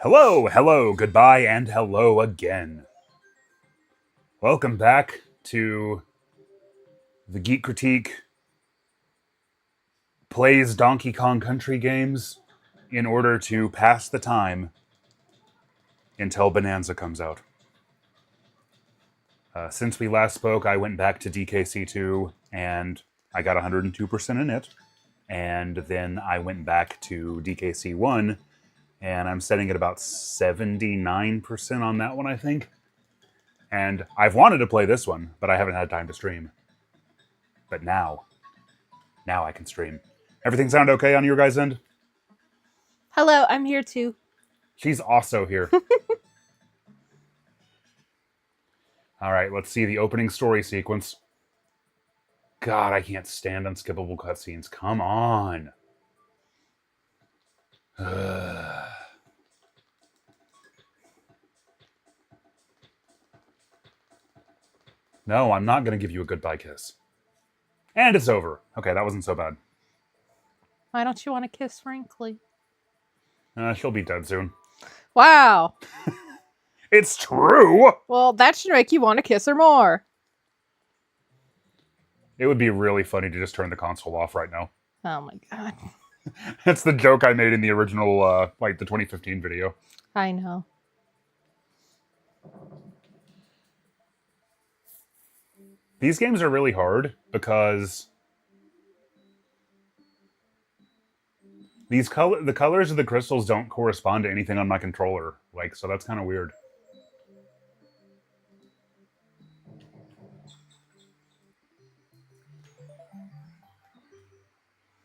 Hello, hello, goodbye, and hello again. Welcome back to the Geek Critique plays Donkey Kong Country games in order to pass the time until Bananza comes out. Since we last spoke, I went back to DKC2 and I got 102% in it. And then I went back to DKC1 and I'm setting at about 79% on that one, I think. And I've wanted to play this one, but I haven't had time to stream. But now I can stream. Everything sound okay on your guys' end? Hello, I'm here too. She's also here. All right, let's see the opening story sequence. God, I can't stand unskippable cutscenes. Come on. No, I'm not going to give you a goodbye kiss. And it's over. Okay, that wasn't so bad. Why don't you want to kiss Wrinkly? She'll be dead soon. Wow. It's true! Well, that should make you want to kiss her more. It would be really funny to just turn the console off right now. Oh my god. That's the joke I made in the original, the 2015 video. I know. These games are really hard because the colors of the crystals don't correspond to anything on my controller. So that's kind of weird.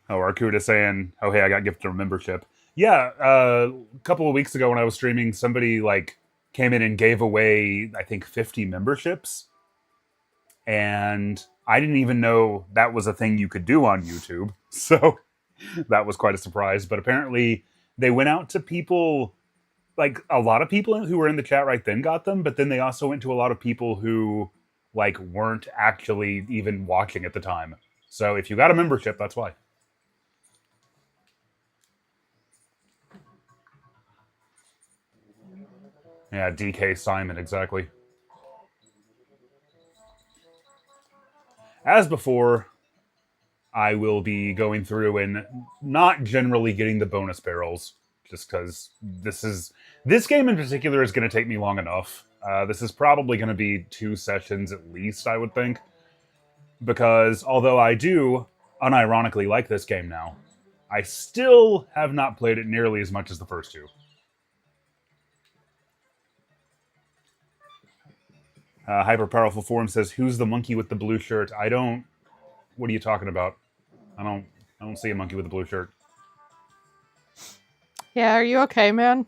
Oh, Arcuda saying, oh, hey, I got gifted a membership. Yeah, a couple of weeks ago when I was streaming, somebody, came in and gave away, I think, 50 memberships. And I didn't even know that was a thing you could do on YouTube. So that was quite a surprise. But apparently they went out to people, a lot of people who were in the chat right then got them. But then they also went to a lot of people who, weren't actually even watching at the time. So if you got a membership, that's why. Yeah, DK Simon, exactly. As before, I will be going through and not generally getting the bonus barrels, just because this game in particular is going to take me long enough. This is probably going to be 2 sessions at least, I would think. Because although I do unironically like this game now, I still have not played it nearly as much as the first 2. Hyper Powerful Form says, "Who's the monkey with the blue shirt?" I don't. What are you talking about? I don't see a monkey with a blue shirt. Yeah, are you okay, man?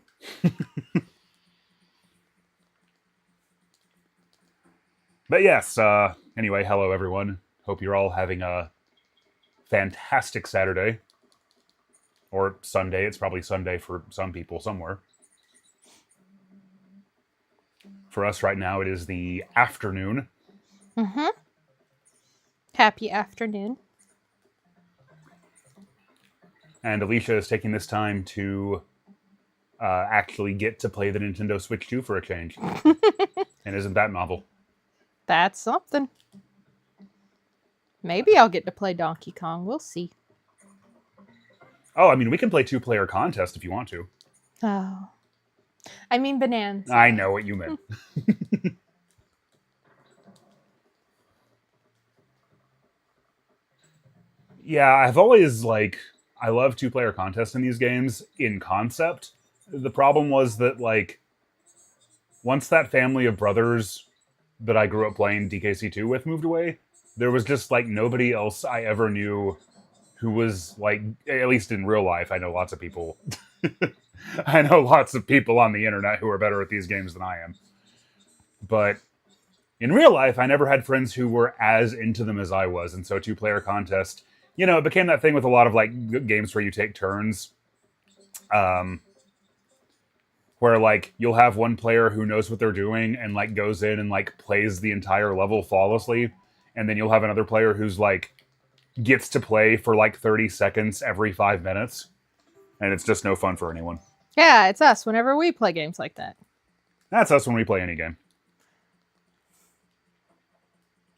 But yes. Anyway, hello everyone. Hope you're all having a fantastic Saturday or Sunday. It's probably Sunday for some people somewhere. For us right now, it is the afternoon. Mm-hmm. Happy afternoon. And Alicia is taking this time to actually get to play the Nintendo Switch 2 for a change. And isn't that novel? That's something. Maybe I'll get to play Donkey Kong. We'll see. Oh, I mean, we can play 2-player contest if you want to. Oh. I mean Bananza. I know what you meant. Yeah, I've always, I love 2-player contests in these games in concept. The problem was that, once that family of brothers that I grew up playing DKC2 with moved away, there was just, nobody else I ever knew who was, at least in real life, I know lots of people... I know lots of people on the internet who are better at these games than I am. But in real life, I never had friends who were as into them as I was. And so 2-player contest, it became that thing with a lot of games where you take turns. Where you'll have one player who knows what they're doing and goes in and plays the entire level flawlessly. And then you'll have another player who's gets to play for 30 seconds every 5 minutes. And it's just no fun for anyone. Yeah, it's us whenever we play games like that. That's us when we play any game.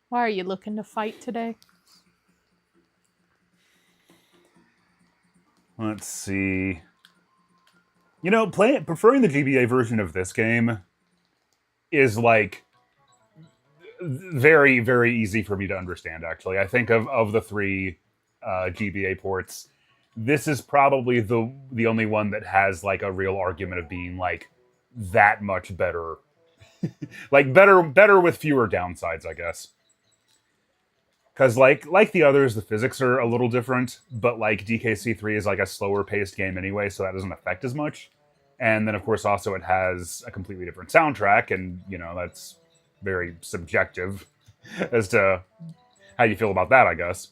Why are you looking to fight today? Let's see. You know, preferring the GBA version of this game is like very, very easy for me to understand, actually. I think of the three GBA ports, this is probably the only one that has like a real argument of being like that much better. Like better with fewer downsides, I guess. Because like the others, the physics are a little different, but like DKC3 is like a slower paced game anyway, so that doesn't affect as much. And then of course also it has a completely different soundtrack, and you know that's very subjective as to how you feel about that, I guess.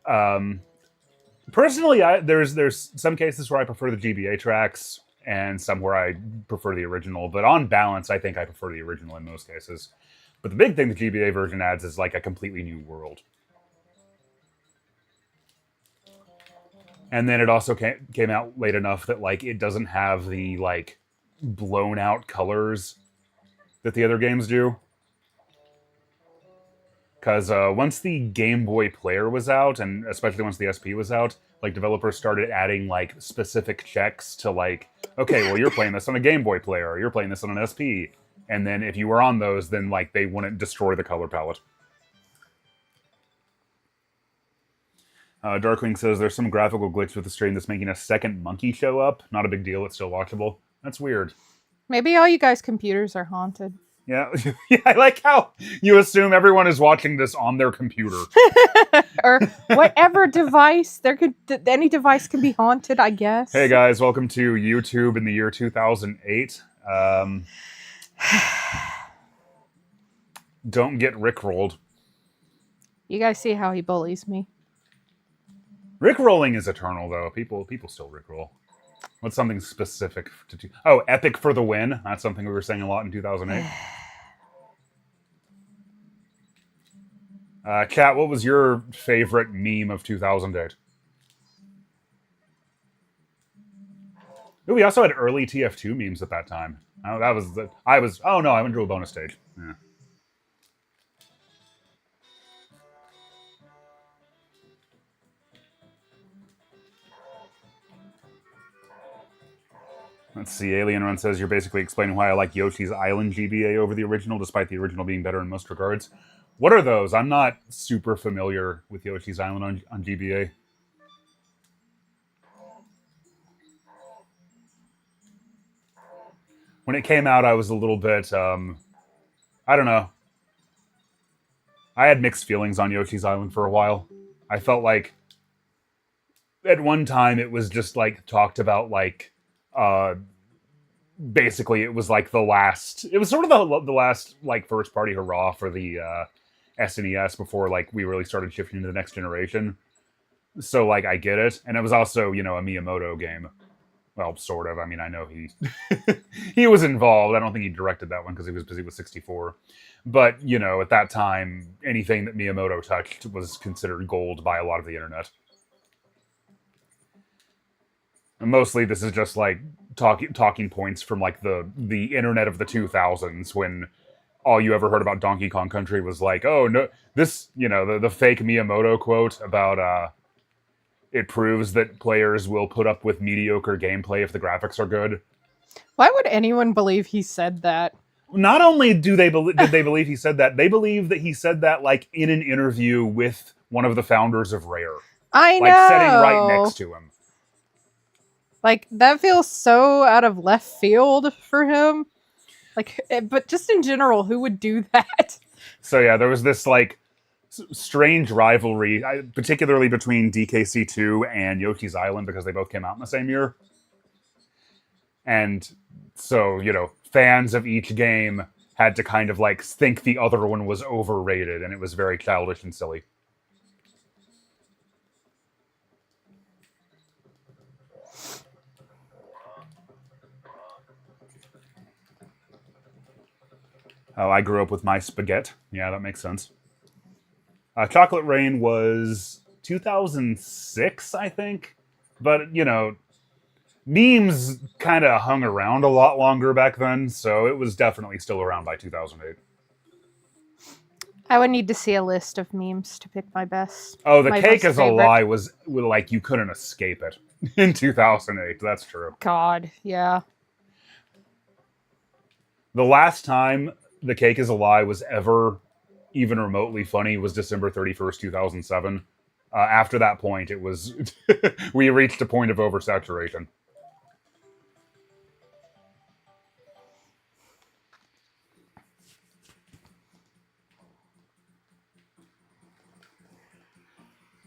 Um, Personally, there's some cases where I prefer the GBA tracks, and some where I prefer the original. But on balance, I think I prefer the original in most cases. But the big thing the GBA version adds is like a completely new world. And then it also came out late enough that like it doesn't have the like blown out colors that the other games do. Because once the Game Boy Player was out, and especially once the SP was out, like developers started adding like specific checks to like, okay, well you're playing this on a Game Boy Player, or you're playing this on an SP, and then if you were on those, then like they wouldn't destroy the color palette. Darkwing says there's some graphical glitch with the stream that's making a second monkey show up. Not a big deal, it's still watchable. That's weird. Maybe all you guys' computers are haunted. Yeah, yeah, I like how you assume everyone is watching this on their computer. Or whatever device. Any device can be haunted, I guess. Hey guys, welcome to YouTube in the year 2008. Don't get rickrolled. You guys see how he bullies me. Rickrolling is eternal, though. People still rickroll. What's something specific to do? Oh, epic for the win. That's something we were saying a lot in 2008. Kat, what was your favorite meme of 2008? Ooh, we also had early TF2 memes at that time. Oh, that was the. Oh no, I went to a bonus stage. Yeah. Let's see. Alien Run says you're basically explaining why I like Yoshi's Island GBA over the original, despite the original being better in most regards. What are those? I'm not super familiar with Yoshi's Island on GBA. When it came out, I was a little bit, I don't know. I had mixed feelings on Yoshi's Island for a while. I felt like at one time it was just like talked about like basically it was like it was sort of the last like first party hurrah for the SNES before like we really started shifting into the next generation. So like I get it, and it was also, you know, a Miyamoto game. Well, sort of. I mean, I know he he was involved. I don't think he directed that one because he was busy with 64. But, you know, at that time, anything that Miyamoto touched was considered gold by a lot of the internet. And mostly this is just like talking points from like the internet of the 2000s, when all you ever heard about Donkey Kong Country was like, oh no, this, you know, the fake Miyamoto quote about it proves that players will put up with mediocre gameplay if the graphics are good. Why would anyone believe he said that? Not only did they believe he said that, they believe that he said that like in an interview with one of the founders of Rare. I know. Like sitting right next to him. Like, that feels so out of left field for him. Like, but just in general, who would do that? So yeah, there was this like strange rivalry, particularly between DKC2 and Yoshi's Island, because they both came out in the same year. And so, you know, fans of each game had to kind of like think the other one was overrated, and it was very childish and silly. Oh, I grew up with my spaghetti. Yeah, that makes sense. Chocolate Rain was 2006, I think. But, you know, Memes kind of hung around a lot longer back then, so it was definitely still around by 2008. I would need to see a list of memes to pick my best. Oh, the my cake most is a favorite. lie was like you couldn't escape it in 2008. That's true. God, yeah. The last time the cake is a lie was ever even remotely funny was December 31st, 2007. After that point, it was we reached a point of oversaturation.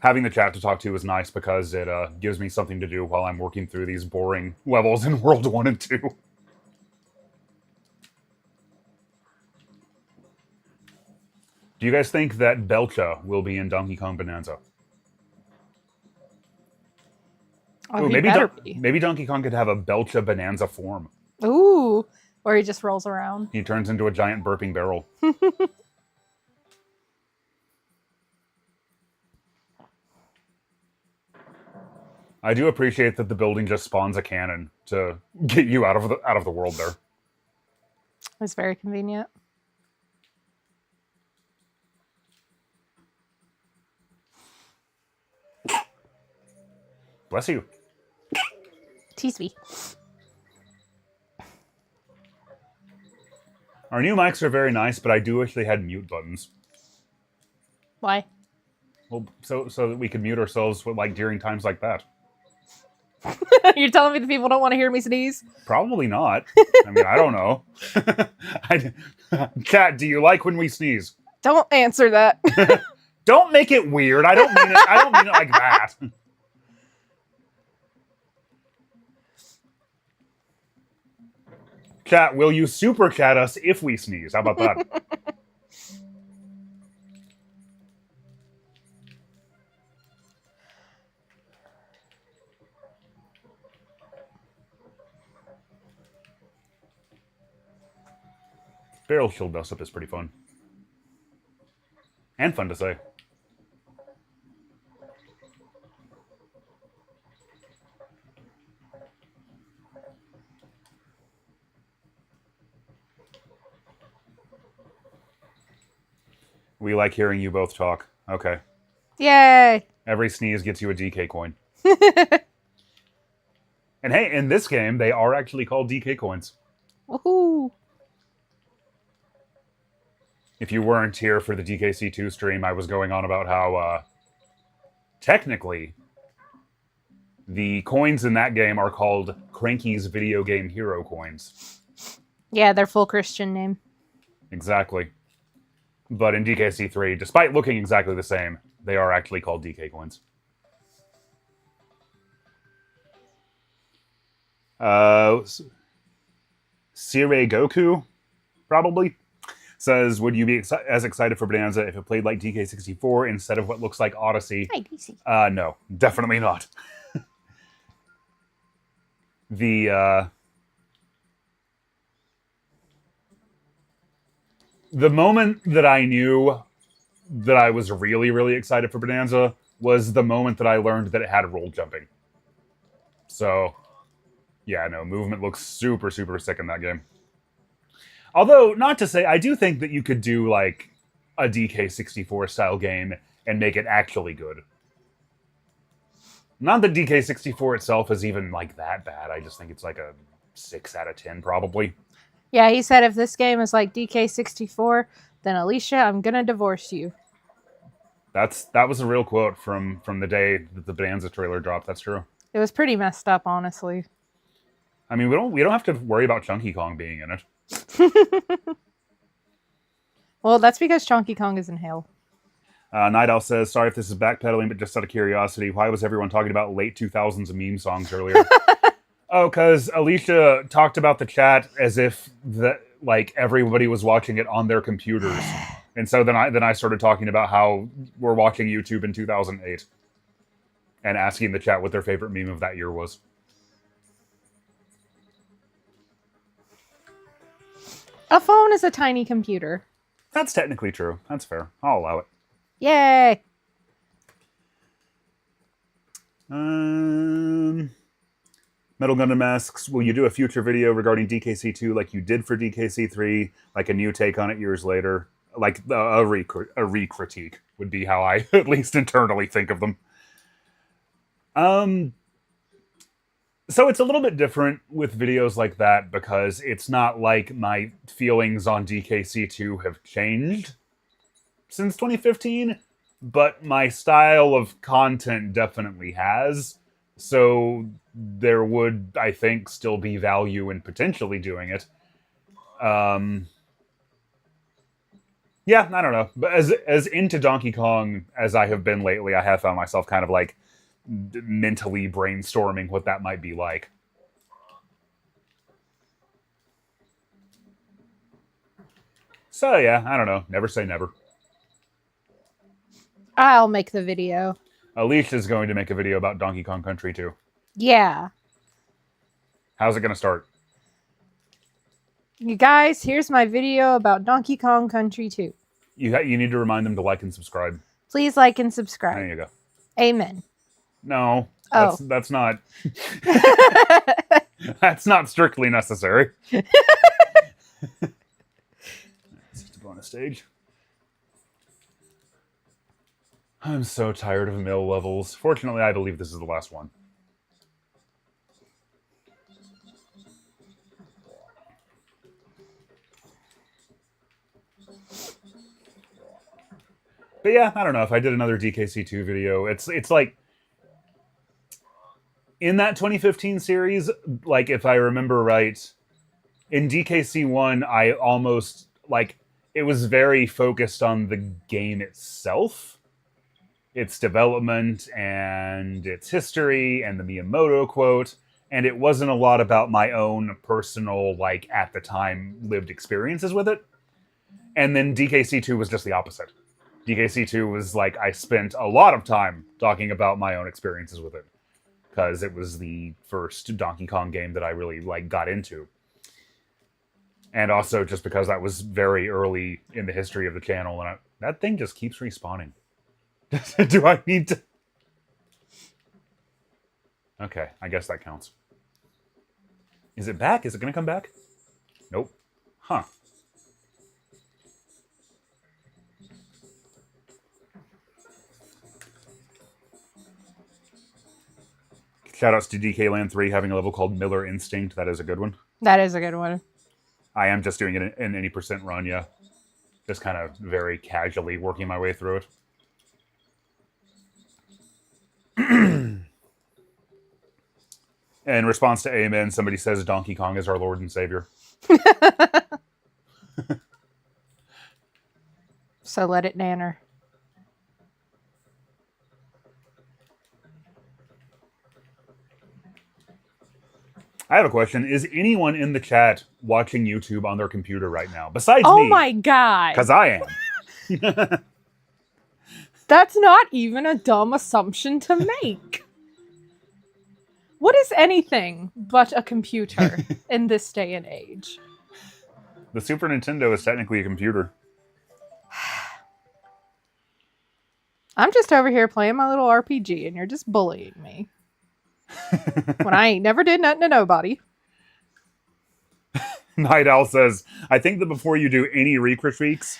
Having the chat to talk to is nice because it gives me something to do while I'm working through these boring levels in World 1 and 2. Do you guys think that Belcha will be in Donkey Kong Bonanza? Oh, Ooh, he maybe better be. maybe Donkey Kong could have a Belcha Bonanza form. Ooh, or he just rolls around. He turns into a giant burping barrel. I do appreciate that the building just spawns a cannon to get you out of the world there. It's very convenient. Bless you. Tease me. Our new mics are very nice, but I do wish they had mute buttons. Why? Well, so that we could mute ourselves with, during times like that. You're telling me the people don't want to hear me sneeze? Probably not. I mean, I don't know. Cat, do you like when we sneeze? Don't answer that. Don't make it weird. I don't mean it. I don't mean it like that. Chat, will you super chat us if we sneeze? How about that? Barrel shield dust up is pretty fun. And fun to say. We like hearing you both talk. Okay. Yay! Every sneeze gets you a DK coin. And hey, in this game, they are actually called DK coins. Woohoo! If you weren't here for the DKC2 stream, I was going on about how, technically, the coins in that game are called Cranky's Video Game Hero coins. Yeah, their full Christian name. Exactly. But in DKC3, despite looking exactly the same, they are actually called DK coins. Sire Goku, probably, says, would you be as excited for Bananza if it played like DK64 instead of what looks like Odyssey? Hey, DC. No, definitely not. The moment that I knew that I was really, really excited for Bonanza was the moment that I learned that it had roll jumping. So, yeah, no, movement looks super, super sick in that game. Although, not to say, I do think that you could do, like, a DK64 style game and make it actually good. Not that DK64 itself is even, like, that bad. I just think it's like a 6 out of 10, probably. Yeah, he said if this game is like DK64, then Alicia, I'm gonna divorce you. That was a real quote from the day that the Bananza trailer dropped. That's true. It was pretty messed up, honestly. I mean, we don't have to worry about Chunky Kong being in it. Well, that's because Chunky Kong is in hell. Night Owl says, sorry if this is backpedaling, but just out of curiosity, why was everyone talking about late 2000s meme songs earlier? Oh, because Alicia talked about the chat as if everybody was watching it on their computers. And so then I started talking about how we're watching YouTube in 2008 and asking the chat what their favorite meme of that year was. A phone is a tiny computer. That's technically true. That's fair. I'll allow it. Yay! Metal Gundam asks, will you do a future video regarding DKC2 like you did for DKC3, like a new take on it years later? Like a re-critique would be how I at least internally think of them. So it's a little bit different with videos like that because it's not like my feelings on DKC2 have changed since 2015, but my style of content definitely has. So there would, I think, still be value in potentially doing it. Yeah, I don't know. But as into Donkey Kong as I have been lately, I have found myself kind of like mentally brainstorming what that might be like. So yeah, I don't know. Never say never. I'll make the video. Alicia's going to make a video about Donkey Kong Country too. Yeah. How's it going to start? You guys, here's my video about Donkey Kong Country 2. You need to remind them to like and subscribe. Please like and subscribe. There you go. Amen. No, Oh. that's not. That's not strictly necessary. Let's just go on a stage. I'm so tired of mill levels. Fortunately, I believe this is the last one. But yeah, I don't know if I did another DKC2 video. It's like in that 2015 series, like if I remember right, in DKC1, I almost like it was very focused on the game itself, its development and its history and the Miyamoto quote, and it wasn't a lot about my own personal, like at the time lived experiences with it. And then DKC2 was just the opposite. DKC2 was like, I spent a lot of time talking about my own experiences with it. Because it was the first Donkey Kong game that I really like got into. And also just because that was very early in the history of the channel. And that thing just keeps respawning. Do I need to... Okay, I guess that counts. Is it back? Is it going to come back? Nope. Huh. Shoutouts to DK Land 3 having a level called Miller Instinct. That is a good one. That is a good one. I am just doing it in any percent run, yeah. Just kind of very casually working my way through it. In response to Amen, somebody says Donkey Kong is our Lord and Savior. So let it nanner. I have a question. Is anyone in the chat watching YouTube on their computer right now? Besides me. Oh my god. Because I am. That's not even a dumb assumption to make. What is anything but a computer in this day and age? The Super Nintendo is technically a computer. I'm just over here playing my little RPG and you're just bullying me. When I ain't never did nothing to nobody. Night Owl says, I think that before you do any re-critiques,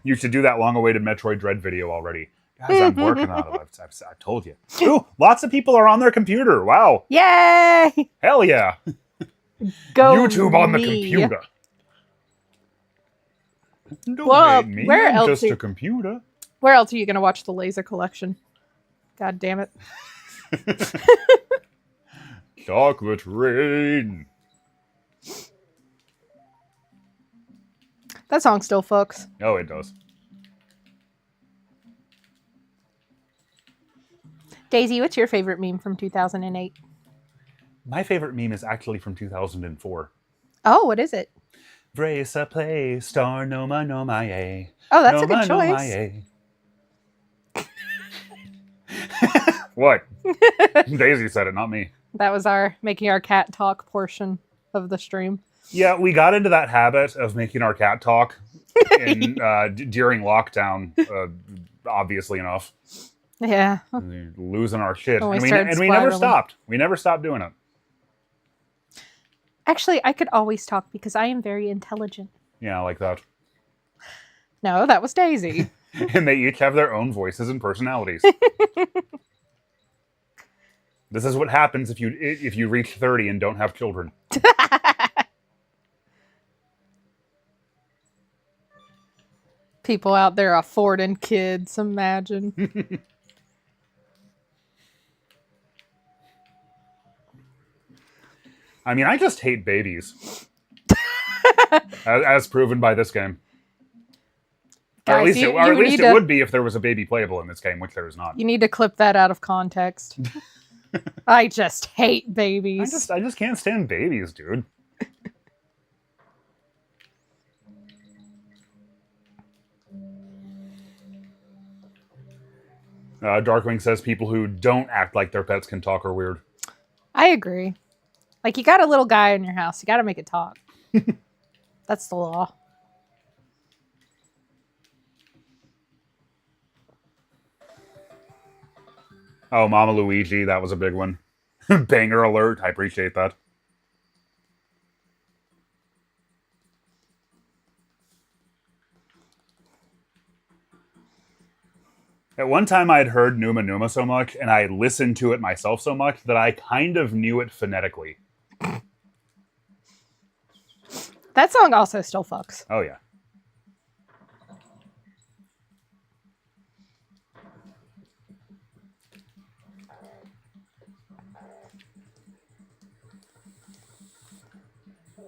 you should do that long-awaited Metroid Dread video already. Guys, I'm working on it. I told you. Ooh, lots of people are on their computer. Wow. Yay! Hell yeah. Go YouTube on the me. computer. Don't Well, hate me. where I'm else just are- a computer. Where else are you going to watch the laser collection? God damn it. Chocolate rain. That song still fucks. Oh, it does. Daisy, what's your favorite meme from 2008? My favorite meme is actually from 2004. Oh, what is it? Brace a play, star noma noma a. Oh, that's a Noma, good noma, choice. a. What? Daisy said it, not me. That was our making our cat talk portion of the stream. Yeah, we got into that habit of making our cat talk during lockdown, obviously enough. Yeah. Losing our shit. When we And we started never splatterling. stopped. We never stopped doing it. Actually, I could always talk because I am very intelligent. Yeah, like that. No, that was Daisy. And they each have their own voices and personalities. This is what happens if you reach 30 and don't have children. People out there affording kids, imagine. I mean, I just hate babies. as proven by this game. Guys, or at least it would be if there was a baby playable in this game, which there is not. You need to clip that out of context. I just hate babies. I just can't stand babies, dude. Darkwing says people who don't act like their pets can talk are weird. I agree. Like, you got a little guy in your house. You got to make it talk. That's the law. Oh, Mama Luigi, that was a big one. Banger alert, I appreciate that. At one time, I had heard Numa Numa so much, and I had listened to it myself so much, that I kind of knew it phonetically. That song also still fucks. Oh, yeah.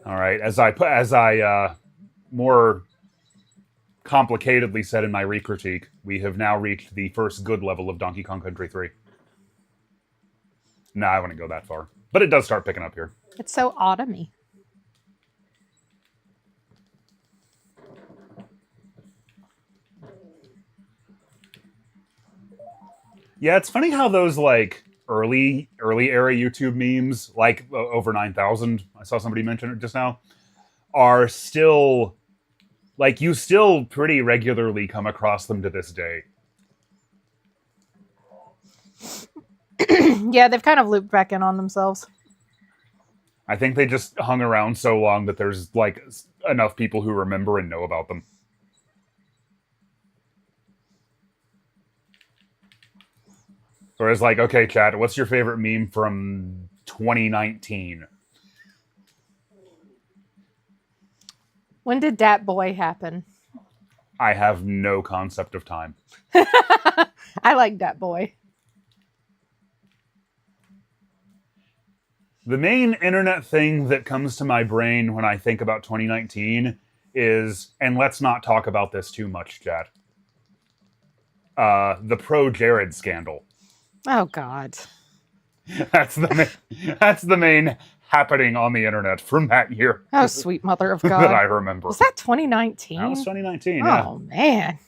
All right, as I more complicatedly said in my recritique, we have now reached the first good level of Donkey Kong Country 3. Nah, I wouldn't go that far. But it does start picking up here. It's so autumny. Yeah, it's funny how those, like, early era YouTube memes, like over 9,000, I saw somebody mention it just now, are still, like, you still pretty regularly come across them to this day. Yeah, they've kind of looped back in on themselves. I think they just hung around so long that there's, like, enough people who remember and know about them. Whereas, like, okay, chat, what's your favorite meme from 2019? When did Dat Boy happen? I have no concept of time. I like Dat Boy. The main internet thing that comes to my brain when I think about 2019 is, and let's not talk about this too much, chat, the Pro Jared scandal. Oh, God. That's the main happening on the internet from that year. Oh, sweet mother of God. That I remember. Was that 2019? That was 2019, yeah. Oh, man.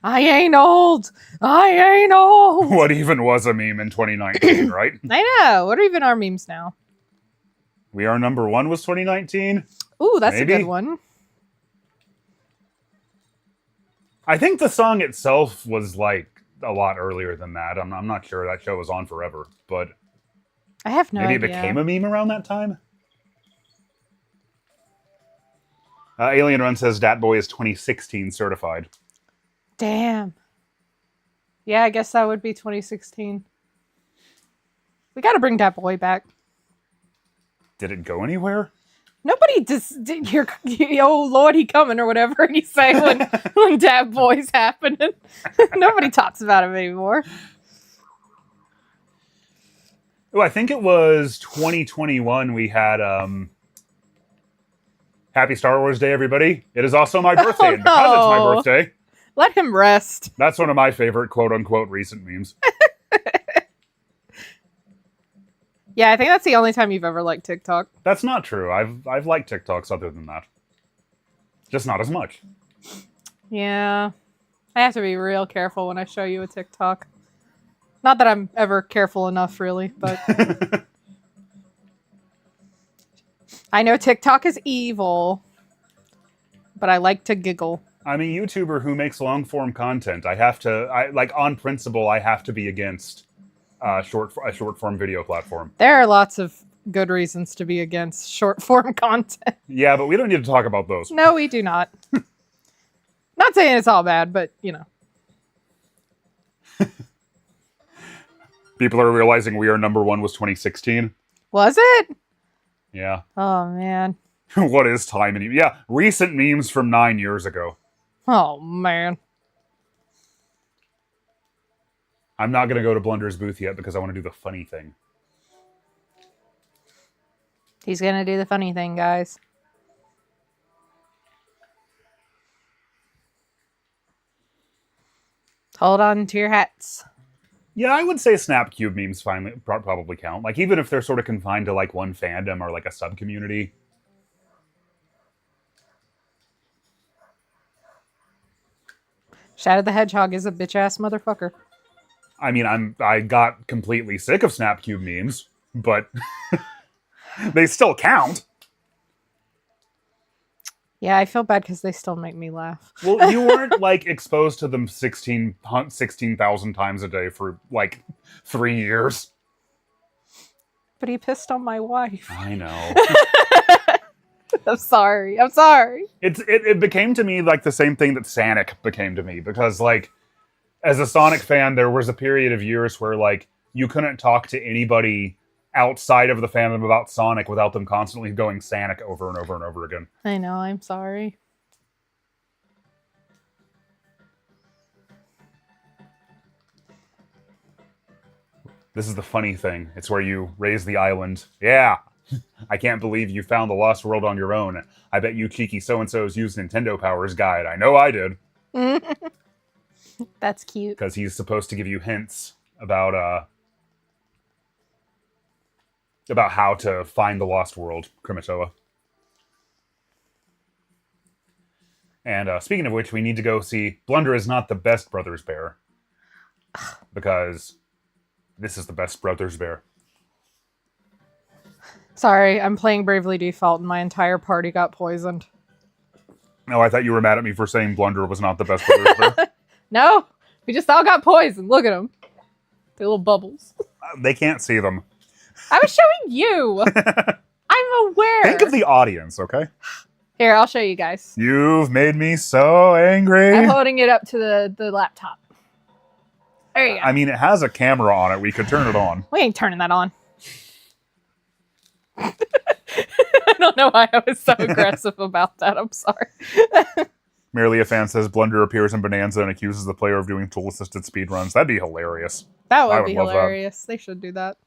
I ain't old. I ain't old. What even was a meme in 2019, right? I know. What are even our memes now? We Are Number One was 2019. Ooh, that's Maybe. a good one. I think the song itself was, like, a lot earlier than that. I'm not sure. That show was on forever, but I have no maybe idea. it became a meme around that time. Alien Run says Dat Boy is 2016 certified. Damn. Yeah, I guess that would be 2016. We got to bring Dat Boy back. Did it go anywhere? Nobody just did your oh Lord, he coming or whatever you say when Dat Boy's happening. Nobody talks about him anymore. Oh, I think it was 2021 we had Happy Star Wars Day, everybody. It is also my birthday, and because it's my birthday, let him rest. That's one of my favorite quote-unquote recent memes. Yeah, I think that's the only time you've ever liked TikTok. That's not true. I've liked TikToks other than that. Just not as much. Yeah. I have to be real careful when I show you a TikTok. Not that I'm ever careful enough, really, but... I know TikTok is evil, but I like to giggle. I'm a YouTuber who makes long-form content. On principle, I have to be against a short form video platform. There are lots of good reasons to be against short form content. Yeah, but we don't need to talk about those. No, we do not. Not saying it's all bad, but you know. People are realizing We Are Number One was 2016. Was it? Yeah. Oh man. What is time? Yeah, recent memes from 9 years ago. Oh man. I'm not going to go to Blunder's booth yet because I want to do the funny thing. He's gonna do the funny thing, guys. Hold on to your hats. Yeah, I would say Snapcube memes probably count. Like, even if they're sort of confined to, like, one fandom or, like, a sub-community. Shadow the Hedgehog is a bitch-ass motherfucker. I mean, I got completely sick of Snapcube memes, but they still count. Yeah, I feel bad because they still make me laugh. Well, you weren't, like, exposed to them 16,000 times a day for, like, 3 years. But he pissed on my wife. I know. I'm sorry. I'm sorry. It became to me like the same thing that Sonic became to me, because, like, as a Sonic fan, there was a period of years where, like, you couldn't talk to anybody outside of the fandom about Sonic without them constantly going Sonic over and over and over again. I know, I'm sorry. This is the funny thing. It's where you raise the island. Yeah! I can't believe you found the Lost World on your own. I bet you cheeky so-and-sos used Nintendo Power's guide. I know I did. That's cute. Because he's supposed to give you hints about how to find the Lost World, Krimatoa. And speaking of which, we need to go see Blunder is not the best Brothers Bear. Because this is the best Brothers Bear. Sorry, I'm playing Bravely Default and my entire party got poisoned. No, I thought you were mad at me for saying Blunder was not the best Brothers Bear. No, we just all got poisoned. Look at them. They're little bubbles. They can't see them. I was showing you. I'm aware. Think of the audience, okay? Here, I'll show you guys. You've made me so angry. I'm holding it up to the laptop. There you go. I mean, it has a camera on it. We could turn it on. We ain't turning that on. I don't know why I was so aggressive about that. I'm sorry. Merely a fan says Blunder appears in Bananza and accuses the player of doing tool-assisted speedruns. That'd be hilarious. That would I be would love hilarious. They should do that.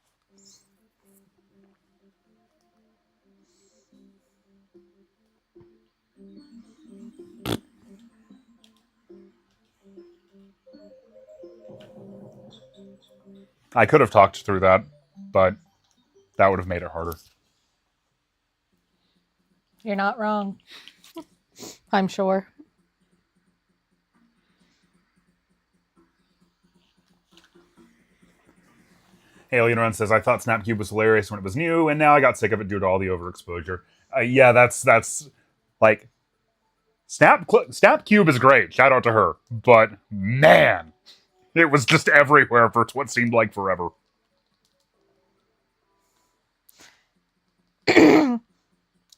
I could have talked through that, but that would have made it harder. You're not wrong. I'm sure. Alien Run says, I thought Snapcube was hilarious when it was new, and now I got sick of it due to all the overexposure. Yeah, that's like, Snapcube is great. Shout out to her. But, man, it was just everywhere for what seemed like forever.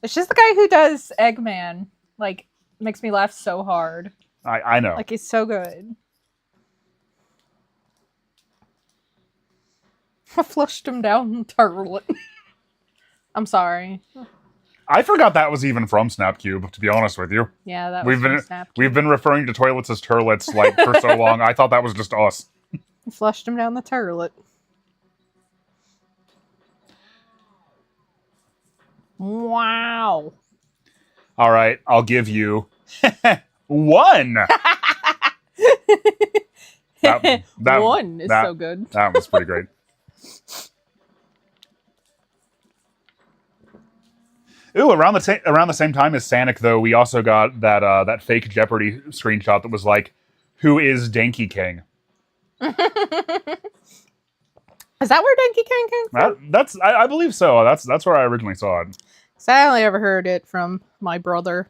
It's just the guy who does Eggman. Like, makes me laugh so hard. I know. Like, he's so good. I flushed him down the toilet. I'm sorry. I forgot that was even from Snapcube, to be honest with you. Yeah, that was from Snapcube. We've been referring to toilets as turlets, like, for so long. I thought that was just us. I flushed him down the toilet. Wow. All right, I'll give you 1. One is so good. That was pretty great. Ooh, around the same time as Sonic, though, we also got that fake Jeopardy screenshot that was like, "Who is Donkey King?" Is that where Donkey King came from? I believe so. That's where I originally saw it. So I only ever heard it from my brother.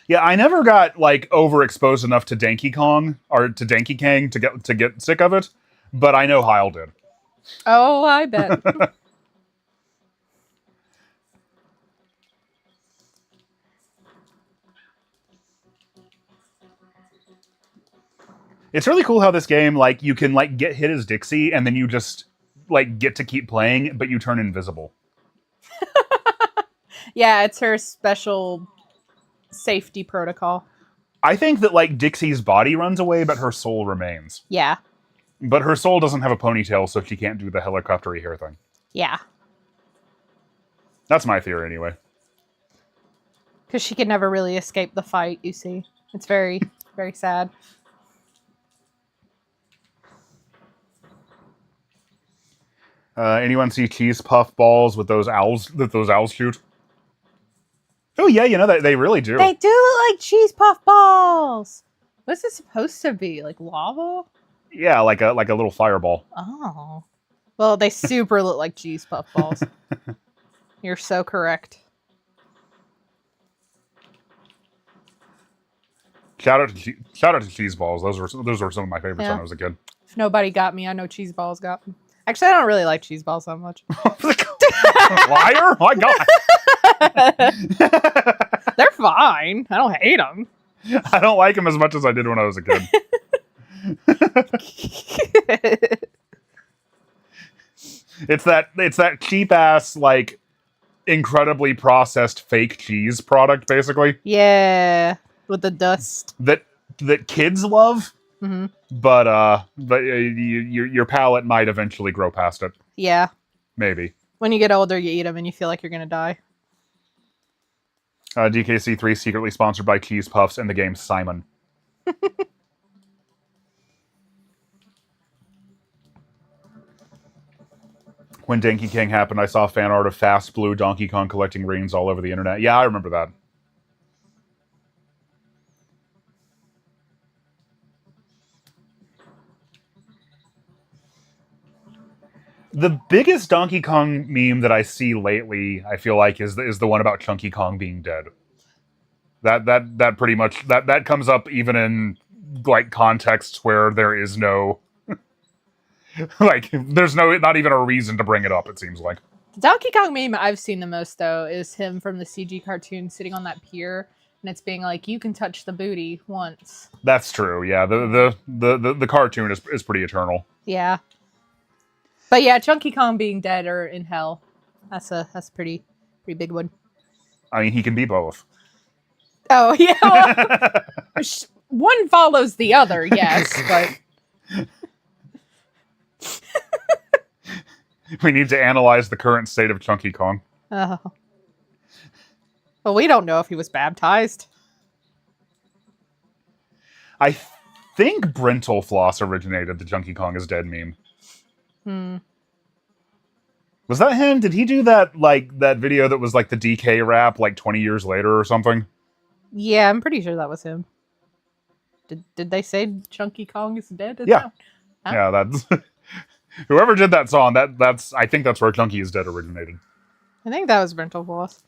Yeah, I never got like overexposed enough to Donkey Kong or to Donkey Kang to get sick of it, but I know Heil did. Oh, I bet. It's really cool how this game, like, you can like get hit as Dixie, and then you just like get to keep playing, but you turn invisible. Yeah, it's her special safety protocol. I think that like Dixie's body runs away, but her soul remains. Yeah. But her soul doesn't have a ponytail, so she can't do the helicopter-y hair thing. Yeah. That's my theory, anyway. Because she could never really escape the fight, you see. It's very, very sad. Anyone see cheese puff balls with those owls that those owls shoot? Oh yeah, you know that they really do. They do look like cheese puff balls. What's it supposed to be? Like lava? Yeah, like a little fireball. Oh. Well, they super look like cheese puff balls. You're so correct. Shout out to cheese balls. Those were some of my favorites when I was a kid. If nobody got me, I know cheese balls got me. Actually, I don't really like cheese balls that much. Liar! My God. They're fine. I don't hate them. I don't like them as much as I did when I was a kid. It's that cheap ass, like, incredibly processed fake cheese product, basically. Yeah, with the dust that kids love. Mm-hmm. But your palate might eventually grow past it. Yeah. Maybe. When you get older, you eat them and you feel like you're gonna die. DKC3 secretly sponsored by Cheese Puffs and the game Simon. When Donkey King happened, I saw fan art of Fast Blue Donkey Kong collecting rings all over the internet. Yeah, I remember that. The biggest Donkey Kong meme that I see lately, I feel like, is the one about Chunky Kong being dead. That pretty much that comes up even in like contexts where there is no like there's not even a reason to bring it up. It seems like the Donkey Kong meme I've seen the most though is him from the CG cartoon sitting on that pier, and it's being like, "You can touch the booty once." That's true. Yeah, the cartoon is pretty eternal. Yeah. But yeah, Chunky Kong being dead or in hell, that's a pretty big one. I mean, he can be both. Oh yeah, well, one follows the other, yes, but we need to analyze the current state of Chunky Kong. Oh, well, we don't know if he was baptized. I think Brental Floss originated the Chunky Kong is dead meme. Was that him? Did he do that video that was like the DK rap like 20 years later or something? Yeah, I'm pretty sure that was him. Did they say Chunky Kong is dead? Yeah. Huh? Yeah, that's whoever did that song, I think that's where Chunky is Dead originated. I think that was Brental Floss.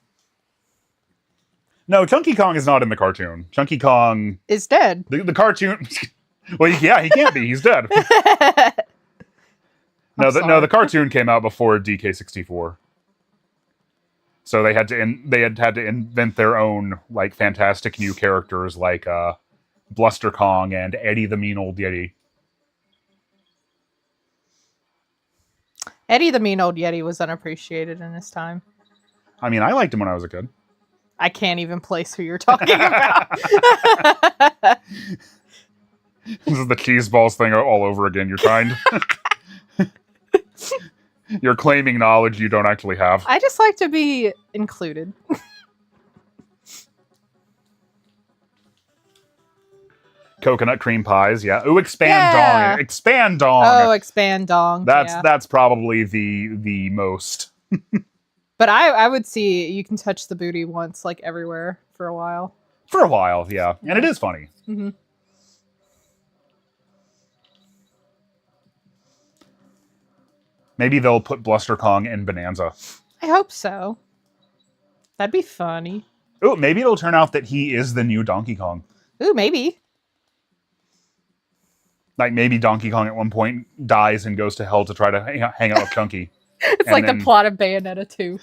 No, Chunky Kong is not in the cartoon. Chunky Kong is dead. The cartoon well, yeah, he can't be. He's dead. No, the cartoon came out before DK64, so they had to invent their own like fantastic new characters like Bluster Kong and Eddie the Mean Old Yeti. Eddie the Mean Old Yeti was unappreciated in his time. I mean, I liked him when I was a kid. I can't even place who you're talking about. This is the cheese balls thing all over again. You're trying to... You're claiming knowledge you don't actually have. I just like to be included. Coconut cream pies, yeah. Ooh, expand dong. Expand dong. Oh, expand dong. That's probably the most. But I would see you can touch the booty once, like everywhere for a while. For a while, yeah. And it is funny. Mm-hmm. Maybe they'll put Bluster Kong in Bananza. I hope so. That'd be funny. Ooh, maybe it'll turn out that he is the new Donkey Kong. Ooh, maybe. Like maybe Donkey Kong at one point dies and goes to hell to try to hang out with Chunky. It's like the plot of Bayonetta 2.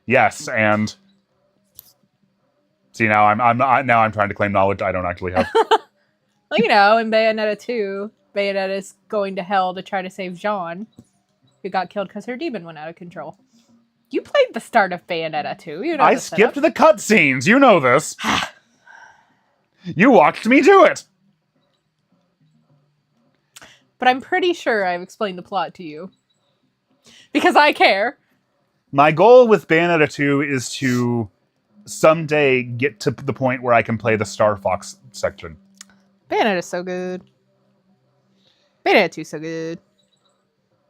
Yes, and see now I'm trying to claim knowledge I don't actually have. Well, you know, in Bayonetta 2, Bayonetta's going to hell to try to save Jean, who got killed because her demon went out of control. You played the start of Bayonetta 2. You know I skipped the cutscenes. You know this. You watched me do it. But I'm pretty sure I've explained the plot to you. Because I care. My goal with Bayonetta 2 is to someday get to the point where I can play the Star Fox section. Bayonetta's so good. Bayonetta 2 is so good.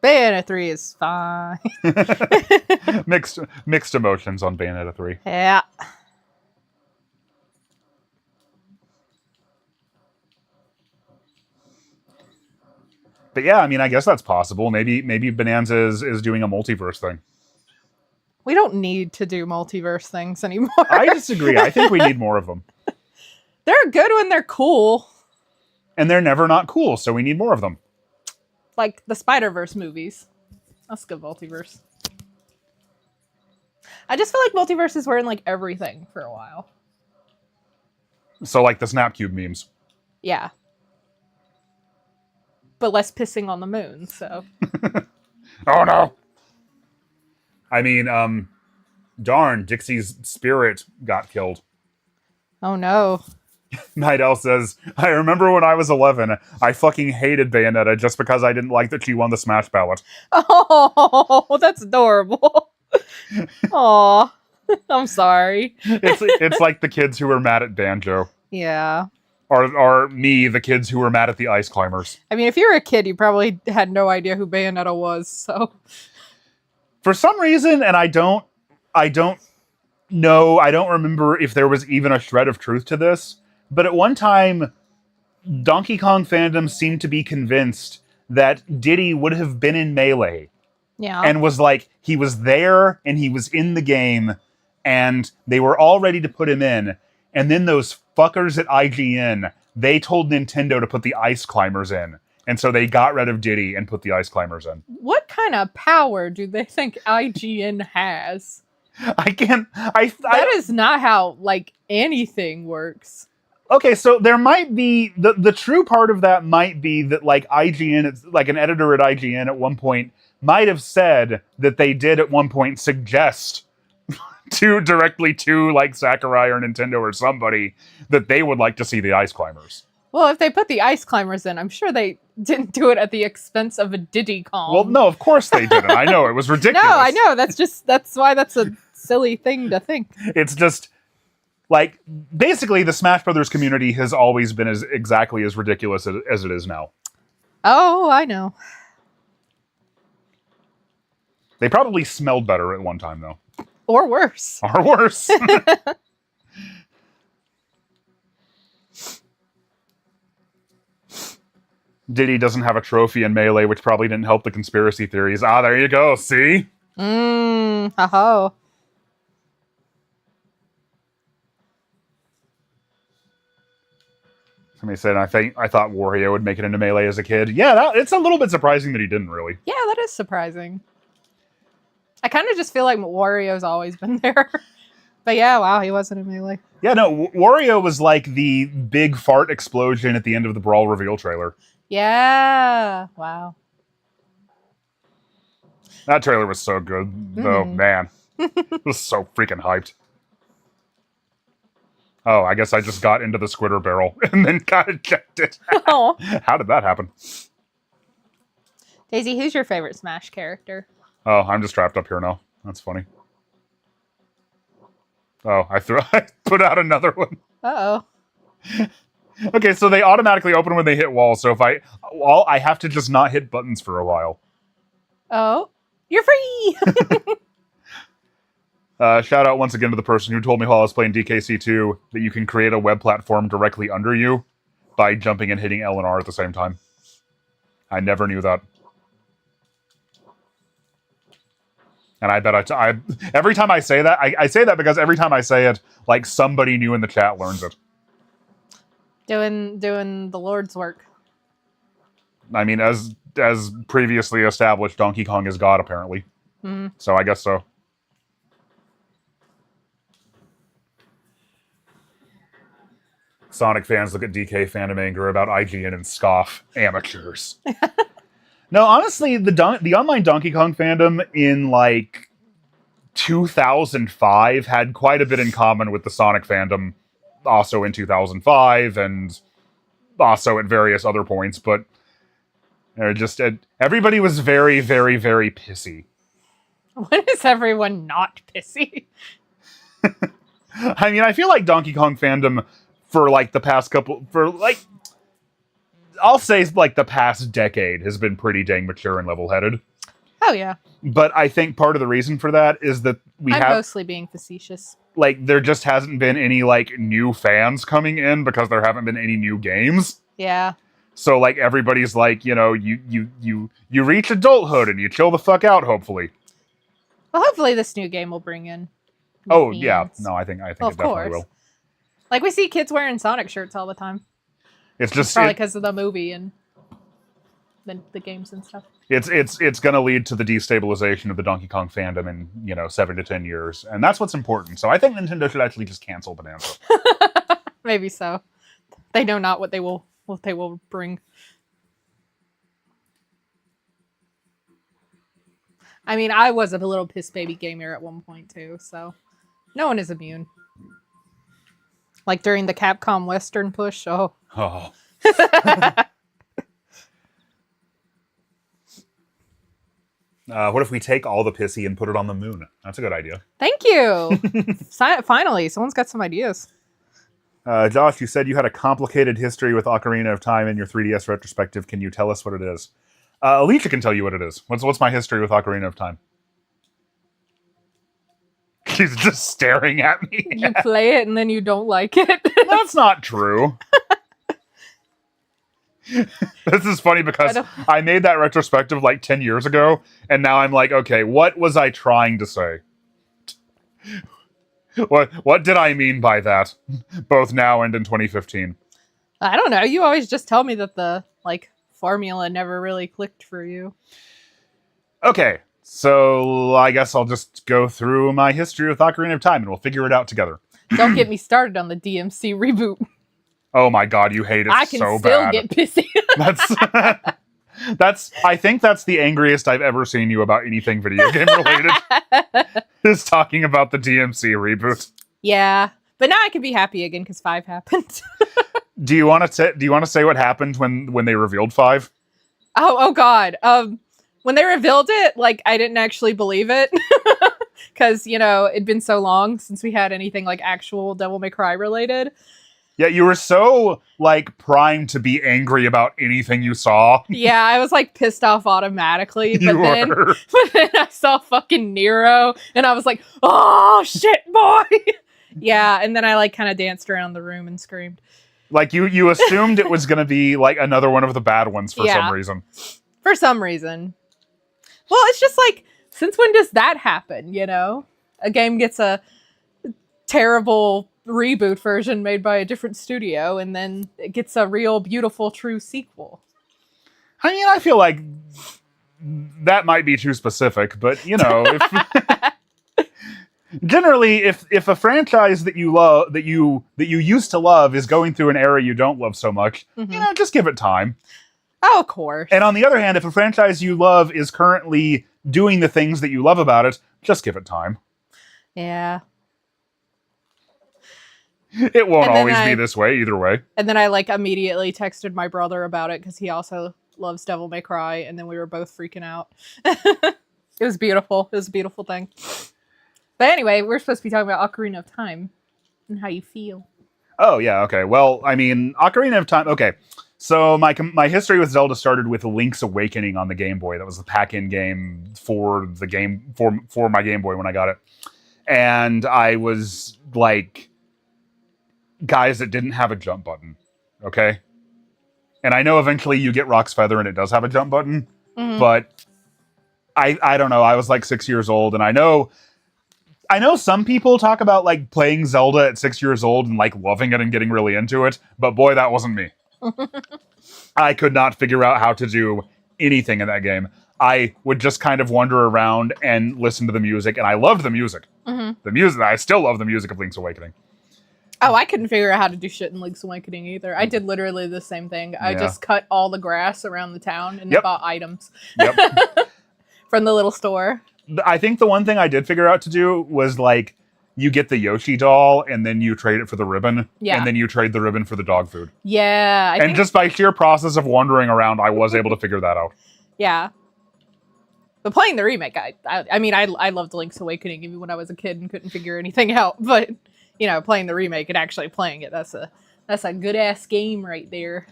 Bayonetta 3 is fine. Mixed emotions on Bayonetta 3. Yeah. But yeah, I mean, I guess that's possible. Maybe Bananza is doing a multiverse thing. We don't need to do multiverse things anymore. I disagree. I think we need more of them. They're good when they're cool. And they're never not cool, so we need more of them. Like the Spider-Verse movies. That's good multiverse. I just feel like multiverses were in like everything for a while. So like the Snapcube memes. Yeah. But less pissing on the moon, so. Oh no! I mean, darn, Dixie's spirit got killed. Oh no. Night Owl says, I remember when I was 11, I fucking hated Bayonetta just because I didn't like that she won the Smash ballot. Oh, that's adorable. Aw, I'm sorry. It's like the kids who were mad at Banjo. Yeah. Or me, the kids who were mad at the Ice Climbers. I mean, if you were a kid, you probably had no idea who Bayonetta was, so. For some reason, and I don't know, I don't remember if there was even a shred of truth to this, but at one time, Donkey Kong fandom seemed to be convinced that Diddy would have been in Melee. Yeah. And was like, he was there, and he was in the game, and they were all ready to put him in, and then those fuckers at IGN, they told Nintendo to put the Ice Climbers in. And so they got rid of Diddy and put the Ice Climbers in. What kind of power do they think IGN has? That is not how, like, anything works. Okay, so there might be, the true part of that might be that, like, IGN, like an editor at IGN at one point might have said that they did at one point suggest directly to like Sakurai or Nintendo or somebody that they would like to see the Ice Climbers. Well, if they put the Ice Climbers in, I'm sure they didn't do it at the expense of a Diddy Kong. Well, no, of course they didn't. I know, it was ridiculous. No, I know. That's why that's a silly thing to think. It's just, like, basically the Smash Brothers community has always been exactly as ridiculous as it is now. Oh, I know. They probably smelled better at one time, though. Or worse. Or worse. Diddy doesn't have a trophy in Melee, which probably didn't help the conspiracy theories. Ah, there you go, see? Ho-ho. Somebody said, I thought Wario would make it into Melee as a kid. Yeah, it's a little bit surprising that he didn't, really. Yeah, that is surprising. I kind of just feel like Wario's always been there. But yeah, wow, he wasn't in Melee. Yeah, no, Wario was like the big fart explosion at the end of the Brawl reveal trailer. Yeah, wow. That trailer was so good, though, man. It was so freaking hyped. Oh, I guess I just got into the Squitter barrel and then got ejected. Oh. How did that happen? Daisy, who's your favorite Smash character? Oh, I'm just trapped up here now. That's funny. Oh, I put out another one. Uh-oh. Okay, so they automatically open when they hit walls, so if I have to just not hit buttons for a while. Oh, you're free! Shout out once again to the person who told me while I was playing DKC2 that you can create a web platform directly under you by jumping and hitting L and R at the same time. I never knew that. And I bet every time I say that, I say that because every time I say it, like, somebody new in the chat learns it. Doing the Lord's work. I mean, as previously established, Donkey Kong is God, apparently. Mm. So I guess so. Sonic fans look at DK Fandom Anger about IGN and scoff. Amateurs. No, honestly, the online Donkey Kong fandom in, like, 2005 had quite a bit in common with the Sonic fandom also in 2005 and also at various other points, but everybody was very, very, very pissy. When is everyone not pissy? I mean, I feel like Donkey Kong fandom for like the past I'll say like the past decade has been pretty dang mature and level-headed. Oh yeah. But I think part of the reason for that is that I'm mostly being facetious. Like, there just hasn't been any like new fans coming in because there haven't been any new games. Yeah. So like everybody's like, you reach adulthood and you chill the fuck out, hopefully. Well, hopefully this new game will bring in. Oh yeah, no, I think it definitely course. will. Like, we see kids wearing Sonic shirts all the time. It's just probably because of the movie and the games and stuff. It's going to lead to the destabilization of the Donkey Kong fandom in 7 to 10 years, and that's what's important. So I think Nintendo should actually just cancel Bananza. Maybe so. They know not what they will bring. I mean, I was a little piss baby gamer at one point too, so no one is immune. Like during the Capcom Western push. Oh. What if we take all the pissy and put it on the moon? That's a good idea. Thank you. Finally, someone's got some ideas. Josh, you said you had a complicated history with Ocarina of Time in your 3DS retrospective. Can you tell us what it is? Alicia can tell you what it is. What's my history with Ocarina of Time? She's just staring at me. You play it and then you don't like it. That's not true. This is funny because I made that retrospective like 10 years ago, and now I'm like, okay, what was I trying to say? What did I mean by that? Both now and in 2015. I don't know. You always just tell me that the formula never really clicked for you. Okay, so I guess I'll just go through my history with Ocarina of Time and we'll figure it out together. Don't get me started on the DMC reboot. Oh my god, you hate it so bad. I can still get pissy. I think that's the angriest I've ever seen you about anything video game related. Is talking about the DMC reboot. Yeah, but now I can be happy again because 5 happened. Do you want to say what happened when they revealed 5? Oh god. When they revealed it, I didn't actually believe it. Because, it'd been so long since we had anything actual Devil May Cry related. Yeah, you were so, primed to be angry about anything you saw. Yeah, I was, pissed off automatically. But then I saw fucking Nero, and I was like, oh, shit, boy! Yeah, and then I, kind of danced around the room and screamed. You assumed it was going to be, another one of the bad ones for some reason. For some reason. Well, it's just since when does that happen, A game gets a terrible reboot version made by a different studio, and then it gets a real, beautiful, true sequel. I mean, I feel like that might be too specific, but, generally, if a franchise that you love, that you used to love is going through an era you don't love so much, just give it time. Oh, of course. And on the other hand, if a franchise you love is currently doing the things that you love about it, just give it time. Yeah. It won't always be this way, either way. And then I immediately texted my brother about it because he also loves Devil May Cry, and then we were both freaking out. It was beautiful. It was a beautiful thing. But anyway, we're supposed to be talking about Ocarina of Time and how you feel. Oh, yeah, okay. Well, I mean, Ocarina of Time, okay. So my history with Zelda started with Link's Awakening on the Game Boy. That was the pack-in game for the game for my Game Boy when I got it. And I was guys, it didn't have a jump button. Okay? And I know eventually you get Rock's Feather and it does have a jump button, but I don't know. I was 6 years old, and I know I know some people talk about like playing Zelda at 6 years old and like loving it and getting really into it, but boy, that wasn't me. I could not figure out how to do anything in that game. I would just kind of wander around and listen to the music, and I loved the music. The music, I still love the music of Link's Awakening. Oh, I couldn't figure out how to do shit in Link's Awakening either. I did literally the same thing. I just cut all the grass around the town and bought items from the little store. I think the one thing I did figure out to do was like you get the Yoshi doll and then you trade it for the ribbon. Yeah. And then you trade the ribbon for the dog food. Yeah. I think just by sheer process of wandering around, I was able to figure that out. Yeah. But playing the remake, I mean, I loved Link's Awakening even when I was a kid and couldn't figure anything out. But, you know, playing the remake and actually playing it, that's a good-ass game right there.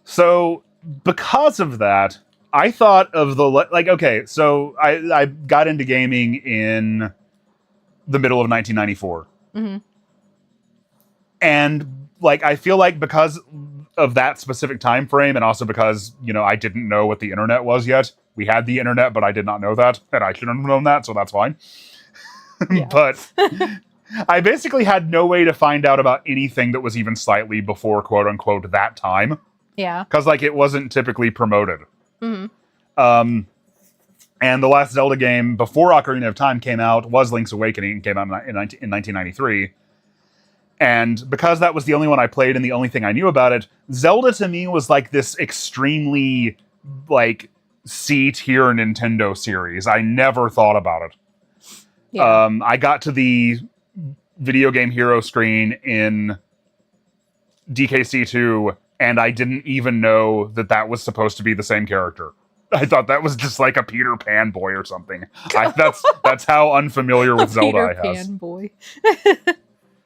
So, because of that, I thought of the, like, okay, so I got into gaming in the middle of 1994. And, like, I feel like because of that specific time frame, and also because, you know, I didn't know what the internet was yet. We had the internet, but I did not know that, and I shouldn't have known that, so that's fine. But I basically had no way to find out about anything that was even slightly before, quote-unquote, that time. Yeah. Because, like, it wasn't typically promoted. And the last Zelda game before Ocarina of Time came out was Link's Awakening. It came out in 1993. And because that was the only one I played and the only thing I knew about it, Zelda to me was like this extremely, like, C-tier Nintendo series. I never thought about it. Yeah. I got to the video game hero screen in DKC2, and I didn't even know that that was supposed to be the same character. I thought that was just like a Peter Pan boy or something. That's how unfamiliar with Zelda I was. Peter Pan boy.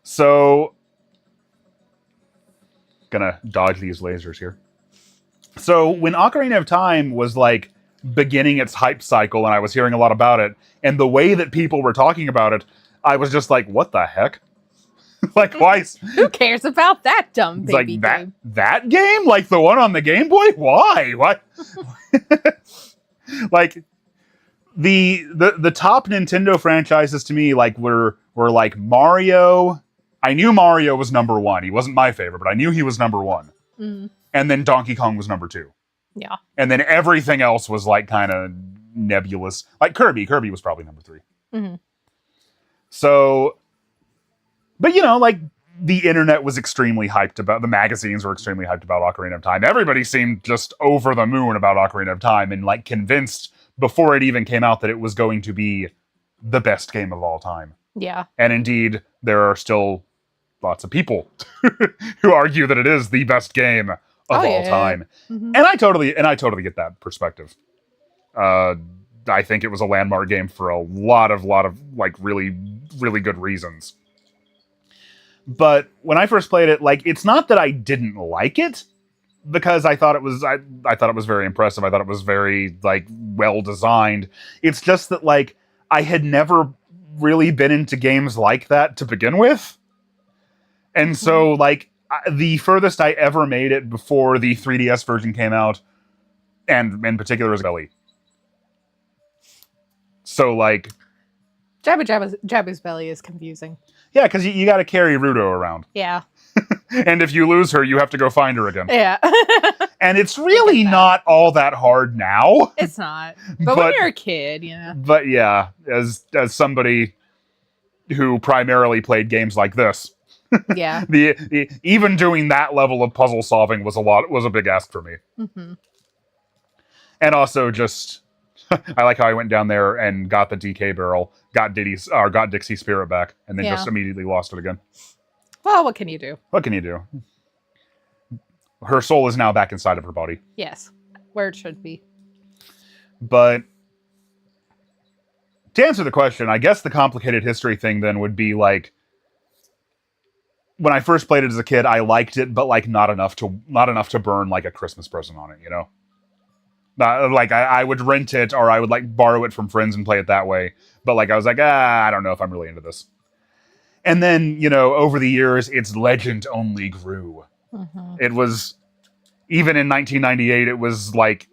So, gonna dodge these lasers here. So, when Ocarina of Time was like beginning its hype cycle and I was hearing a lot about it, and the way that people were talking about it, I was just like, what the heck? Like, why? Who cares about that dumb baby like game? That game? Like the one on the Game Boy? Why? Like the top Nintendo franchises to me like were like Mario. I knew Mario was number one. He wasn't my favorite, but I knew he was number one. And then Donkey Kong was number two. Yeah. And then everything else was like kind of nebulous. Like Kirby. Kirby was probably number three. So, but you know, like the internet was extremely hyped about, the magazines were extremely hyped about Ocarina of Time. Everybody seemed just over the moon about Ocarina of Time and like convinced before it even came out that it was going to be the best game of all time. Yeah. And indeed, there are still lots of people who argue that it is the best game of all time. And I totally get that perspective. I think it was a landmark game for a lot of like really, really good reasons. But when I first played it, like, it's not that I didn't like it, because I thought it was I thought it was very impressive. I thought it was very like well designed. It's just that like I had never really been into games like that to begin with. And so like the furthest I ever made it before the 3DS version came out, and in particular, is Belly. So like Jabu's belly is confusing. Yeah, because you got to carry Ruto around. Yeah. And if you lose her, you have to go find her again. Yeah. And it's really not all that hard now. It's not. But when you're a kid, you know. But yeah, as somebody who primarily played games like this. Yeah. the even doing that level of puzzle solving was a big ask for me. And also just I like how I went down there and got the DK barrel, got Dixie's spirit back, and then just immediately lost it again. Well, what can you do? What can you do? Her soul is now back inside of her body. Yes, where it should be. But to answer the question, I guess the complicated history thing then would be like, when I first played it as a kid, I liked it, but like not enough to burn like a Christmas present on it, you know? Like I would rent it, or I would like borrow it from friends and play it that way. But like I was like, I don't know if I'm really into this. And then, you know, over the years, its legend only grew. It was, even in 1998, it was like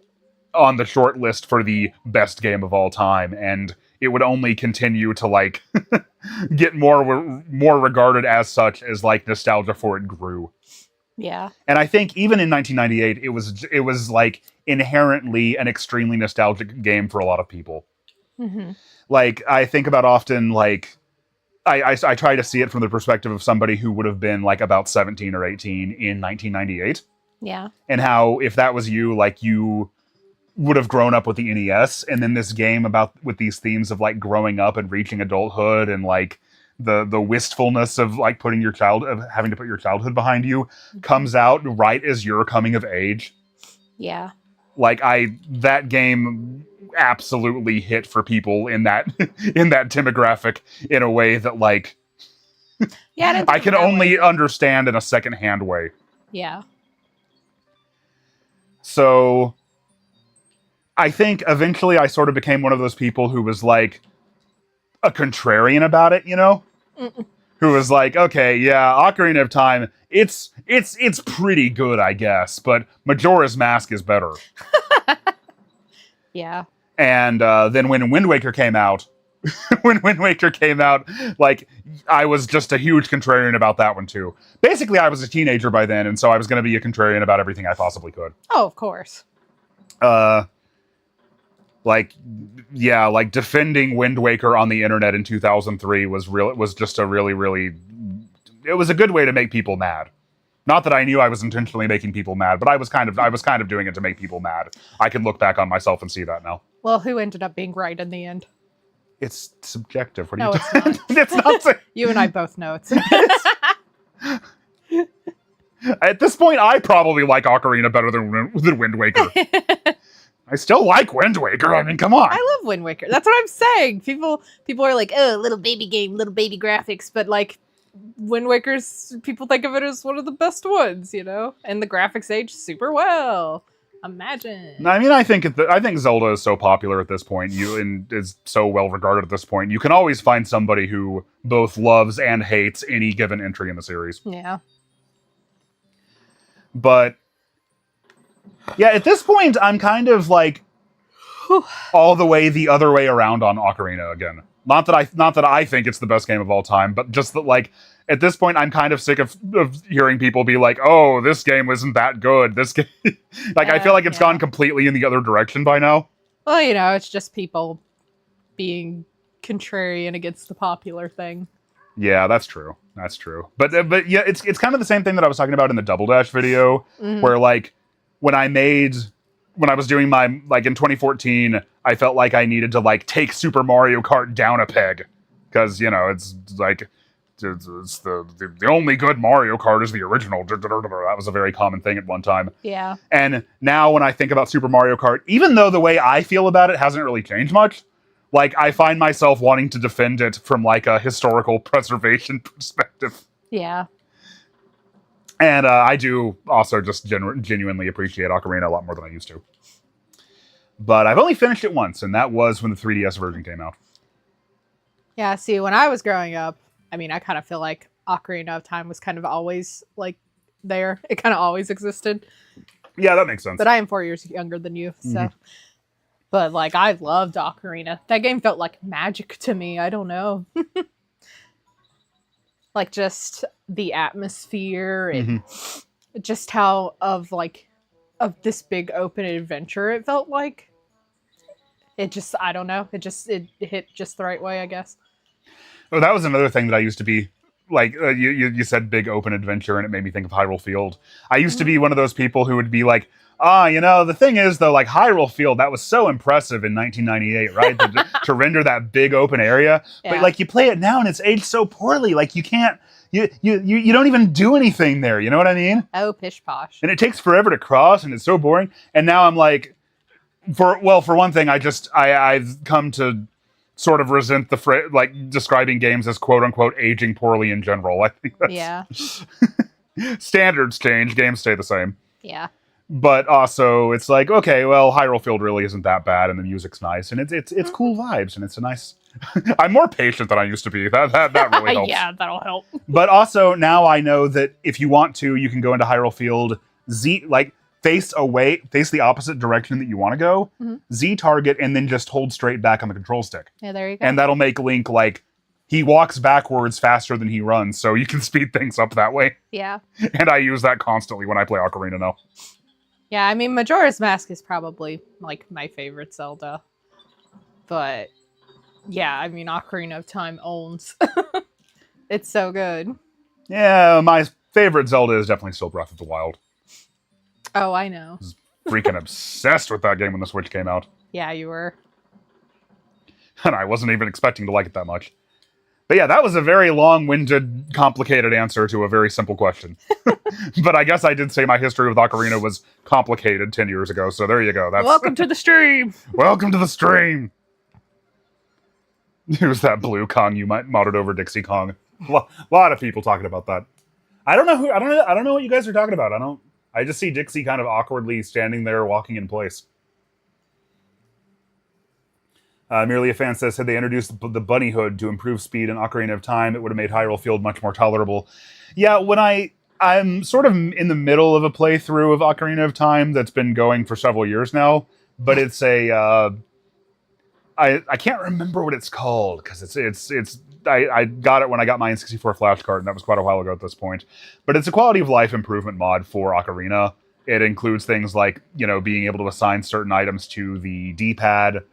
on the short list for the best game of all time. And it would only continue to like get more regarded as such as like nostalgia for it grew. Yeah. And I think even in 1998, it was like inherently an extremely nostalgic game for a lot of people. Mm-hmm. Like I think about often, like I try to see it from the perspective of somebody who would have been like about 17 or 18 in 1998. Yeah. And how if that was you, like you would have grown up with the NES, and then this game with these themes of like growing up and reaching adulthood and like the wistfulness of like having to put your childhood behind you comes out right as you're coming of age. Yeah. Like that game absolutely hit for people in that in that demographic in a way that like I can only understand in a secondhand way. Yeah. So I think eventually I sort of became one of those people who was like a contrarian about it, you know? Mm-mm. Who was like, okay, yeah, Ocarina of Time, it's pretty good, I guess, but Majora's Mask is better. Yeah. And then when Wind Waker came out, like, I was just a huge contrarian about that one, too. Basically, I was a teenager by then, and so I was going to be a contrarian about everything I possibly could. Oh, of course. Like, yeah, like, defending Wind Waker on the internet in 2003 was just a really, really... It was a good way to make people mad. Not that I knew I was intentionally making people mad, but I was kind of doing it to make people mad. I can look back on myself and see that now. Well, who ended up being right in the end? It's subjective. What No, are you it's not. It's not. You and I both know it's At this point, I probably like Ocarina better than Wind Waker. I still like Wind Waker. I mean, come on. I love Wind Waker. That's what I'm saying. People are like, oh, little baby game, little baby graphics, but like Wind Waker's, people think of it as one of the best ones, you know? And the graphics age super well. Imagine. I mean, I think Zelda is so popular at this point, and is so well regarded at this point. You can always find somebody who both loves and hates any given entry in the series. Yeah. But yeah, at this point, I'm kind of like all the way the other way around on Ocarina again. Not that I think it's the best game of all time, but just that like at this point, I'm kind of sick of hearing people be like, "Oh, this game wasn't that good." This game, like, I feel like it's gone completely in the other direction by now. Well, you know, it's just people being contrarian against the popular thing. Yeah, that's true. That's true. But yeah, it's kind of the same thing that I was talking about in the Double Dash video, where like when I was doing my, like, in 2014, I felt like I needed to like take Super Mario Kart down a peg because, you know, it's like it's the only good Mario Kart is the original. That was a very common thing at one time. Yeah. And now when I think about Super Mario Kart, even though the way I feel about it hasn't really changed much, like, I find myself wanting to defend it from like a historical preservation perspective. Yeah. And I do also just genuinely appreciate Ocarina a lot more than I used to. But I've only finished it once, and that was when the 3DS version came out. Yeah, see, when I was growing up, I mean, I kind of feel like Ocarina of Time was kind of always, like, there. It kind of always existed. Yeah, that makes sense. But I am 4 years younger than you, so... But, like, I loved Ocarina. That game felt like magic to me. I don't know. Like, just the atmosphere and just how of this big open adventure it felt like. It just, I don't know. It hit just the right way, I guess. Oh, that was another thing that I used to be, like, you said big open adventure, and it made me think of Hyrule Field. I used to be one of those people who would be like, you know, the thing is, though, like, Hyrule Field, that was so impressive in 1998, right? to render that big open area. Yeah. But, like, you play it now, and it's aged so poorly. Like, you can't, you don't even do anything there. You know what I mean? Oh, pish posh. And it takes forever to cross, and it's so boring. And now I'm like, for one thing, I've come to sort of resent the describing games as quote unquote aging poorly in general. I think that's standards change, games stay the same. Yeah. But also, it's like, okay, well, Hyrule Field really isn't that bad, and the music's nice, and it's cool vibes, and it's a nice. I'm more patient than I used to be. That really helps. Yeah, that'll help. But also now I know that if you want to, you can go into Hyrule Field. face the opposite direction that you want to go, Z target, and then just hold straight back on the control stick. Yeah, there you go. And that'll make Link, like, he walks backwards faster than he runs, so you can speed things up that way. Yeah. And I use that constantly when I play Ocarina now. Yeah, I mean, Majora's Mask is probably, like, my favorite Zelda. But, yeah, I mean, Ocarina of Time owns. It's so good. Yeah, my favorite Zelda is definitely still Breath of the Wild. Oh, I know. I was freaking obsessed with that game when the Switch came out. Yeah, you were. And I wasn't even expecting to like it that much. But yeah, that was a very long-winded, complicated answer to a very simple question. But I guess I did say my history with Ocarina was complicated 10 years ago, so there you go. That's... Welcome to the stream! Welcome to the stream! Here's that blue Kong you might modded over Dixie Kong. A lot of people talking about that. I don't know what you guys are talking about. I just see Dixie kind of awkwardly standing there walking in place. Merely a fan says, had they introduced the bunny hood to improve speed in Ocarina of Time, it would have made Hyrule Field much more tolerable. Yeah, when I'm sort of in the middle of a playthrough of Ocarina of Time that's been going for several years now, but it's a I can't remember what it's called because I got it when I got my N64 flash card, and that was quite a while ago at this point. But it's a quality of life improvement mod for Ocarina. It includes things like, being able to assign certain items to the D-pad.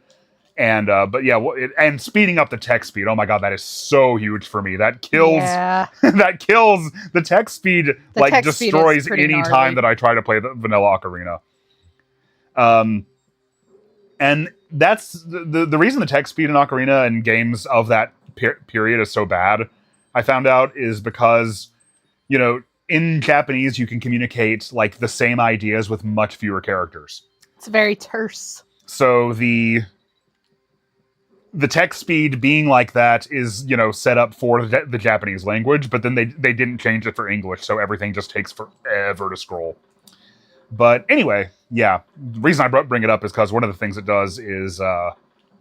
And, but yeah, and speeding up the text speed. Oh my god, that is so huge for me. That kills, that kills the text speed, destroys any time that I try to play the vanilla Ocarina. And that's the reason the text speed in Ocarina and games of that period is so bad, I found out, is because, in Japanese, you can communicate, like, the same ideas with much fewer characters. It's very terse. So the text speed being like that is, set up for the Japanese language, but then they didn't change it for English, so everything just takes forever to scroll. But anyway, yeah, the reason I bring it up is because one of the things it does is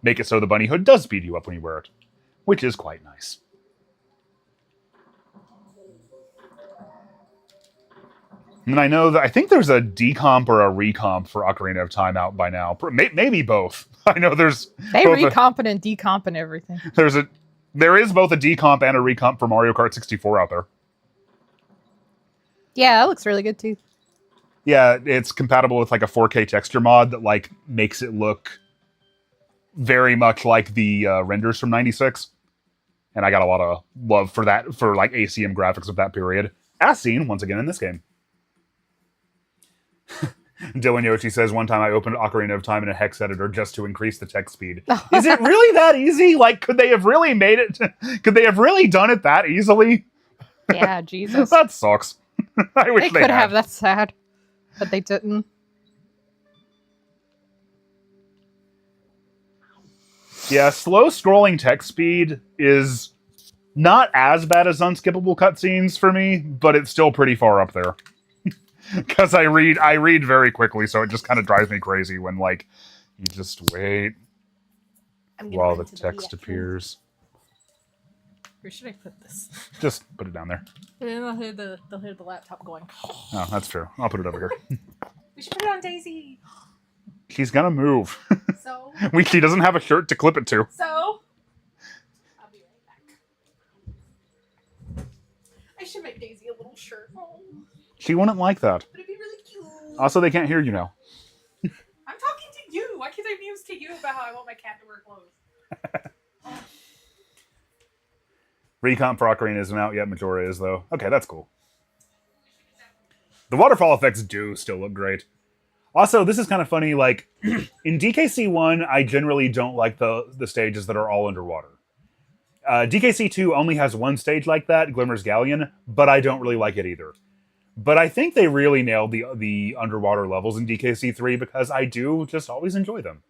make it so the bunny hood does speed you up when you wear it, which is quite nice. And I think there's a decomp or a recomp for Ocarina of Time out by now. Maybe both. I know there's... They recomp and decomp and everything. There is both a decomp and a recomp for Mario Kart 64 out there. Yeah, that looks really good too. Yeah, it's compatible with like a 4K texture mod that like makes it look very much like the renders from '96. And I got a lot of love for that, for like ACM graphics of that period, as seen once again in this game. Dylan Yoshi says, one time I opened Ocarina of Time in a hex editor just to increase the text speed. Is it really that easy? Like, could they have really made it? Could they have really done it that easily? Yeah, Jesus. That sucks. I wish they could have. That's sad. But they didn't. Yeah, slow scrolling text speed is not as bad as unskippable cutscenes for me, but it's still pretty far up there. Because I read very quickly, so it just kind of drives me crazy when, like, you just wait while the text appears. Where should I put this? Just put it down there. They'll hear the laptop going. Oh, that's true. I'll put it over here. We should put it on Daisy. She's gonna move. So? She doesn't have a shirt to clip it to. So? I'll be right back. I should make Daisy a little shirt. Oh. She wouldn't like that. But it'd be really cute. Also, they can't hear you now. I'm talking to you. Why can't I muse to you about how I want my cat to wear clothes? Recomp for Ocarina isn't out yet. Majora is, though. Okay, that's cool. The waterfall effects do still look great. Also, this is kind of funny, like, in DKC 1, I generally don't like the stages that are all underwater. DKC 2 only has one stage like that, Glimmer's Galleon, but I don't really like it either. But I think they really nailed the underwater levels in DKC 3 because I do just always enjoy them.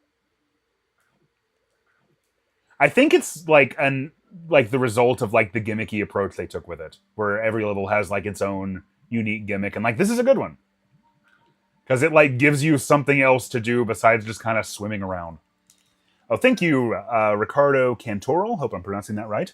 I think it's like the result of like the gimmicky approach they took with it, where every level has like its own unique gimmick, and like this is a good one. Because it like gives you something else to do besides just kind of swimming around. Oh, thank you, Ricardo Cantoral, hope I'm pronouncing that right,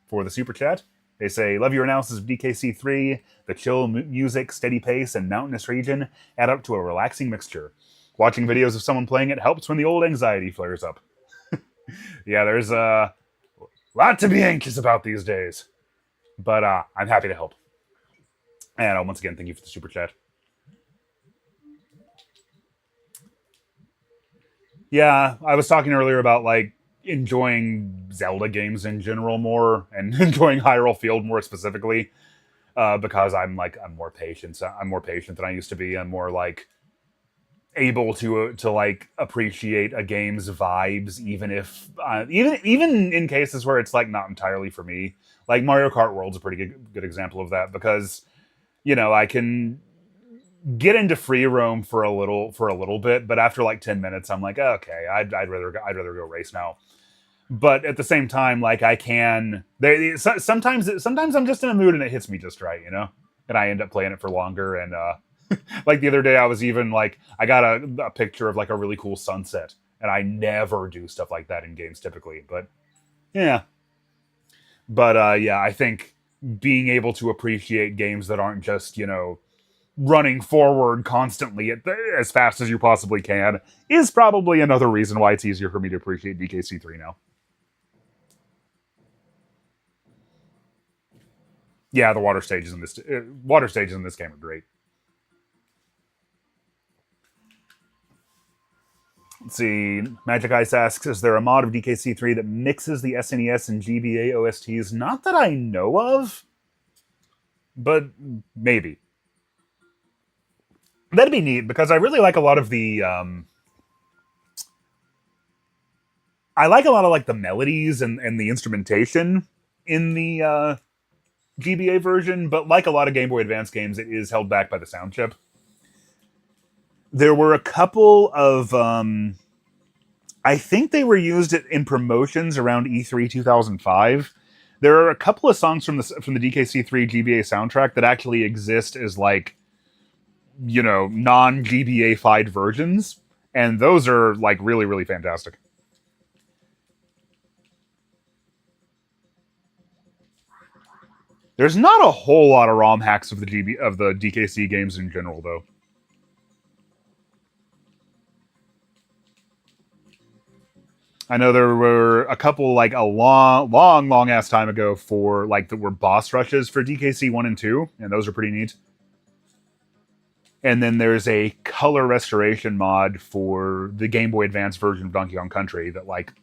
for the super chat. They say, love your analysis of DKC3. The chill music, steady pace, and mountainous region add up to a relaxing mixture. Watching videos of someone playing it helps when the old anxiety flares up. Yeah, there's a lot to be anxious about these days. But I'm happy to help. And once again, thank you for the super chat. Yeah, I was talking earlier about like enjoying Zelda games in general more, and enjoying Hyrule Field more specifically, because I'm more patient. I'm more patient than I used to be. I'm more like able to like appreciate a game's vibes, even if even in cases where it's like not entirely for me. Like Mario Kart World's a pretty good example of that, because I can get into free roam for a little bit, but after like 10 minutes I'm like, okay, I'd rather go race now. But at the same time, like I can sometimes I'm just in a mood and it hits me just right, and I end up playing it for longer. And like the other day I was even like, I got a picture of like a really cool sunset, and I never do stuff like that in games typically, but yeah. But yeah, I think being able to appreciate games that aren't just running forward constantly as fast as you possibly can is probably another reason why it's easier for me to appreciate DKC3 now. Yeah, the water stages in this game are great. Let's see. Magic Ice asks, is there a mod of DKC3 that mixes the SNES and GBA OSTs? Not that I know of, but maybe. That'd be neat, because I really like a lot of the I like a lot of like the melodies and the instrumentation in the GBA version, but like a lot of Game Boy Advance games, it is held back by the sound chip. There were a couple of I think they were used in promotions around E3 2005. There are a couple of songs from the DKC3 GBA soundtrack that actually exist as like non GBA-fied versions, and those are like really, really fantastic. There's not a whole lot of ROM hacks of the DKC games in general, though. I know there were a couple like a long ass time ago for like that were boss rushes for DKC 1 and 2, and those are pretty neat. And then there's a color restoration mod for the Game Boy Advance version of Donkey Kong Country that like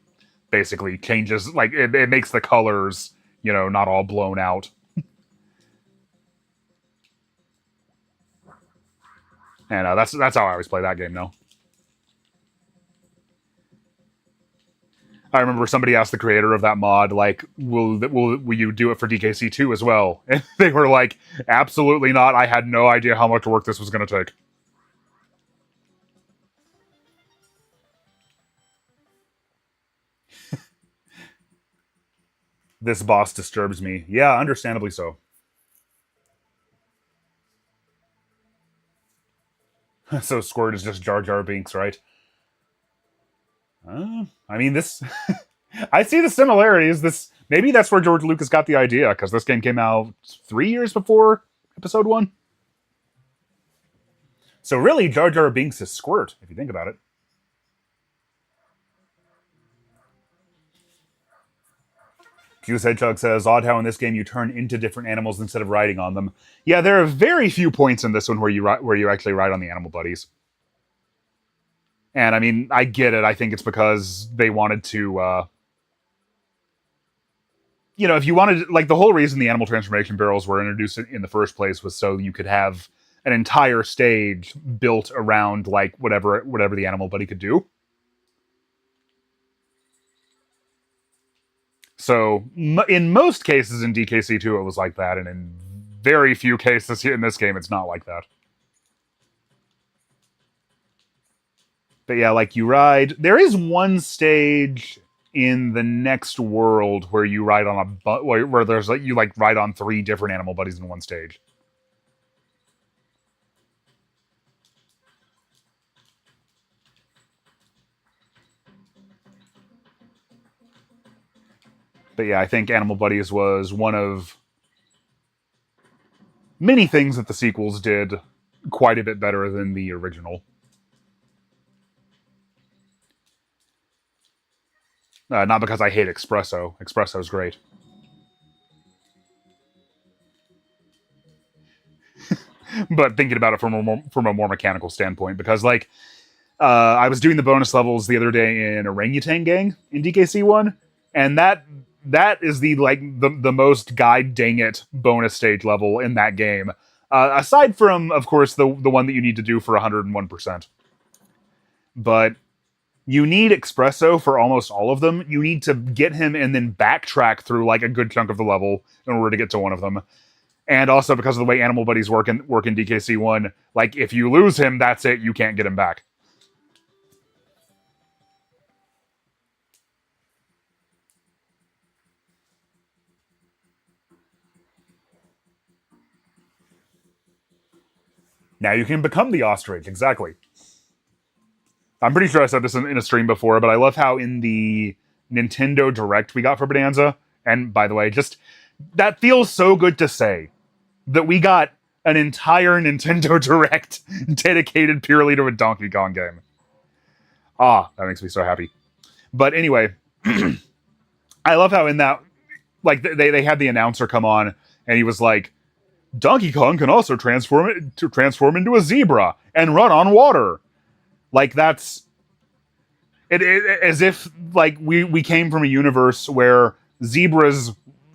basically changes, like it makes the colors, not all blown out. And that's how I always play that game now. I remember somebody asked the creator of that mod, like, will you do it for DKC2 as well? And they were like, absolutely not. I had no idea how much work this was going to take. This boss disturbs me. Yeah, understandably so. So Squirt is just Jar Jar Binks, right? I mean, this... I see the similarities. Maybe that's where George Lucas got the idea, because this game came out 3 years before Episode 1. So really, Jar Jar Binks is Squirt, if you think about it. Fuse Hedgehog says, odd how in this game you turn into different animals instead of riding on them. Yeah, there are very few points in this one where you actually ride on the animal buddies. And I mean, I get it. I think it's because they wanted to, if you wanted, like, the whole reason the animal transformation barrels were introduced in the first place was so you could have an entire stage built around, like, whatever the animal buddy could do. So in most cases in DKC2 it was like that, and in very few cases here in this game it's not like that. But yeah, like you ride. There is one stage in the next world where you ride on where there's like you like ride on 3 different animal buddies in one stage. But yeah, I think Animal Buddies was one of many things that the sequels did quite a bit better than the original. Not because I hate Espresso. Espresso's great. But thinking about it from a more mechanical standpoint, because like I was doing the bonus levels the other day in Orangutan Gang in DKC1, and that is the most god dang it bonus stage level in that game. Aside from, of course, the one that you need to do for 101%. But you need Espresso for almost all of them. You need to get him and then backtrack through like a good chunk of the level in order to get to one of them. And also because of the way animal buddies work in DKC1, like if you lose him, that's it. You can't get him back. Now you can become the ostrich, exactly. I'm pretty sure I said this in a stream before, but I love how in the Nintendo Direct we got for Bananza, and by the way, just that feels so good to say, that we got an entire Nintendo Direct dedicated purely to a Donkey Kong game. Ah, that makes me so happy. But anyway, I love how in that, like, they had the announcer come on, and he was like, Donkey Kong can also transform into a zebra and run on water. Like, that's it as if like we came from a universe where zebras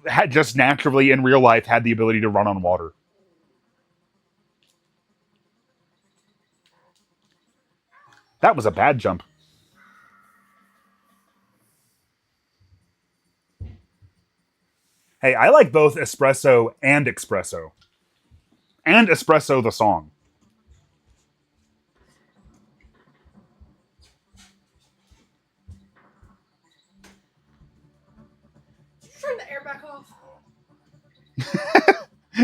had just naturally in real life had the ability to run on water. That was a bad jump. Hey, I like both Espresso and Espresso. And Espresso the song. Did you turn the air back off?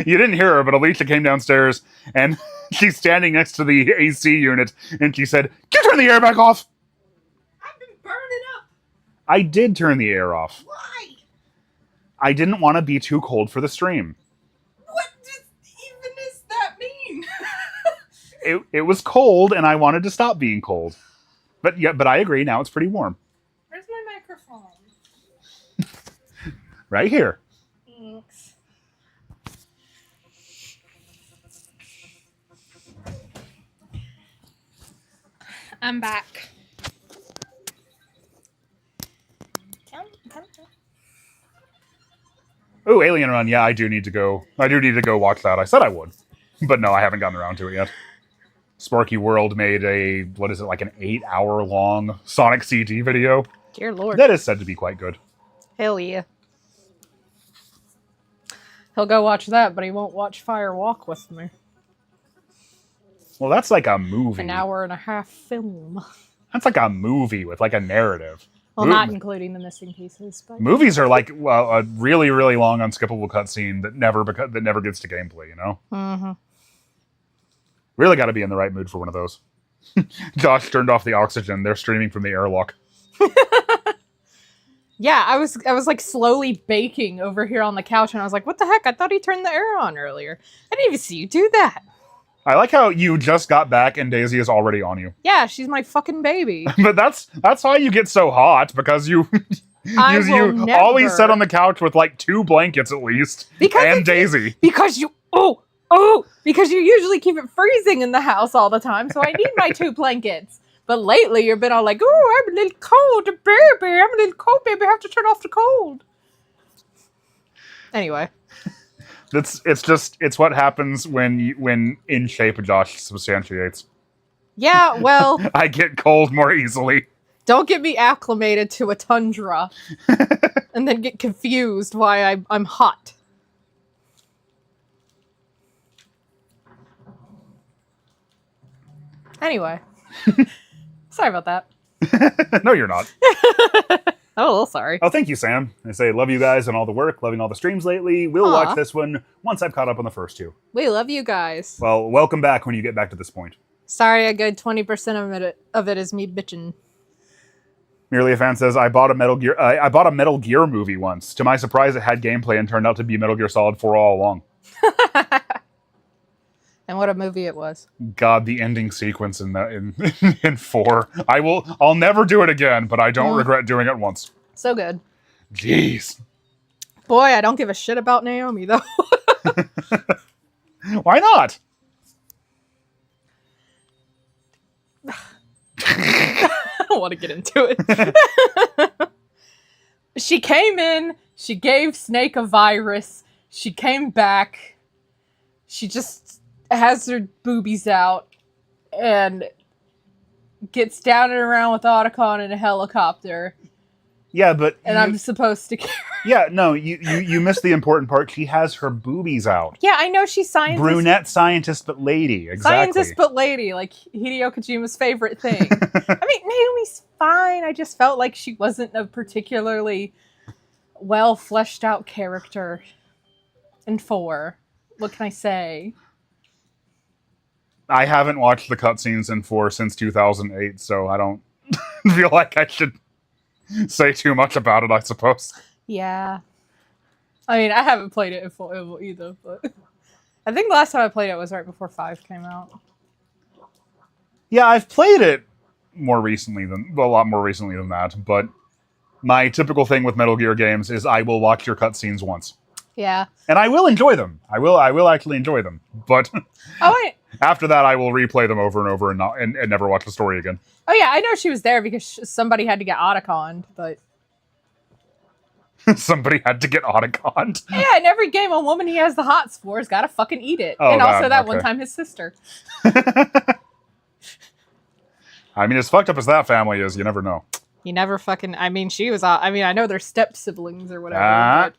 You didn't hear her, but Alicia came downstairs and she's standing next to the AC unit and she said, "Can you turn the air back off?" I've been burning up. I did turn the air off. Why? I didn't want to be too cold for the stream. What even does that mean? It was cold and I wanted to stop being cold. But I agree, now it's pretty warm. Where's my microphone? Right here. Thanks. I'm back. Oh, Alien Run. Yeah, I do need to go watch that. I said I would. But no, I haven't gotten around to it yet. Sparky World made a, what is it, like an 8-hour long Sonic CG video. Dear Lord. That is said to be quite good. Hell yeah. He'll go watch that, but he won't watch Fire Walk with me. Well, that's like a movie. An hour and a half film. That's like a movie with like a narrative. Well, not including the missing pieces. But movies are like, well, a really, really long, unskippable cutscene that never gets to gameplay, you know? Mm-hmm. Really got to be in the right mood for one of those. Josh turned off the oxygen. They're streaming from the airlock. Yeah, I was like slowly baking over here on the couch, and I was like, what the heck? I thought he turned the air on earlier. I didn't even see you do that. I like how you just got back and Daisy is already on you. Yeah, she's my fucking baby. But that's why you get so hot, because you never always sit on the couch with like 2 blankets at least. And Daisy. Because you because you usually keep it freezing in the house all the time, so I need my 2 blankets. But lately you've been all like, oh, I'm a little cold, baby. I'm a little cold, baby. I have to turn off the cold. Anyway. It's what happens when in shape Josh substantiates. Yeah, well, I get cold more easily. Don't get me acclimated to a tundra and then get confused why I'm hot. Anyway. Sorry about that. No, you're not. Oh, sorry. Oh, thank you, Sam. I say, love you guys and all the work, loving all the streams lately. We'll watch this one once I've caught up on the first 2. We love you guys. Well, welcome back when you get back to this point. Sorry, a good 20% of it is me bitching. Merely a fan says, I bought a Metal Gear movie once. To my surprise, it had gameplay and turned out to be Metal Gear Solid 4 all along. And what a movie it was. God, the ending sequence in that in 4. I'll never do it again, but I don't regret doing it once. So good. Jeez. Boy, I don't give a shit about Naomi, though. Why not? I don't want to get into it. She came in, she gave Snake a virus, she came back, she just has her boobies out, and gets down and around with Otacon in a helicopter. Yeah, but... And I'm supposed to care. Yeah, no, you missed the important part. She has her boobies out. Yeah, I know she's scientist. Brunette scientist, but lady. Exactly. Scientist, but lady. Like Hideo Kojima's favorite thing. I mean, Naomi's fine. I just felt like she wasn't a particularly well fleshed out character in 4. What can I say? I haven't watched the cutscenes in 4 since 2008, so I don't feel like I should say too much about it, I suppose. Yeah. I mean, I haven't played it in full either, but I think the last time I played it was right before 5 came out. Yeah, I've played it a lot more recently than that, but my typical thing with Metal Gear games is I will watch your cutscenes once. Yeah. And I will enjoy them. I will actually enjoy them. But after that, I will replay them over and over and never watch the story again. Oh yeah, I know she was there because somebody had to get Otacon, but... Somebody had to get Otacon. Yeah, in every game, a woman he has the hots for has got to fucking eat it. Oh, and also that okay. one time his sister. I mean, as fucked up as that family is, you never know. You never fucking... I mean, she was... I mean, I know they're step-siblings or whatever, but...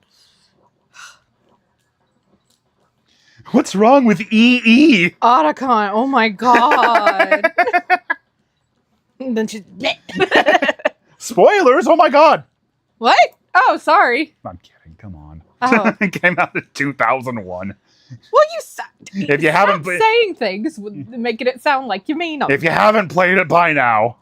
What's wrong with EE? Otacon, oh my god. And then she... Spoilers, oh my god. What? Oh, sorry. I'm kidding, come on. Oh. It came out in 2001. Well, if you haven't saying things, making it sound like you mean them. If you haven't played it by now...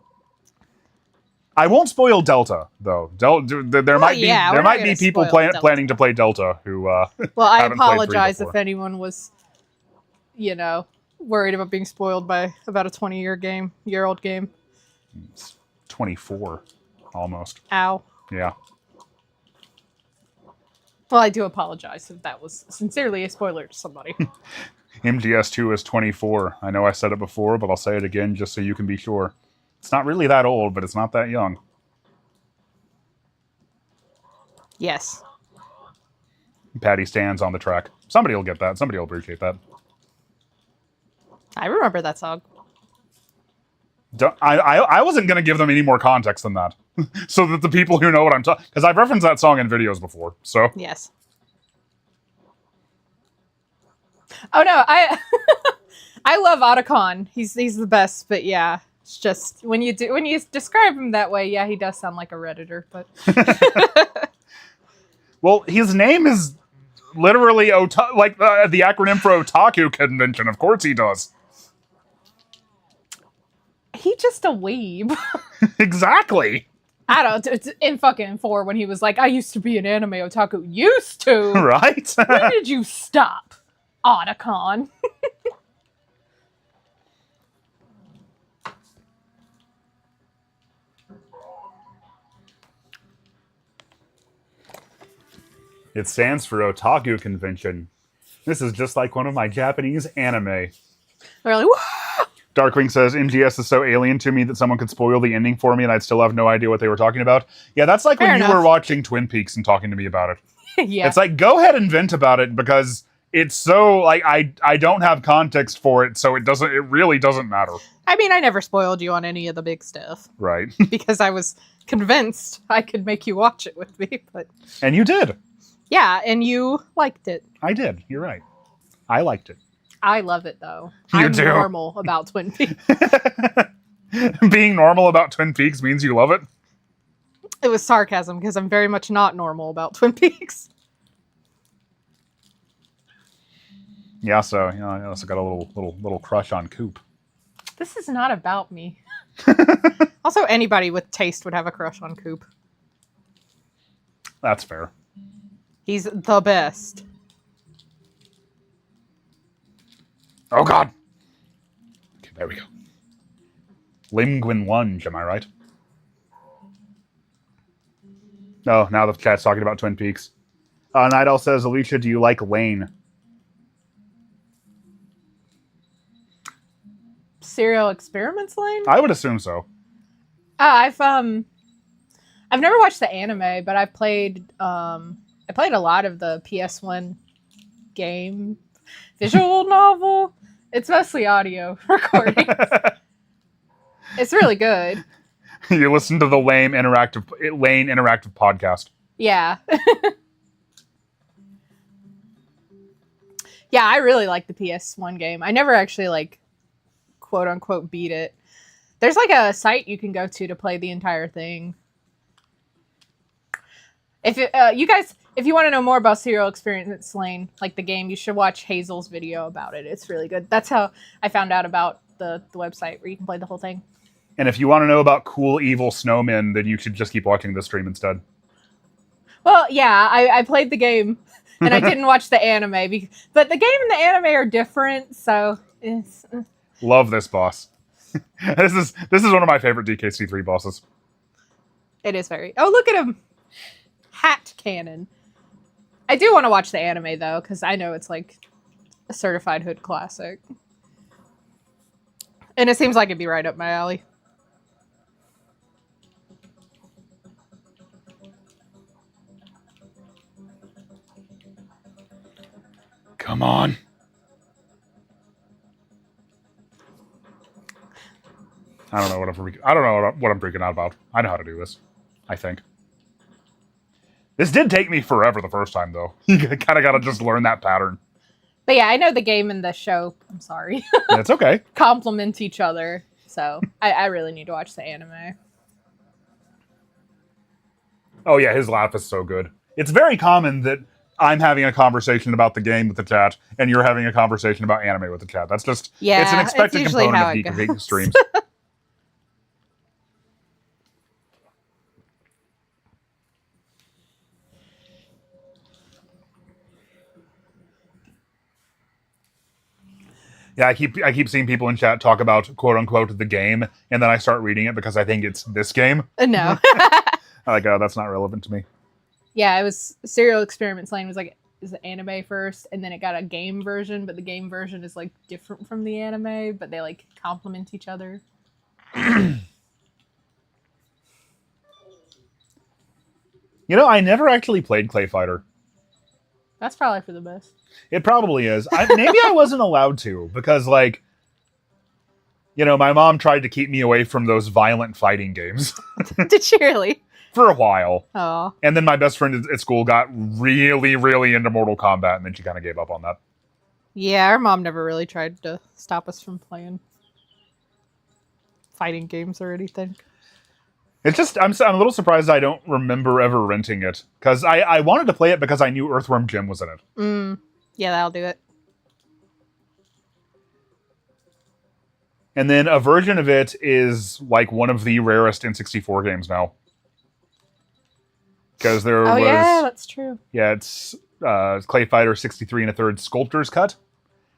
I won't spoil Delta, though. There might be people planning to play Delta who well, I apologize if anyone was, worried about being spoiled by about a 20-year-old game. It's 24, almost. Ow. Yeah. Well, I do apologize if that was sincerely a spoiler to somebody. MGS2 is 24. I know I said it before, but I'll say it again just so you can be sure. It's not really that old, but it's not that young. Yes. Patty stands on the track. Somebody will get that. Somebody will appreciate that. I remember that song. I wasn't going to give them any more context than that. So that the people who know what I'm talking... Because I've referenced that song in videos before, so... Yes. Oh, no, I love Otacon. He's the best, but yeah... It's just when you describe him that way, yeah, he does sound like a Redditor, but well, his name is literally the acronym for Otaku Convention. Of course he does. He just a weeb. Exactly. I don't. It's in fucking 4 when he was like, "I used to be an anime otaku." Used to, right? When did you stop, Otacon? It stands for Otaku Convention. This is just like one of my Japanese anime. They're like, whoa! Darkwing says, MGS is so alien to me that someone could spoil the ending for me and I'd still have no idea what they were talking about. Yeah, that's like when you were watching Twin Peaks and talking to me about it. Yeah. It's like, go ahead and vent about it because it's so, like, I don't have context for it, so it really doesn't matter. I mean, I never spoiled you on any of the big stuff. Right. Because I was convinced I could make you watch it with me, but... And you did. Yeah, and you liked it. I did. You're right. I liked it. I love it, though. I'm normal about Twin Peaks. Being normal about Twin Peaks means you love it? It was sarcasm, because I'm very much not normal about Twin Peaks. Yeah, so, I also got a little crush on Coop. This is not about me. Also, anybody with taste would have a crush on Coop. That's fair. He's the best. Oh God. Okay, there we go. Limguin Lunge, am I right? Oh, now the chat's talking about Twin Peaks. Nidal says, Alicia, do you like Lain? Serial Experiments Lane? I would assume so. I've never watched the anime, but I played a lot of the PS1 game visual novel. It's mostly audio recordings. It's really good. You listen to the Lain interactive podcast. Yeah. Yeah, I really like the PS1 game. I never actually like quote unquote beat it. There's like a site you can go to play the entire thing. If if you want to know more about Serial Experiments Lane, like the game, you should watch Hazel's video about it. It's really good. That's how I found out about the website where you can play the whole thing. And if you want to know about cool evil snowmen, then you should just keep watching the stream instead. Well, yeah, I played the game and I didn't watch the anime, but the game and the anime are different, so it's... Love this boss. This is one of my favorite DKC3 bosses. It is very... Oh, look at him! Hat cannon. I do want to watch the anime, though, because I know it's like a certified hood classic. And it seems like it'd be right up my alley. Come on. I don't know what I'm freaking out about. I know how to do this, I think. This did take me forever the first time, though. You kind of got to just learn that pattern. But yeah, I know the game and the show, I'm sorry, That's okay. complement each other. So I really need to watch the anime. Oh yeah, his laugh is so good. It's very common that I'm having a conversation about the game with the chat, and you're having a conversation about anime with the chat. That's just, Yeah, it's an expected it's usually component how of it Geek goes. streams. Yeah, I keep seeing people in chat talk about quote unquote the game, and then I start reading it because I think it's this game. No. I'm like, oh, that's not relevant to me. Yeah, it was Serial Experiments Lane was like is the anime first, and then it got a game version, but the game version is like different from the anime, but they like complement each other. You know, I never actually played Clay Fighter. That's probably for the best. It probably is. Maybe I wasn't allowed to because, like, you know, my mom tried to keep me away from those violent fighting games Did she really? for a while. Oh. And then my best friend at school got really, really into Mortal Kombat, and then she kind of gave up on that. Yeah, our mom never really tried to stop us from playing fighting games or anything. It's just, I'm a little surprised I don't remember ever renting it. Because I wanted to play it because I knew Earthworm Jim was in it. Yeah, that'll do it. And then a version of it is like one of the rarest N64 games now. Because there was... yeah, that's true. Yeah, it's Clay Fighter 63 1/3 Sculptor's Cut,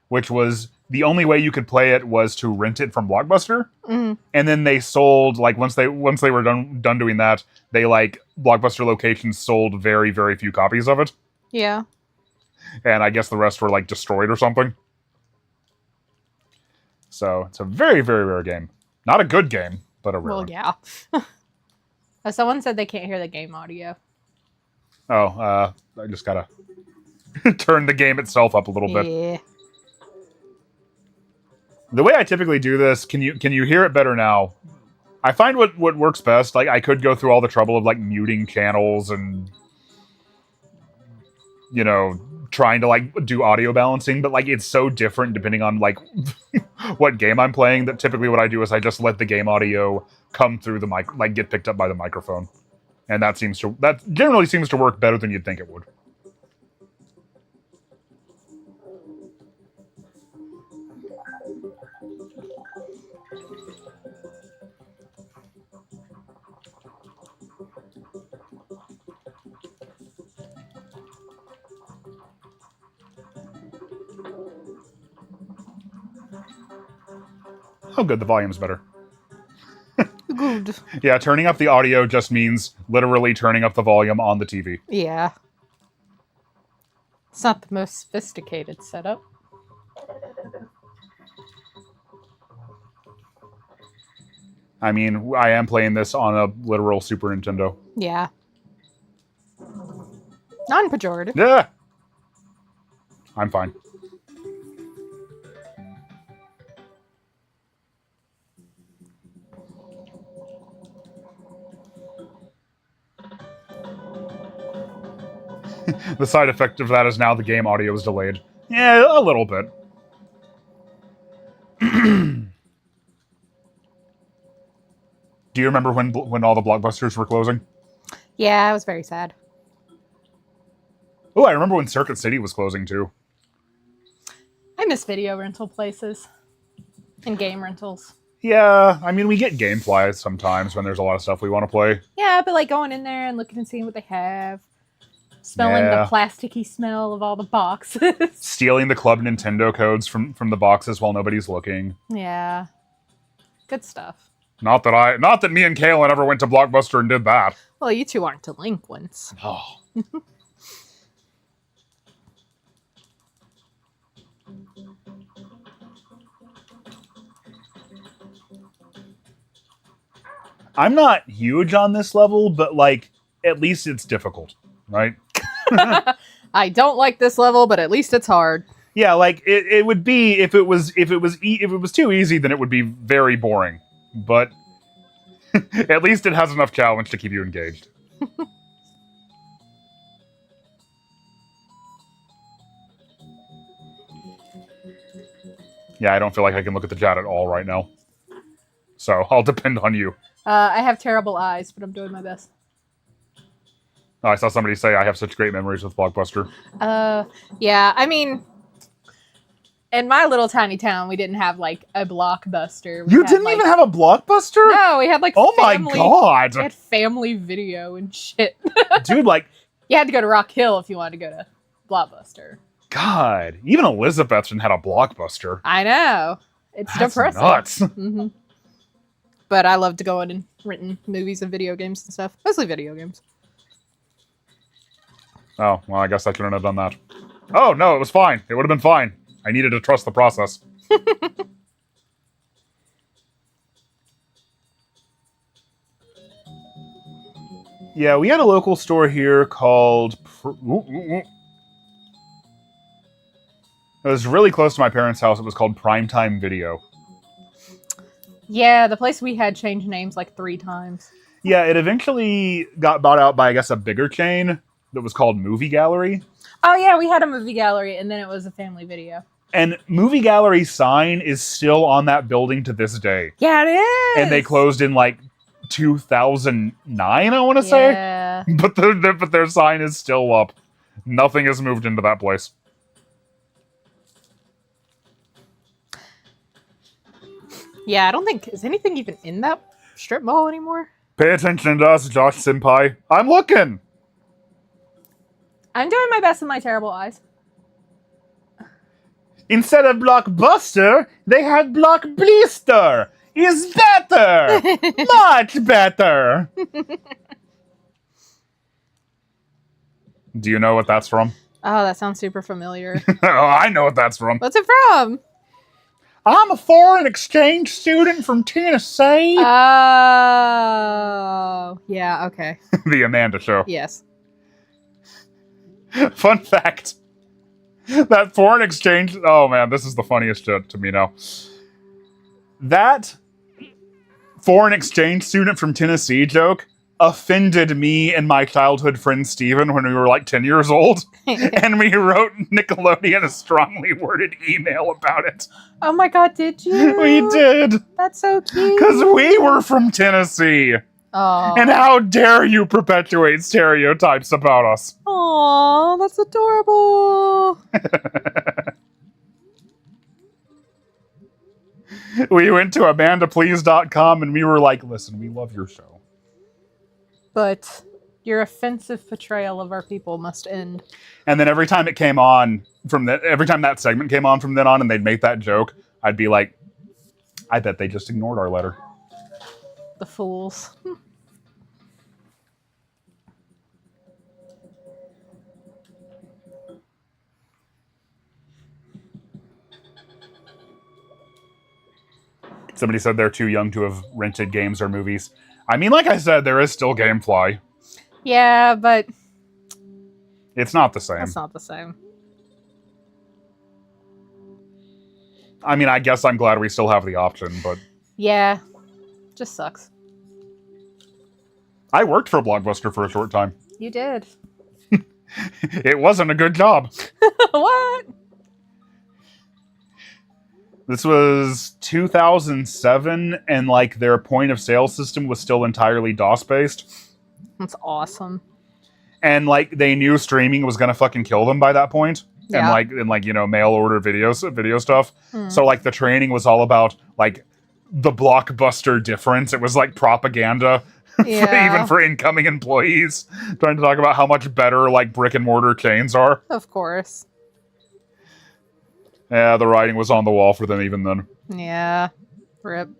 which was the only way you could play it was to rent it from Blockbuster. Mm-hmm. And then they sold, like, once they were done doing that, they, like, Blockbuster locations sold very, very few copies of it. Yeah. And I guess the rest were, like, destroyed or something. So, it's a very, very rare game. Not a good game, but a rare one. Well, yeah. Someone said they can't hear the game audio. Oh, I just gotta turn the game itself up a little bit. Yeah. The way I typically do this, can you hear it better now? I find what works best, like, I could go through all the trouble of, like, muting channels and, you know, trying to, like, do audio balancing, but, like, it's so different depending on, like, what game I'm playing that typically what I do is I just let the game audio come through the mic, like, get picked up by the microphone. And that generally seems to work better than you'd think it would. Oh, good. The volume's better. Good. Yeah, turning up the audio just means literally turning up the volume on the TV. Yeah. It's not the most sophisticated setup. I mean, I am playing this on a literal Super Nintendo. Yeah. Non-pejorative. Yeah! I'm fine. The side effect of that is now the game audio is delayed. Yeah, a little bit. Do you remember when all the Blockbusters were closing? Yeah, it was very sad. Oh, I remember when Circuit City was closing too. I miss video rental places and game rentals. Yeah, I mean, we get Gamefly sometimes when there's a lot of stuff we want to play. Yeah, but like going in there and looking and seeing what they have. Smelling the plasticky smell of all the boxes. Stealing the Club Nintendo codes from the boxes while nobody's looking. Yeah. Good stuff. Not that me and Kaylin ever went to Blockbuster and did that. Well, you two aren't delinquents. Oh. I'm not huge on this level, but like at least it's difficult, right? I don't like this level, but at least it's hard. Yeah, like it would be if it was too easy, then it would be very boring. But at least it has enough challenge to keep you engaged. Yeah, I don't feel like I can look at the chat at all right now. So I'll depend on you. I have terrible eyes, but I'm doing my best. Oh, I saw somebody say I have such great memories with Blockbuster. Yeah, I mean, in my little tiny town, we didn't have like a Blockbuster. You didn't even have a Blockbuster? No, we had like oh my god, we had family video and shit. Dude, like you had to go to Rock Hill if you wanted to go to Blockbuster. God, even Elizabethton had a Blockbuster. I know. It's That's depressing. Nuts. Mm-hmm. But I love to go in and rent movies and video games and stuff. Mostly video games. Oh, well, I guess I couldn't have done that. Oh, no, it was fine. It would have been fine. I needed to trust the process. Yeah, we had a local store here called... It was really close to my parents' house. It was called Primetime Video. Yeah, the place we had changed names like 3 times. Yeah, it eventually got bought out by, I guess, a bigger chain that was called Movie Gallery. Oh, yeah, we had a movie gallery, and then it was a family video. And Movie Gallery's sign is still on that building to this day. Yeah, it is! And they closed in, like, 2009, I want to say. Yeah. But their sign is still up. Nothing has moved into that place. Yeah, I don't think... Is anything even in that strip mall anymore? Pay attention to us, Josh Senpai. I'm looking! I'm doing my best with my terrible eyes. Instead of Blockbuster, they had Blockblister! Is better! Much better! Do you know what that's from? Oh, that sounds super familiar. Oh, I know what that's from. What's it from? I'm a foreign exchange student from Tennessee. Oh, yeah, okay. The Amanda Show. Yes. Fun fact. That foreign exchange... Oh, man, this is the funniest shit to me now. That foreign exchange student from Tennessee joke offended me and my childhood friend Steven when we were like 10 years old. And we wrote Nickelodeon a strongly worded email about it. Oh my god, did you? We did. That's so cute. Because we were from Tennessee. Oh. And how dare you perpetuate stereotypes about us? Aw, that's adorable. We went to amandaplease.com and we were like, listen, we love your show. But your offensive portrayal of our people must end. And then every time it came on every time that segment came on from then on and they'd make that joke, I'd be like, I bet they just ignored our letter. The fools. Somebody said they're too young to have rented games or movies. I mean, like I said, there is still GameFly. Yeah, but It's not the same. that's not the same. I mean, I guess I'm glad we still have the option, but... Yeah, just sucks. I worked for Blockbuster for a short time. You did. It wasn't a good job. What? This was 2007, and like their point of sale system was still entirely DOS based. That's awesome. And like they knew streaming was gonna fucking kill them by that point. Yeah. And like you know, mail order video stuff. So like the training was all about like the Blockbuster difference. It was like propaganda. Yeah. Even for incoming employees, trying to talk about how much better like brick and mortar chains are. Of course. Yeah, the writing was on the wall for them even then. Yeah. Rip.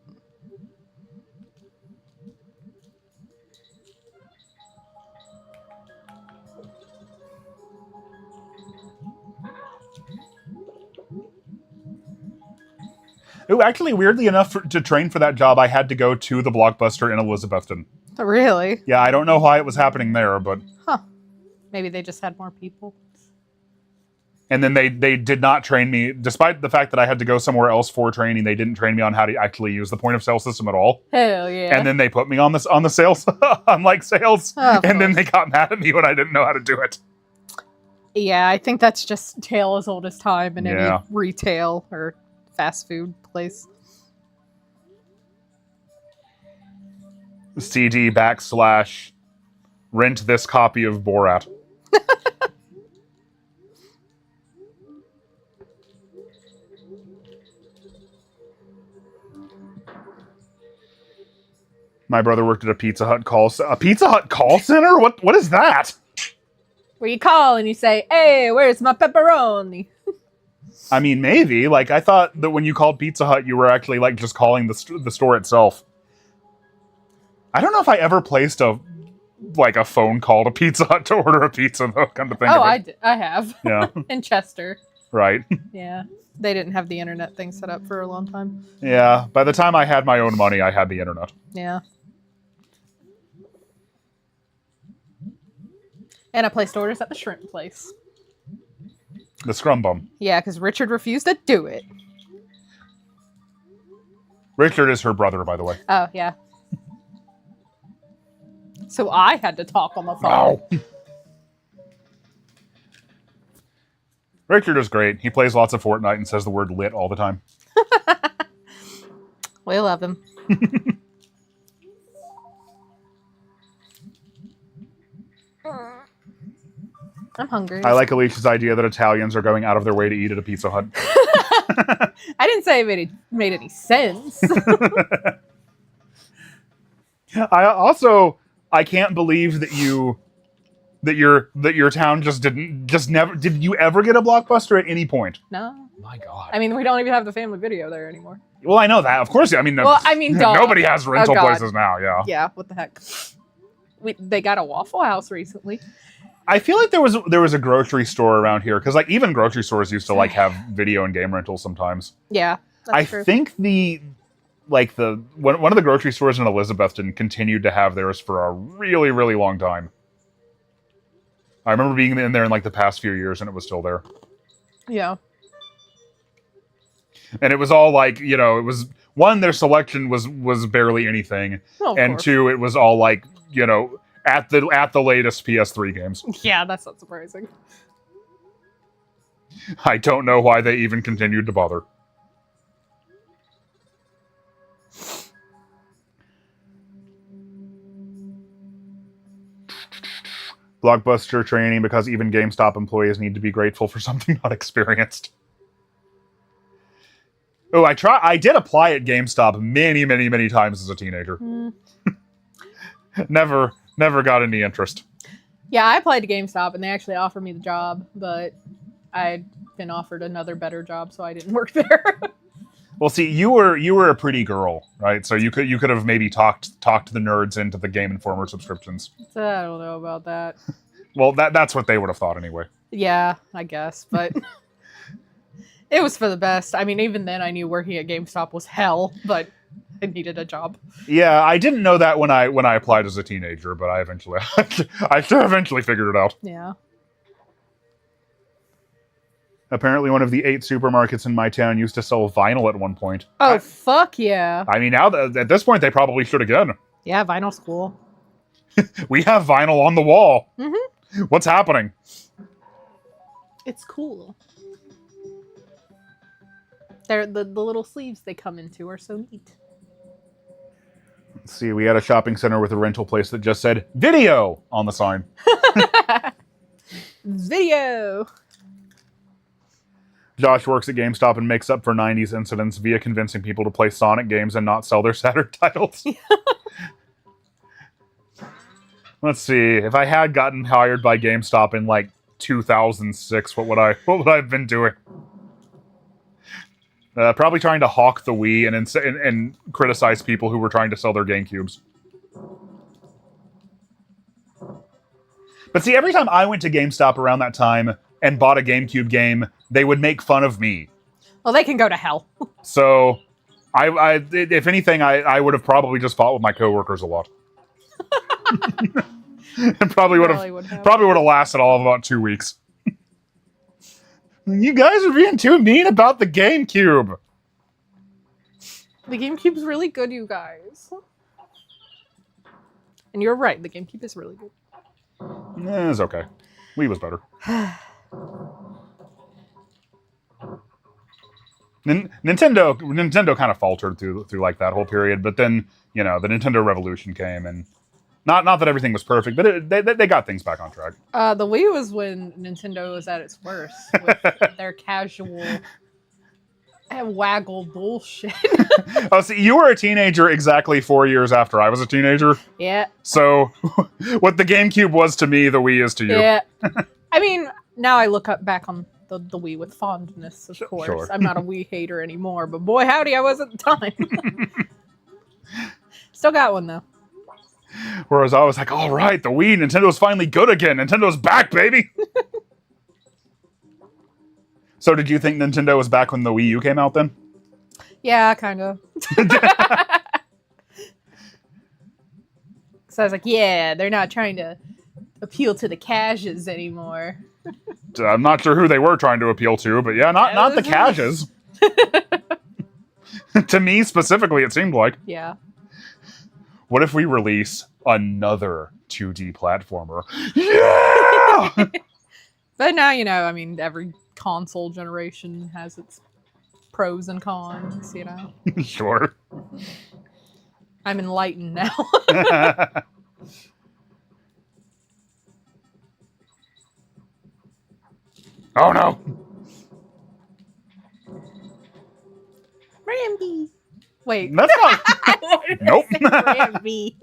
Ooh, actually, weirdly enough, to train for that job, I had to go to the Blockbuster in Elizabethton. Really? Yeah, I don't know why it was happening there, but... Huh. Maybe they just had more people. And then they did not train me, despite the fact that I had to go somewhere else for training, they didn't train me on how to actually use the point-of-sale system at all. Hell yeah. And then they put me on the sales, unlike sales, Oh, and then they got mad at me when I didn't know how to do it. Yeah, I think that's just tale as old as time in Yeah. any retail or fast food place. CD / rent this copy of Borat. My brother worked at a Pizza Hut call center? What is that? Where you call and you say, "Hey, where's my pepperoni?" I mean, maybe. Like, I thought that when you called Pizza Hut, you were actually, like, just calling the store itself. I don't know if I ever placed a phone call to Pizza Hut to order a pizza, though, kind of thing. Oh, I have. Yeah. In Chester. Right. Yeah. They didn't have the internet thing set up for a long time. Yeah. By the time I had my own money, I had the internet. Yeah. And I placed orders at the shrimp place. The Scrum Bum. Yeah, because Richard refused to do it. Richard is her brother, by the way. Oh, yeah. So I had to talk on the phone. Oh. Richard is great. He plays lots of Fortnite and says the word lit all the time. We love him. I'm hungry. I like Alicia's idea that Italians are going out of their way to eat at a Pizza Hut. I didn't say it made any sense. I can't believe that your town just never did you ever get a Blockbuster at any point? No. My God. I mean, we don't even have the family video there anymore. Well, I know that. Of course. I mean, Duh. nobody has rental God. places now. Yeah. Yeah, what the heck? They got a Waffle House recently. I feel like there was a grocery store around here because like even grocery stores used to like have video and game rentals sometimes. Yeah, that's true. think one of the grocery stores in Elizabethton continued to have theirs for a really, really long time. I remember being in there in like the past few years and it was still there. Yeah. And it was all like, you know, it was one, their selection was barely anything. Well, And course. two, it was all like, you know, at the latest PS3 games. Yeah, that's not surprising. I don't know why they even continued to bother. Blockbuster training because even GameStop employees need to be grateful for something not experienced. Oh, I did apply at GameStop many, many, many times as a teenager. Never got any interest. Yeah, I applied to GameStop and they actually offered me the job, but I'd been offered another better job, so I didn't work there. Well, see, you were a pretty girl, right? So you could have maybe talked the nerds into the Game Informer subscriptions. I don't know about that. Well, that's what they would have thought anyway. Yeah, I guess, but it was for the best. I mean, even then I knew working at GameStop was hell, but I needed a job. Yeah, I didn't know that when I applied as a teenager, but I eventually I eventually figured it out. Yeah. Apparently, one of the 8 supermarkets in my town used to sell vinyl at one point. Oh, fuck yeah. I mean, now at this point, they probably should again. Yeah, vinyl's cool. We have vinyl on the wall. Mm-hmm. What's happening? It's cool. They're the little sleeves they come into are so neat. Let's see, we had a shopping center with a rental place that just said video on the sign. Video. Josh works at GameStop and makes up for 90s incidents via convincing people to play Sonic games and not sell their Saturn titles. Let's see. If I had gotten hired by GameStop in like 2006, what would I have been doing? Probably trying to hawk the Wii and criticize people who were trying to sell their GameCubes. But see, every time I went to GameStop around that time and bought a GameCube game, they would make fun of me. Well, they can go to hell. So, if anything, I would have probably just fought with my coworkers a lot. And probably would have lasted all of about 2 weeks. You guys are being too mean about the GameCube. The GameCube's really good, you guys. And you're right, the GameCube is really good. It's okay. Wii was better. Nintendo kind of faltered through like that whole period, but then the Nintendo Revolution came, and not that everything was perfect, but they got things back on track. The Wii was when Nintendo was at its worst with their casual waggle bullshit. Oh, see, you were a teenager exactly 4 years after I was a teenager. Yeah. So, what the GameCube was to me, the Wii is to you. Yeah. I mean, now I look back on the Wii with fondness, of course. Sure. I'm not a Wii hater anymore, but boy, howdy, I was at the time. Still got one, though. Whereas I was like, all right, the Wii, Nintendo's finally good again. Nintendo's back, baby. So did you think Nintendo was back when the Wii U came out then? Yeah, kind of. So I was like, yeah, they're not trying to appeal to the cashes anymore. I'm not sure who they were trying to appeal to, but yeah, not the cashes. To me specifically, it seemed like. Yeah. What if we release another 2D platformer? Yeah! But now, I mean, every console generation has its pros and cons, Sure. I'm enlightened now. Oh no! Rambi. Wait. That's not... Nope. Rambi.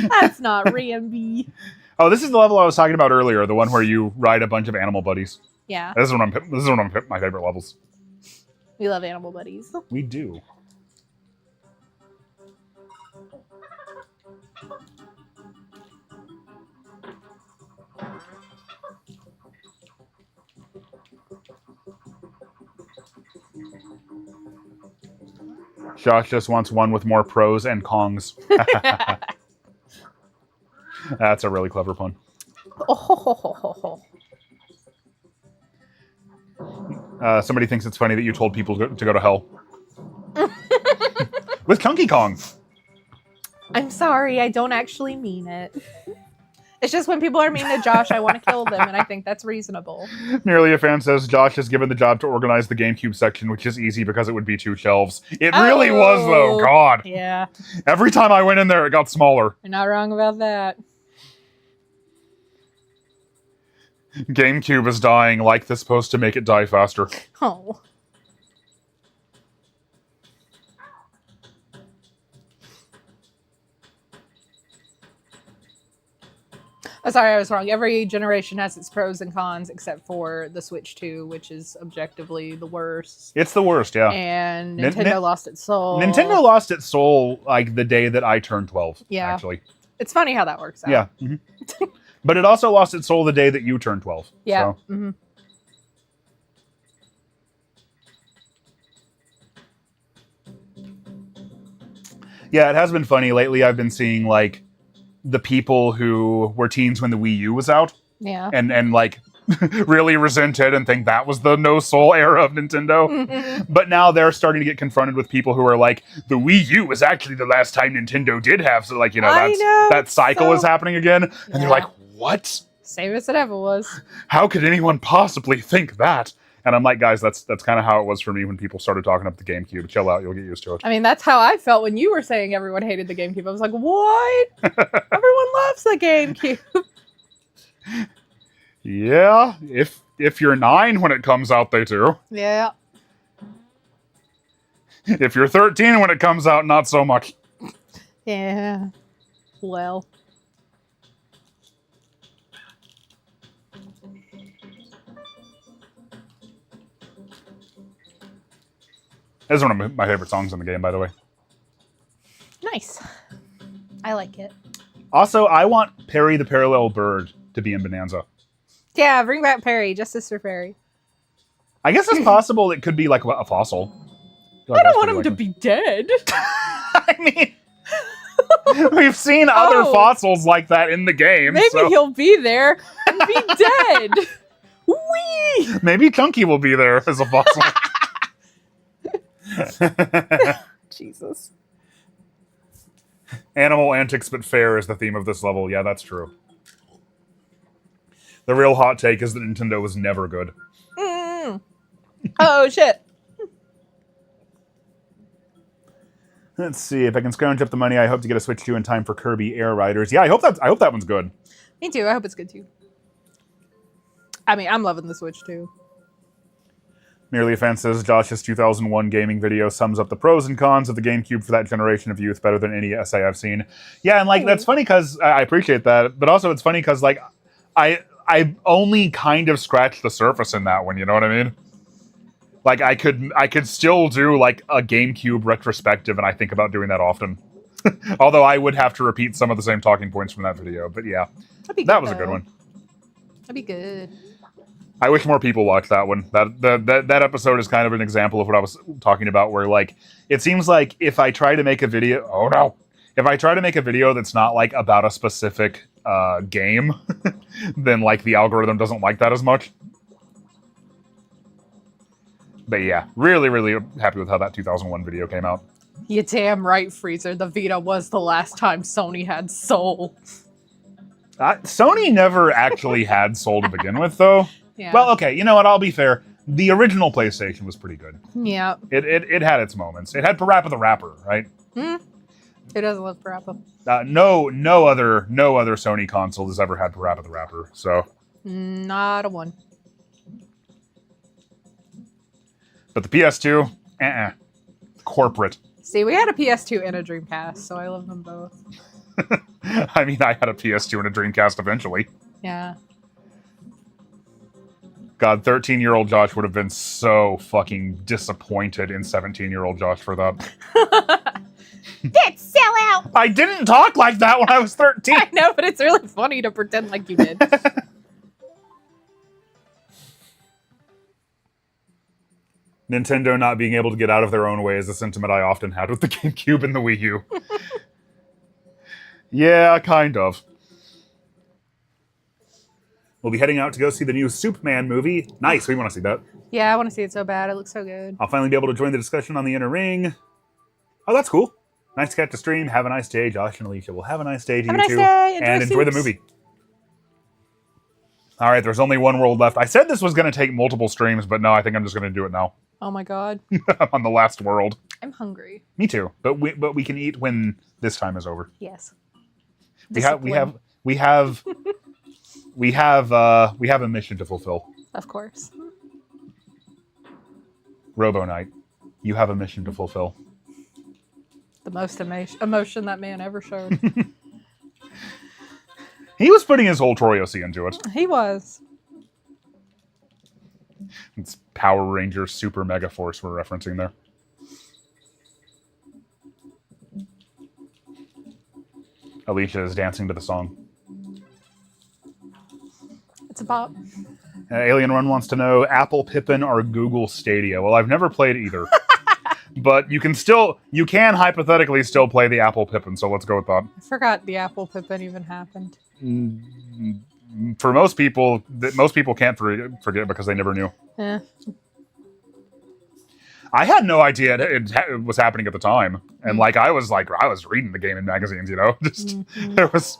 That's not Rambi. Oh, this is the level I was talking about earlier, the one where you ride a bunch of animal buddies. Yeah. This is one of my favorite levels. We love animal buddies. We do. Josh just wants one with more pros and cons. That's a really clever pun. Somebody thinks it's funny that you told people to go to hell. With Donkey Kong. I'm sorry, I don't actually mean it. It's just when people are mean to Josh, I want to kill them, and I think that's reasonable. Nearly a fan says Josh is given the job to organize the GameCube section, which is easy because it would be 2 shelves. It really was, though. God. Yeah. Every time I went in there, it got smaller. You're not wrong about that. GameCube is dying like this supposed to make it die faster. Oh. Oh, sorry, I was wrong. Every generation has its pros and cons, except for the Switch 2, which is objectively the worst. It's the worst, yeah. And Nintendo lost its soul. Nintendo lost its soul like the day that I turned 12. Yeah. Actually. It's funny how that works out. Yeah. Mm-hmm. But it also lost its soul the day that you turned 12. Yeah. So. Mm-hmm. Yeah, it has been funny lately. I've been seeing like the people who were teens when the Wii U was out. Yeah. And like really resented and think that was the no soul era of Nintendo. Mm-hmm. But now they're starting to get confronted with people who are like, the Wii U was actually the last time Nintendo did have, so like, that cycle is happening again. And they're like, what? Same as it ever was. How could anyone possibly think that? And I'm like, guys, that's kind of how it was for me when people started talking up the GameCube. Chill out, you'll get used to it. I mean, that's how I felt when you were saying everyone hated the GameCube. I was like, what? Everyone loves the GameCube. Yeah, if you're 9 when it comes out, they do. Yeah. If you're 13 when it comes out, not so much. Yeah. Well. This is one of my favorite songs in the game, by the way. Nice. I like it. Also, I want Perry the Parallel Bird to be in Bananza. Yeah, bring back Perry, Justice for Perry. I guess it's possible it could be like a fossil. I don't want him to be dead. I mean, we've seen other fossils like that in the game. Maybe so. He'll be there and be dead. Whee! Maybe Chunky will be there as a fossil. Jesus. Animal antics but fair is the theme of this level. Yeah, that's true. The real hot take is that Nintendo was never good. Mm. Oh, shit. Let's see if I can scrounge up the money. I hope to get a Switch 2 in time for Kirby Air Riders. Yeah, I hope that one's good. Me too. I hope it's good too. I mean, I'm loving the Switch too. Merely a Fan says Josh's 2001 gaming video sums up the pros and cons of the GameCube for that generation of youth better than any essay I've seen. Yeah, and like that's funny because I appreciate that, but also it's funny because like I only kind of scratched the surface in that one. You know what I mean? Like I could still do like a GameCube retrospective, and I think about doing that often. Although I would have to repeat some of the same talking points from that video, but yeah, that was a good one. That'd be good. I wish more people watched that one. That episode is kind of an example of what I was talking about, where like it seems like if I try to make a video, if I try to make a video that's not like about a specific game, then like the algorithm doesn't like that as much. But yeah, really, really happy with how that 2001 video came out. You're damn right, Freezer. The Vita was the last time Sony had soul. Sony never actually had soul to begin with, though. Yeah. Well, okay, you know what? I'll be fair. The original PlayStation was pretty good. Yeah. It had its moments. It had Parappa the Rapper, right? Who doesn't love Parappa? No other Sony console has ever had Parappa the Rapper. So. Not a one. But the PS2, corporate. See, we had a PS2 and a Dreamcast, so I love them both. I mean, I had a PS2 and a Dreamcast eventually. Yeah. God, 13-year-old Josh would have been so fucking disappointed in 17-year-old Josh for that. That's sell out! I didn't talk like that when I was 13! I know, but it's really funny to pretend like you did. Nintendo not being able to get out of their own way is a sentiment I often had with the GameCube and the Wii U. Yeah, kind of. We'll be heading out to go see the new Superman movie. Nice, we want to see that. Yeah, I want to see it so bad. It looks so good. I'll finally be able to join the discussion on the inner ring. Oh, that's cool. Nice to catch the stream. Have a nice day, Josh and Alicia. Well, have a nice day to you too. And enjoy the movie. All right, there's only one world left. I said this was going to take multiple streams, but no, I think I'm just going to do it now. Oh my god. I'm on the last world. I'm hungry. Me too. But we can eat when this time is over. Yes. We have a mission to fulfill. Of course. Robo Knight, you have a mission to fulfill. The most emotion that man ever showed. He was putting his whole Toriosi into it. He was. It's Power Rangers Super Mega Force we're referencing there. Alicia is dancing to the song. It's a bop. Alien Run wants to know Apple Pippin or Google Stadia. Well, I've never played either. But you can hypothetically still play the Apple Pippin, so let's go with that. I forgot the Apple Pippin even happened. For most people can't forget because they never knew. Yeah. I had no idea it was happening at the time, and I was reading the game in magazines, Just there was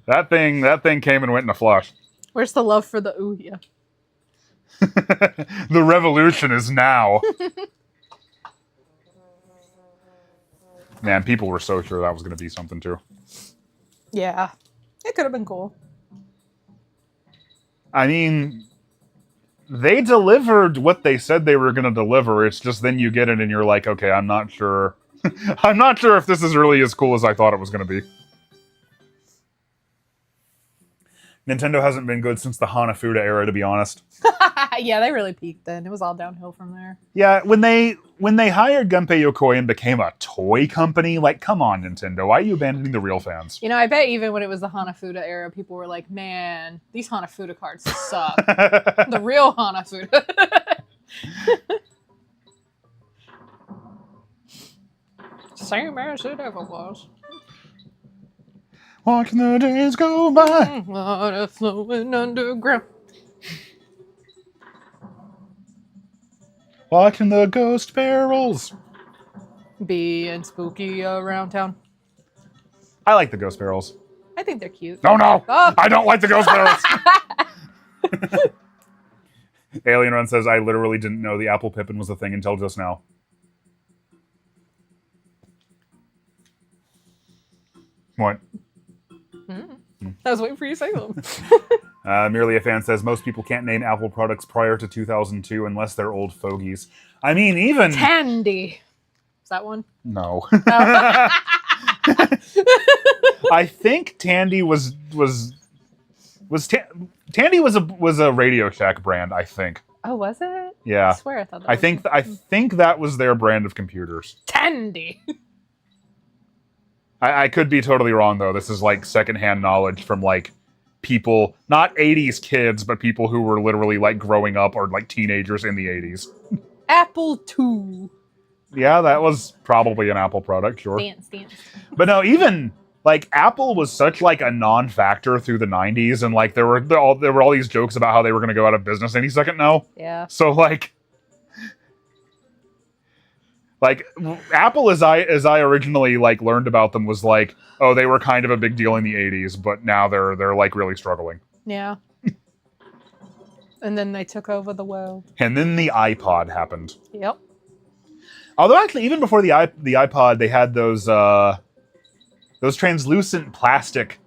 that thing came and went in a flash. Where's the love for the Ouya? The revolution is now. Man, people were so sure that was going to be something too. Yeah, it could have been cool. I mean, they delivered what they said they were going to deliver. It's just then you get it and you're like, okay, I'm not sure. I'm not sure if this is really as cool as I thought it was going to be. Nintendo hasn't been good since the Hanafuda era, to be honest. Yeah, they really peaked then. It was all downhill from there. Yeah, when they hired Gunpei Yokoi and became a toy company, come on, Nintendo, why are you abandoning the real fans? I bet even when it was the Hanafuda era, people were like, man, these Hanafuda cards suck. The real Hanafuda. Same as it ever was. Watching the days go by. Water flowing underground. Watching the ghost barrels. Being spooky around town. I like the ghost barrels. I think they're cute. No. Oh. I don't like the ghost barrels. Alien Run says, I literally didn't know the Apple Pippin was a thing until just now. What? I was waiting for you to say them. Merely a Fan says, most people can't name Apple products prior to 2002 unless they're old fogies. I mean, even... Tandy. Is that one? No. Oh. I think Tandy Tandy was a Radio Shack brand, I think. Oh, was it? Yeah. I swear I thought that was I think that was their brand of computers. Tandy. I could be totally wrong, though. This is secondhand knowledge from people, not 80s kids, but people who were literally growing up or teenagers in the 80s. Apple II. Yeah, that was probably an Apple product, sure. Dance. But no, even Apple was such a non-factor through the 90s, and there were all these jokes about how they were going to go out of business any second now. Yeah. So Apple, as I originally learned about them, was oh, they were kind of a big deal in the 80s, but now they're really struggling. Yeah. And then they took over the world. And then the iPod happened. Yep. Although actually, even before the iPod, they had those translucent plastic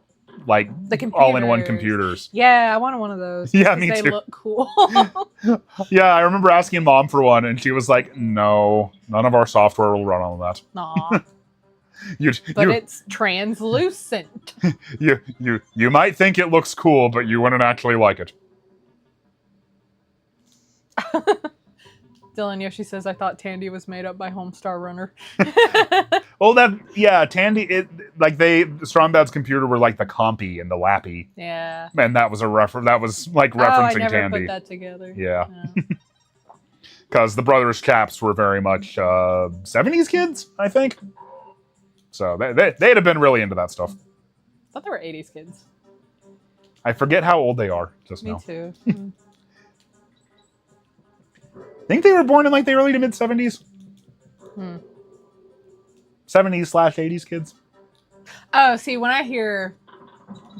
the all-in-one computers. Yeah, I wanted one of those. Yeah, me they too. They look cool. Yeah, I remember asking Mom for one, and she was like, "No, none of our software will run on that." Aw. But it's translucent. You might think it looks cool, but you wouldn't actually like it. Dylan Yoshi says, I thought Tandy was made up by Homestar Runner. Well, Tandy, Strongbad's computer were the Compy and the Lappy. Yeah. And that was referencing I never Tandy. Put that together. Yeah. Because the Brothers Chaps were very much 70s kids, I think. So they'd have been really into that stuff. I thought they were 80s kids. I forget how old they are just Me now. too. I think they were born in the early to mid 70s. 70s/80s kids. Oh, see, when I hear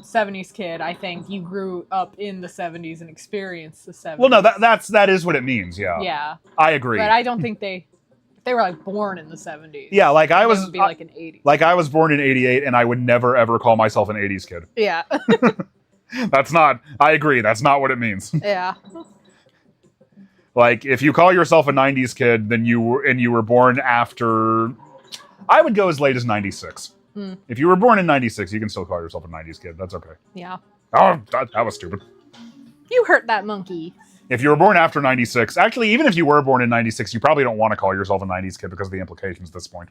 70s kid, I think you grew up in the 70s and experienced the 70s. Well, no, that is what it means. Yeah. Yeah. I agree. But I don't think they were born in the 70s. Yeah, I was. It would be an 80s. I was born in 88, and I would never ever call myself an 80s kid. Yeah. That's not. I agree. That's not what it means. Yeah. If you call yourself a 90s kid, then you were born after, I would go as late as 96. If you were born in 96, you can still call yourself a 90s kid. That's okay. Yeah. Oh, that was stupid. You hurt that monkey. If you were born after 96, actually, even if you were born in 96, you probably don't want to call yourself a 90s kid because of the implications at this point.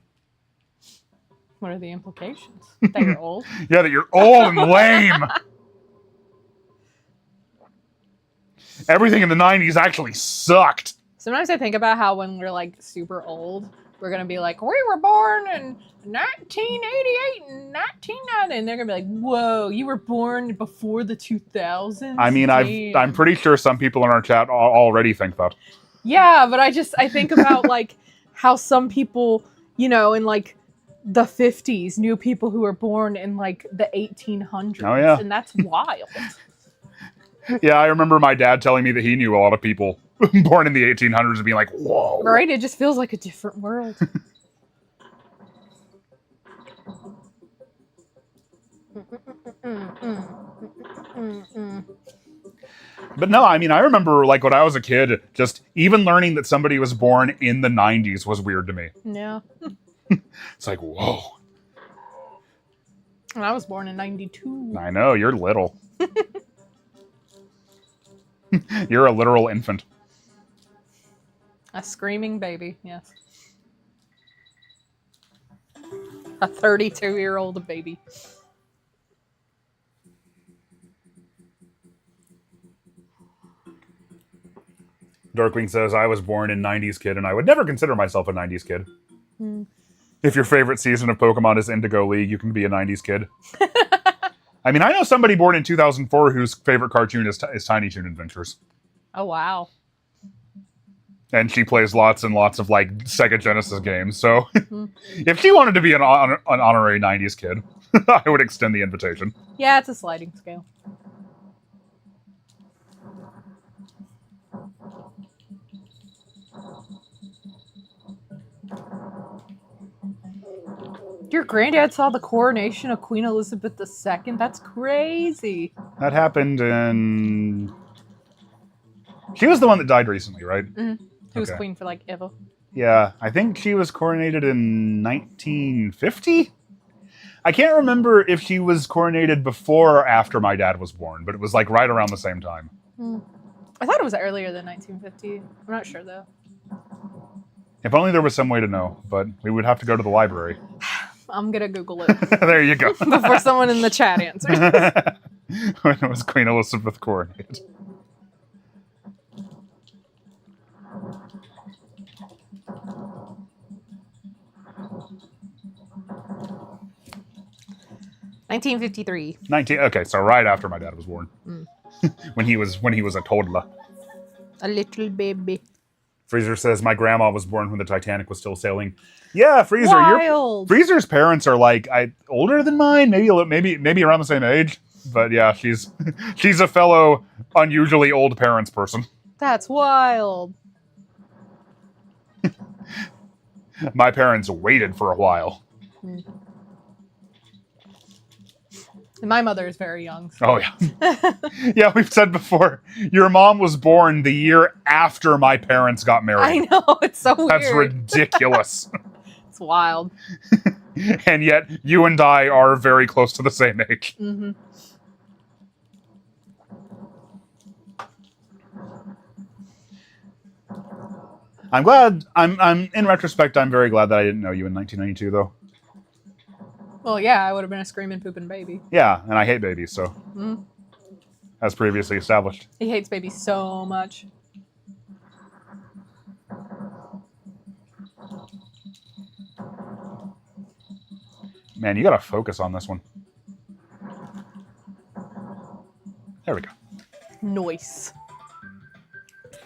What are the implications? That you're old? Yeah, that you're old and lame. Everything in the 90s actually sucked. Sometimes I think about how when we're like super old, we're going to be like, we were born in 1988 and 1990. And they're going to be like, whoa, you were born before the 2000s? I mean, I'm pretty sure some people in our chat already think that. Yeah, but I think about like how some people, in like the 50s knew people who were born in like the 1800s. Oh, yeah. And that's wild. Yeah, I remember my dad telling me that he knew a lot of people born in the 1800s and being like, whoa. Right? It just feels like a different world. But no, I mean, I remember like when I was a kid, just even learning that somebody was born in the 90s was weird to me. Yeah. It's like, whoa. And I was born in 92. I know, you're little. You're a literal infant. A screaming baby, yes. A 32-year-old baby. Darkwing says, I was born in 90s kid, and I would never consider myself a 90s kid. If your favorite season of Pokemon is Indigo League, you can be a 90s kid. I mean, I know somebody born in 2004 whose favorite cartoon is Tiny Toon Adventures. Oh, wow. And she plays lots and lots of, like, Sega Genesis games, so if she wanted to be an honorary 90s kid, I would extend the invitation. Yeah, it's a sliding scale. Your granddad saw the coronation of Queen Elizabeth II? That's crazy. That happened in... She was the one that died recently, right? Mm-hmm. Who was queen for, like, ever. Yeah, I think she was coronated in 1950? I can't remember if she was coronated before or after my dad was born, but it was, like, right around the same time. I thought it was earlier than 1950. I'm not sure, though. If only there was some way to know, but we would have to go to the library. I'm gonna Google it. There you go. Before someone in the chat answers. When it was Queen Elizabeth coronated. $1953. Okay, so right after my dad was born. when he was a toddler. A little baby. Freezer says, my grandma was born when the Titanic was still sailing. Yeah, Freezer. Wild. Freezer's parents are like older than mine, maybe around the same age. But yeah, she's a fellow unusually old parents person. That's wild. My parents waited for a while. My mother is very young. So. Oh, yeah. Yeah, we've said before, your mom was born the year after my parents got married. I know, it's so weird. That's ridiculous. It's wild. And yet, you and I are very close to the same age. Mm-hmm. I'm glad, I'm in retrospect, I'm very glad that I didn't know you in 1992, though. Well, yeah, I would have been a screaming, pooping baby. Yeah, and I hate babies, so. As previously established. He hates babies so much. Man, you gotta focus on this one. There we go. Nice.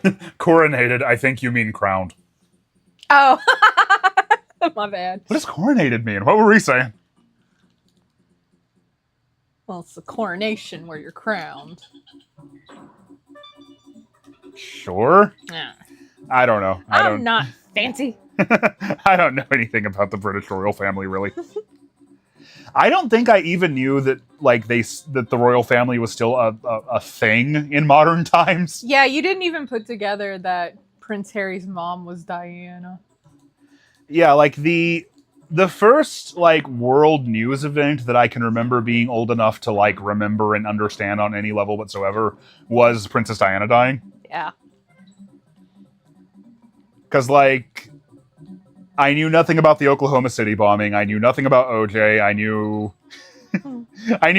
Coronated, I think you mean crowned. Oh, my bad. What does coronated mean? What were we saying? Well, it's the coronation where you're crowned. Sure. Yeah. I don't know. I'm not fancy. I don't know anything about the British royal family, really. I don't think I even knew that that the royal family was still a thing in modern times. Yeah, you didn't even put together that Prince Harry's mom was Diana. Yeah, like the The first like world news event that I can remember being old enough to like remember and understand on any level whatsoever was Princess Diana dying. Yeah. Because like I knew nothing about the Oklahoma City bombing. I knew nothing about OJ. I knew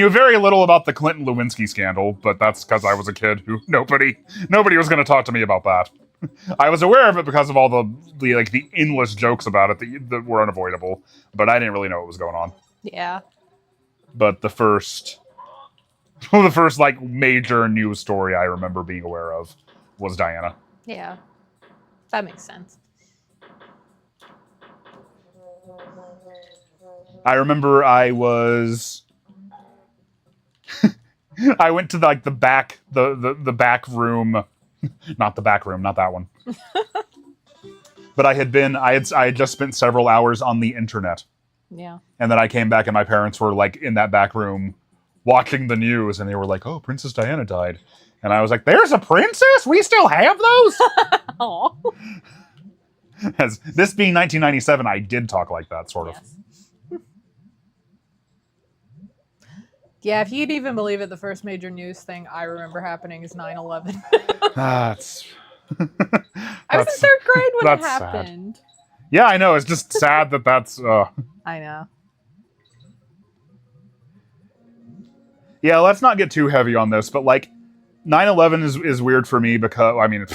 very little about the Clinton Lewinsky scandal, but that's because I was a kid who nobody was going to talk to me about that. I was aware of it because of all the endless jokes about it that were unavoidable, but I didn't really know what was going on. Yeah. But the first like major news story I remember being aware of was Diana. Yeah. That makes sense. I remember I went to like the back room, not the back room, not that one. But I had just spent several hours on the internet. Yeah. And then I came back and my parents were like in that back room watching the news and they were like, "Oh, Princess Diana died." And I was like, "There's a princess? We still have those?" Aww. As this being 1997, I did talk like that, sort of. Yes. Yeah, if you'd even believe it, the first major news thing I remember happening is 9/11. That's I was in third grade when it sad. happened. Yeah, I know. It's just sad that's... I know. Yeah, let's not get too heavy on this, but like 9/11 is weird for me because, I mean,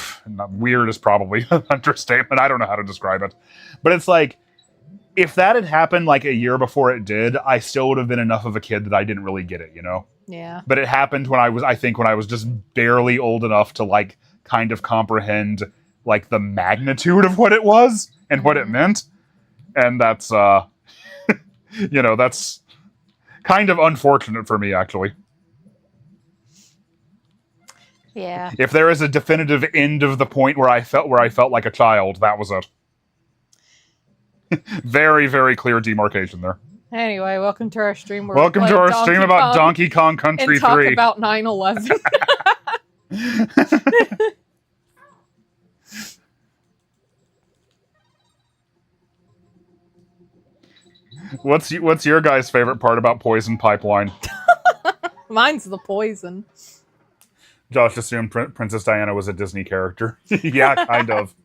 weird is probably an understatement. I don't know how to describe it. But it's like, if that had happened like a year before it did, I still would have been enough of a kid that I didn't really get it, you know? Yeah. But it happened when I was just barely old enough to like kind of comprehend like the magnitude of what it was and what it meant. And that's, that's kind of unfortunate for me, actually. Yeah. If there is a definitive end of the point where I felt like a child, that was it. Very, very clear demarcation there. Anyway, welcome to our stream. Welcome to our stream about Donkey Kong Country 3. And talk about 9/11. What's your guys' favorite part about Poison Pipeline? Mine's the poison. Josh assumed Princess Diana was a Disney character. Yeah, kind of.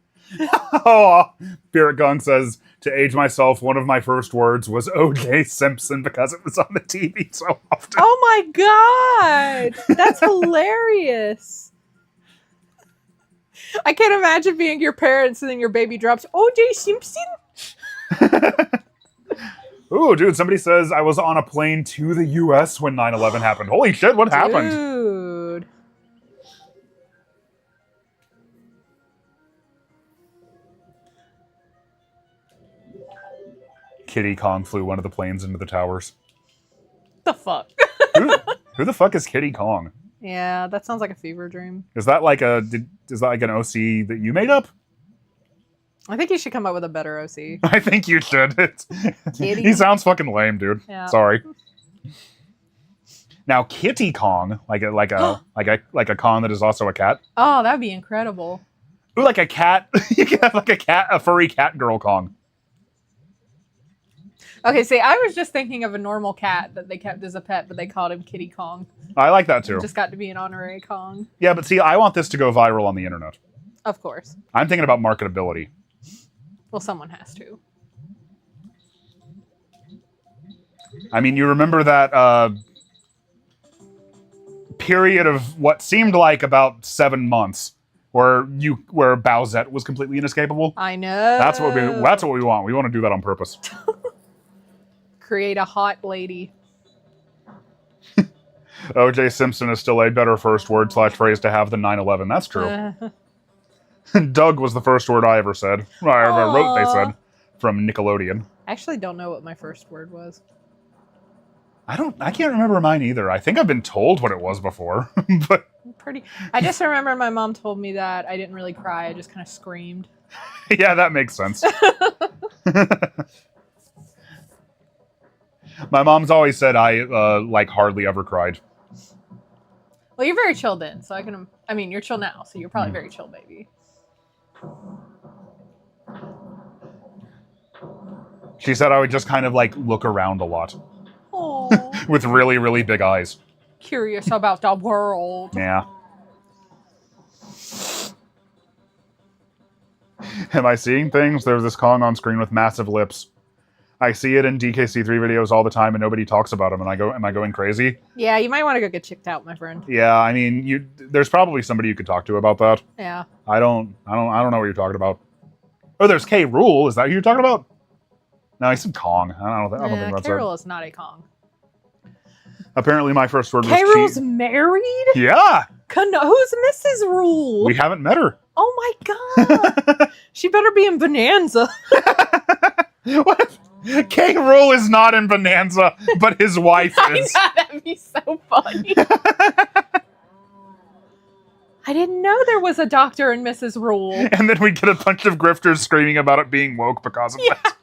Oh, Spirit Gong says, to age myself, one of my first words was O.J. Simpson because it was on the TV so often. Oh my god! That's hilarious. I can't imagine being your parents and then your baby drops O.J. Simpson. Ooh, dude, somebody says I was on a plane to the U.S. when 9/11 happened. Holy shit, what happened? Dude. Kitty Kong flew one of the planes into the towers. The fuck? Who the fuck is Kitty Kong? Yeah, that sounds like a fever dream. Is that like an OC that you made up? I think you should come up with a better OC. I think you should. He sounds fucking lame, dude. Yeah. Sorry. Now, Kitty Kong, like a Kong that is also a cat. Oh, that'd be incredible. Ooh, like a cat. You can have like a furry cat girl Kong. Okay, see, I was just thinking of a normal cat that they kept as a pet, but they called him Kitty Kong. I like that too. It just got to be an honorary Kong. Yeah, but see, I want this to go viral on the internet. Of course. I'm thinking about marketability. Well, someone has to. I mean, you remember that period of what seemed like about 7 months where Bowsette was completely inescapable? I know. That's what we want. We want to do that on purpose. Create a hot lady. O.J. Simpson is still a better first word / phrase to have than 9/11. That's true. Doug was the first word I ever said. I ever wrote, they said, from Nickelodeon. I actually don't know what my first word was. I can't remember mine either. I think I've been told what it was before. But I just remember my mom told me that I didn't really cry. I just kind of screamed. Yeah, that makes sense. My mom's always said I hardly ever cried. Well, you're very chill then, so you're chill now, so you're probably very chill, baby. She said I would just kind of like look around a lot Oh, with really, really big eyes. curious about the world. Yeah. Am I seeing things? There's this Kong on screen with massive lips. I see it in DKC3 videos all the time and nobody talks about him. And I go, am I going crazy? Yeah, you might want to go get checked out, my friend. Yeah, I mean, there's probably somebody you could talk to about that. Yeah. I don't know what you're talking about. Oh, there's K. Rool. Is that who you're talking about? No, he said Kong. I don't think that's K. it. Rool is not a Kong. Apparently, my first word was K. Rool's cheese. married? Yeah. Who's Mrs. Rool? We haven't met her. Oh my god. She better be in Bananza. What? K. Rool is not in Bananza, but his wife I is. know, that'd be so funny. I didn't know there was a Dr. and Mrs. Rool. And then we get a bunch of grifters screaming about it being woke because of that.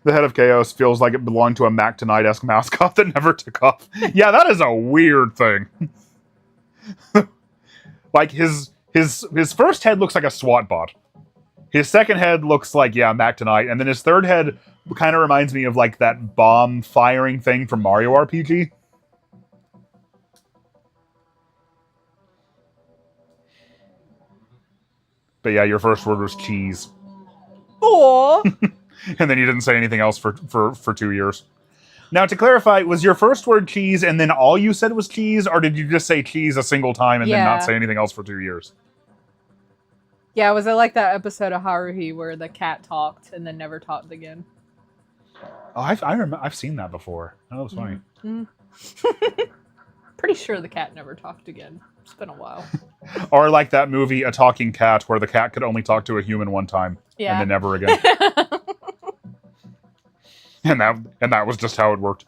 The head of Chaos feels like it belonged to a Mac Tonight-esque mascot that never took off. Yeah, that is a weird thing. Like, his first head looks like a SWAT bot. His second head looks like, yeah, Mac Tonight. And then his third head kind of reminds me of, like, that bomb firing thing from Mario RPG. But yeah, your first word was cheese. Aww. And then you didn't say anything else for 2 years. Now, to clarify, was your first word cheese and then all you said was cheese? Or did you just say cheese a single time and then not say anything else for 2 years? Yeah, was it like that episode of Haruhi where the cat talked and then never talked again? Oh, I've seen that before. Oh, that was funny. Mm-hmm. Pretty sure the cat never talked again. It's been a while. Or like that movie, A Talking Cat, where the cat could only talk to a human one time. Yeah. And then never again. And that was just how it worked.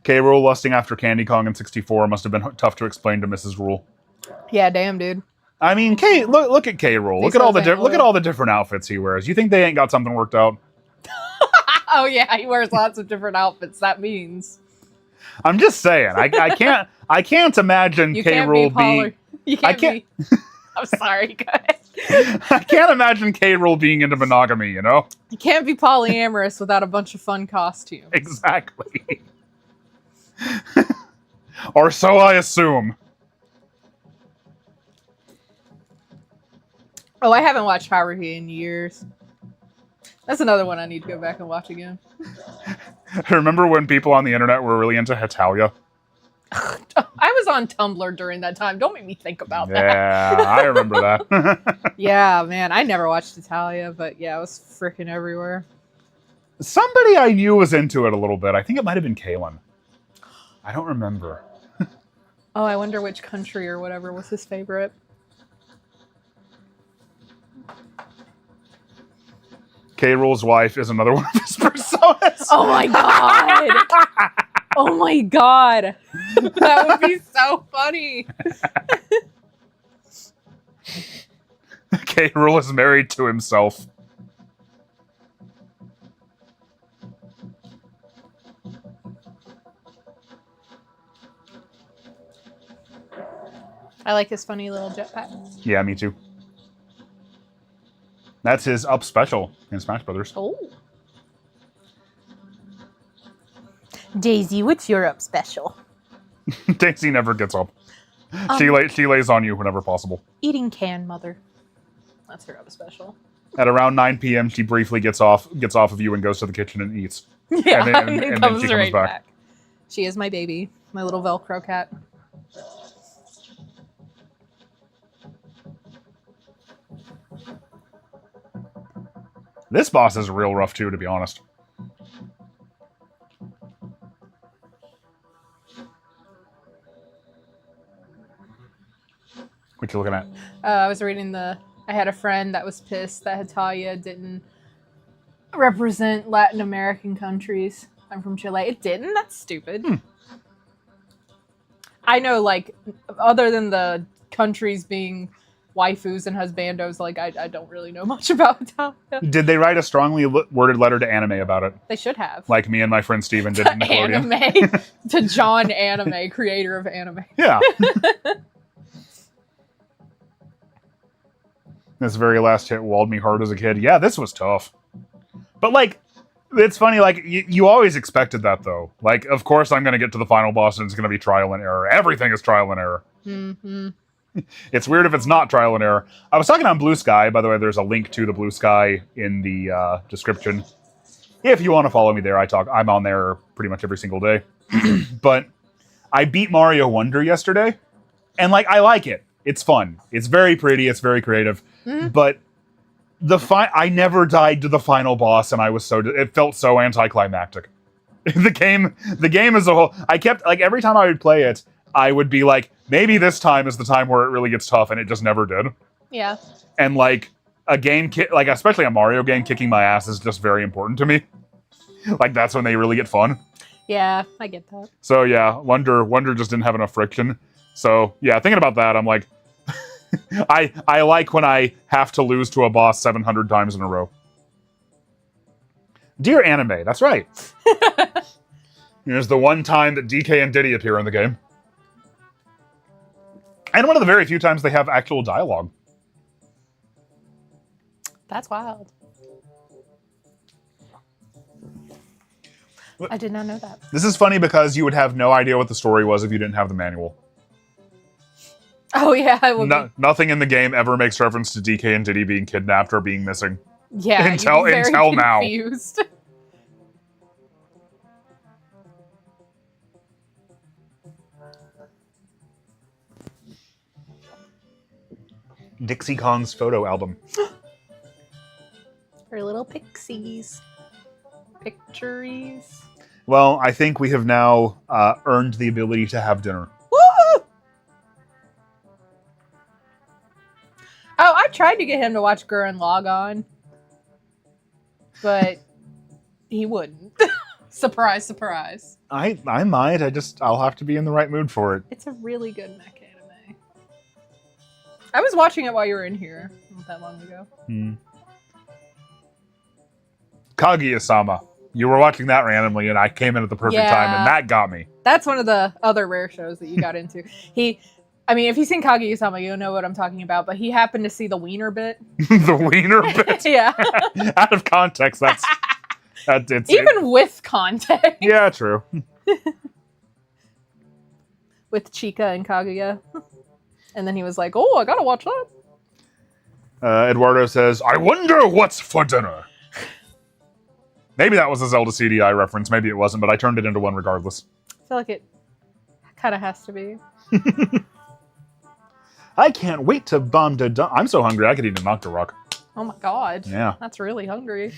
K. Rool lusting after Candy Kong in 64 must have been tough to explain to Mrs. Rool. Yeah, damn, dude. I mean, look at K. Rool. Look at all the different outfits he wears. You think they ain't got something worked out? Oh yeah, he wears lots of different outfits. That means I'm just saying. I can't imagine K. Rool being. I can't. I'm sorry, guys. I can't imagine K. Rool being into monogamy. You know. You can't be polyamorous without a bunch of fun costumes. Exactly. Or so I assume. Oh, I haven't watched Haruhi in years. That's another one I need to go back and watch again. Remember when people on the internet were really into Hetalia? I was on Tumblr during that time. Don't make me think about that. Yeah, I remember that. Yeah, man. I never watched Italia, but yeah, it was freaking everywhere. Somebody I knew was into it a little bit. I think it might have been Kalen. I don't remember. Oh, I wonder which country or whatever was his favorite. K. Rool's wife is another one of his personas. Oh my god! Oh my god! That would be so funny. K. Rool is married to himself. I like his funny little jetpack. Yeah, me too. That's his up special in Smash Brothers. Oh. Daisy, what's your up special? Daisy never gets up. She lays on you whenever possible. Eating can, mother. That's her up special. At around 9 p.m., she briefly gets off of you and goes to the kitchen and eats. Yeah, and then she comes right back. She is my baby, my little Velcro cat. This boss is real rough too, to be honest. What you looking at? I was reading I had a friend that was pissed that Hetalia didn't represent Latin American countries. I'm from Chile. It didn't? That's stupid. I know, like, other than the countries being waifus and husbandos, like, I don't really know much about Italia. Did they write a strongly worded letter to anime about it? They should have. Like me and my friend Steven did in Nickelodeon. Anime. To John Anime, creator of anime. Yeah. This very last hit walled me hard as a kid. Yeah, this was tough. But, like, it's funny, like, you always expected that, though. Like, of course I'm going to get to the final boss and it's going to be trial and error. Everything is trial and error. Mm-hmm. It's weird if it's not trial and error. I was talking on Blue Sky. By the way, there's a link to the Blue Sky in the description. If you want to follow me there, I'm on there pretty much every single day. But I beat Mario Wonder yesterday, and, like, I like it. It's fun. It's very pretty. It's very creative. But I never died to the final boss, and I was it felt so anticlimactic. The game as a whole, I kept, like, every time I would play it, I would be like, maybe this time is the time where it really gets tough, and it just never did. Yeah. And, like, a game, like, especially a Mario game, kicking my ass is just very important to me. Like, that's when they really get fun. Yeah, I get that. So, yeah, Wonder just didn't have enough friction. So, yeah, thinking about that, I'm like, I like when I have to lose to a boss 700 times in a row. Dear anime, that's right. Here's the one time that DK and Diddy appear in the game. And one of the very few times they have actual dialogue. That's wild. I did not know that. This is funny because you would have no idea what the story was if you didn't have the manual. Oh, yeah. I will Nothing in the game ever makes reference to DK and Diddy being kidnapped or being missing. Yeah, until now. Confused. Dixie Kong's photo album. Her little pixies. Picturies. Well, I think we have now earned the ability to have dinner. Woo! Oh, I tried to get him to watch Gurren Lagann, but he wouldn't. Surprise, surprise. I might. I'll have to be in the right mood for it. It's a really good mech anime. I was watching it while you were in here not that long ago. Kaguya-sama. You were watching that randomly, and I came in at the perfect time, and that got me. That's one of the other rare shows that you got into. I mean, if you've seen Kaguya-sama, you'll know what I'm talking about, but he happened to see the wiener bit. The wiener bit? Yeah. Out of context, it's even with context. Yeah, true. With Chika and Kaguya. And then he was like, oh, I gotta watch that. Eduardo says, I wonder what's for dinner. Maybe that was a Zelda CDI reference. Maybe it wasn't, but I turned it into one regardless. I feel like it kind of has to be. I can't wait to bomb to dump. I'm so hungry I could eat a Nocturrock. Oh my god. Yeah. That's really hungry.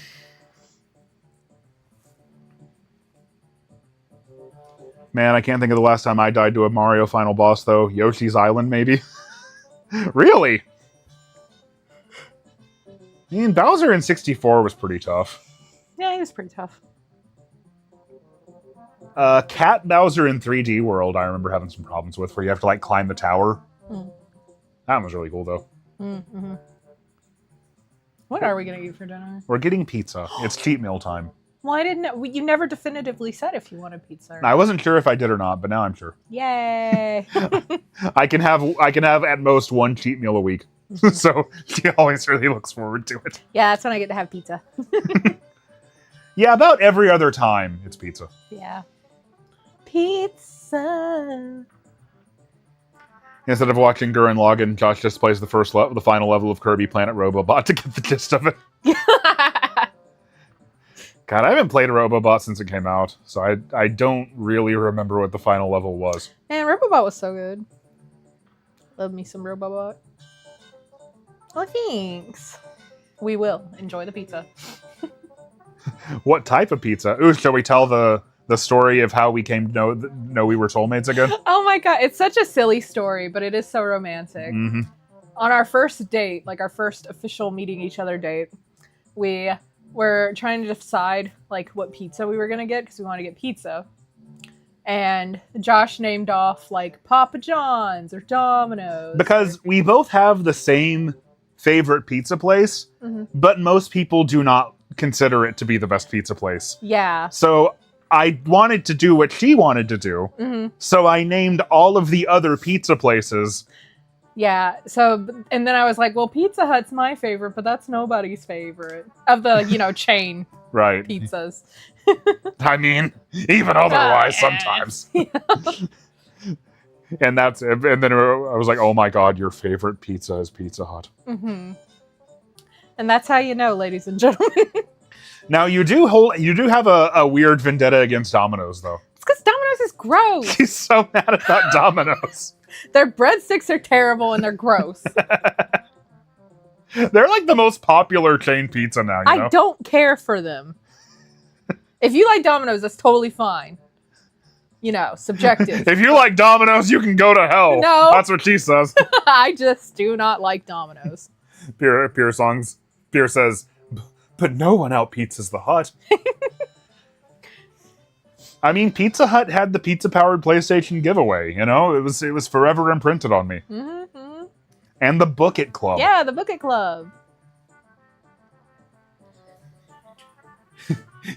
Man, I can't think of the last time I died to a Mario final boss, though. Yoshi's Island, maybe? Really? I mean, Bowser in 64 was pretty tough. Yeah, he was pretty tough. Cat Bowser in 3D World, I remember having some problems with, where you have to, like, climb the tower. That one was really cool, though. Mm-hmm. What are we going to eat for dinner? We're getting pizza. It's cheat meal time. Well, you never definitively said if you wanted pizza. I wasn't sure if I did or not, but now I'm sure. Yay! I can have at most one cheat meal a week. So she always really looks forward to it. Yeah, that's when I get to have pizza. Yeah, about every other time it's pizza. Yeah. Pizza. Instead of watching Gurren Lagann, Josh just plays the final level of Kirby Planet Robobot to get the gist of it. God, I haven't played a Robobot since it came out, so I don't really remember what the final level was. Man, Robobot was so good. Love me some Robobot. Well, thanks. We will enjoy the pizza. What type of pizza? Ooh, shall we tell the story of how we came to know we were soulmates again? Oh my god, it's such a silly story, but it is so romantic. Mm-hmm. On our first date, like our first official meeting each other date, we were trying to decide like what pizza we were gonna get because we wanted to get pizza. And Josh named off like Papa John's or Domino's. Because we both have the same favorite pizza place, but most people do not consider it to be the best pizza place. Yeah. So I wanted to do what she wanted to do. So I named all of the other pizza places Yeah. So, and then I was like, well, Pizza Hut's my favorite, but that's nobody's favorite of the, chain Right. pizzas. I mean, even otherwise, sometimes. And then I was like, oh my god, your favorite pizza is Pizza Hut. Mm-hmm. And that's how you know, ladies and gentlemen. Now you do have a weird vendetta against Domino's, though. It's because Domino's is gross. He's so mad about Domino's. Their breadsticks are terrible and they're gross. They're like the most popular chain pizza now. You know? I don't care for them. If you like Domino's, that's totally fine. Subjective. If you like Domino's, you can go to hell. No. That's what she says. I just do not like Domino's. Pierre says, but no one out-pizzas the Hut. I mean, Pizza Hut had the pizza-powered PlayStation giveaway, It was forever imprinted on me. Mm-hmm. And the Book It Club. Yeah, the Book It Club.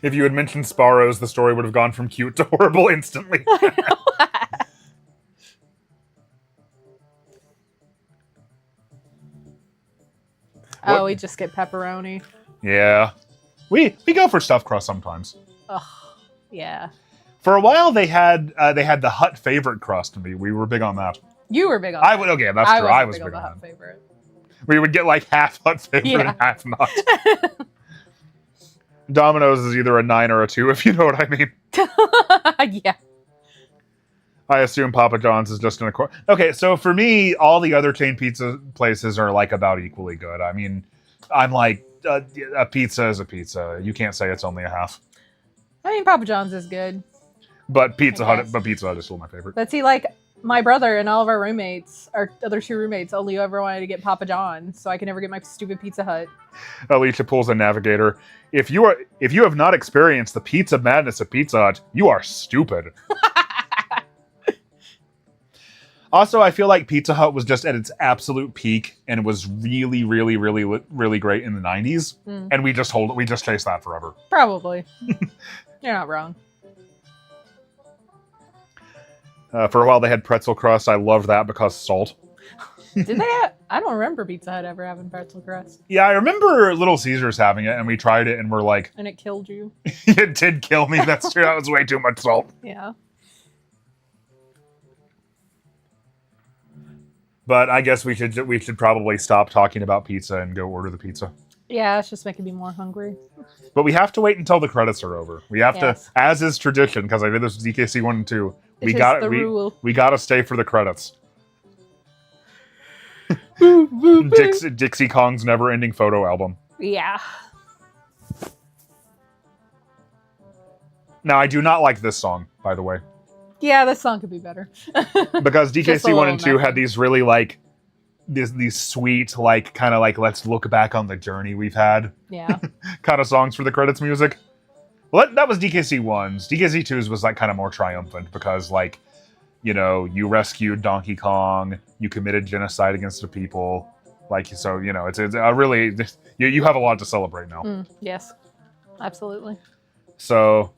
If you had mentioned Sparrows, the story would have gone from cute to horrible instantly. I know. Oh, we just get pepperoni. Yeah. We go for stuffed crust sometimes. Ugh, yeah. For a while, they had the Hut favorite crust. We were big on that. You were big on that. Okay, that's true. I was big on the that. Hut favorite. We would get like half Hut favorite and half not. Domino's is either a 9 or a 2, if you know what I mean. Yeah. I assume Papa John's is just in a corner. Okay, so for me, all the other chain pizza places are like about equally good. I mean, I'm like, a pizza is a pizza. You can't say it's only a half. I mean, Papa John's is good. But Pizza Hut is still my favorite. But see, like, my brother and all of our roommates, our other 2 roommates, only ever wanted to get Papa John's, so I could never get my stupid Pizza Hut. Alicia pulls a navigator. If you have not experienced the pizza madness of Pizza Hut, you are stupid. Also, I feel like Pizza Hut was just at its absolute peak, and it was really, really, really, really great in the 90s. And we just chased that forever. Probably. You're not wrong. For a while, they had pretzel crust. I loved that because salt. Did they? I don't remember Pizza Hut ever having pretzel crust. Yeah, I remember Little Caesars having it, and we tried it, and we're like... And it killed you. It did kill me. That's true. That was way too much salt. Yeah. But I guess we should probably stop talking about pizza and go order the pizza. Yeah, it's just making me more hungry. But we have to wait until the credits are over. We have to, as is tradition, because I did this with DKC 1 and 2. We got to stay for the credits. Dixie Kong's never-ending photo album. Yeah. Now, I do not like this song, by the way. Yeah, this song could be better. Because DKC 1 and 2 had these really, like, these sweet, like, kind of like, let's look back on the journey we've had. Yeah. kind of songs for the credits music. Well, that was DKC 1's. DKC 2's was, like, kind of more triumphant because, like, you rescued Donkey Kong, you committed genocide against the people. Like, so, it's a really... You have a lot to celebrate now. Yes. Absolutely. So...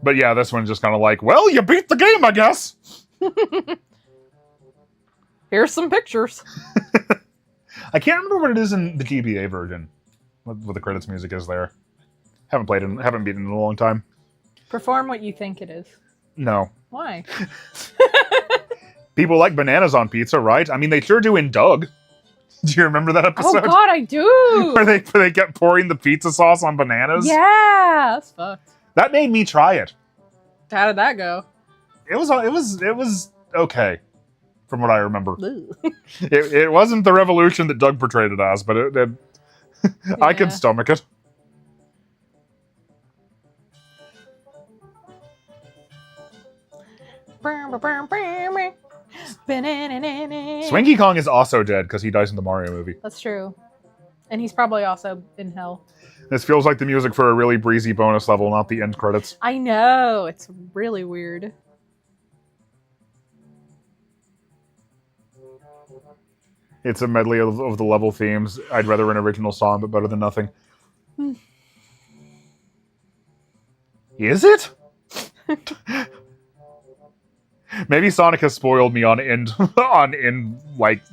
But yeah, this one's just kind of like, well, you beat the game, I guess. Here's some pictures. I can't remember what it is in the GBA version. What the credits music is there. Haven't beaten it in a long time. Perform what you think it is. No. Why? People like bananas on pizza, right? I mean, they sure do in Doug. Do you remember that episode? Oh God, I do. where they kept pouring the pizza sauce on bananas? Yeah, that's fucked. That made me try it. How did that go? It was okay, from what I remember. it wasn't the revolution that Doug portrayed it as, but I could stomach it. Swinky Kong is also dead because he dies in the Mario movie. That's true. And he's probably also in hell. This feels like the music for a really breezy bonus level, not the end credits. I know. It's really weird. It's a medley of the level themes. I'd rather an original song, but better than nothing. Is it? Maybe Sonic has spoiled me on end like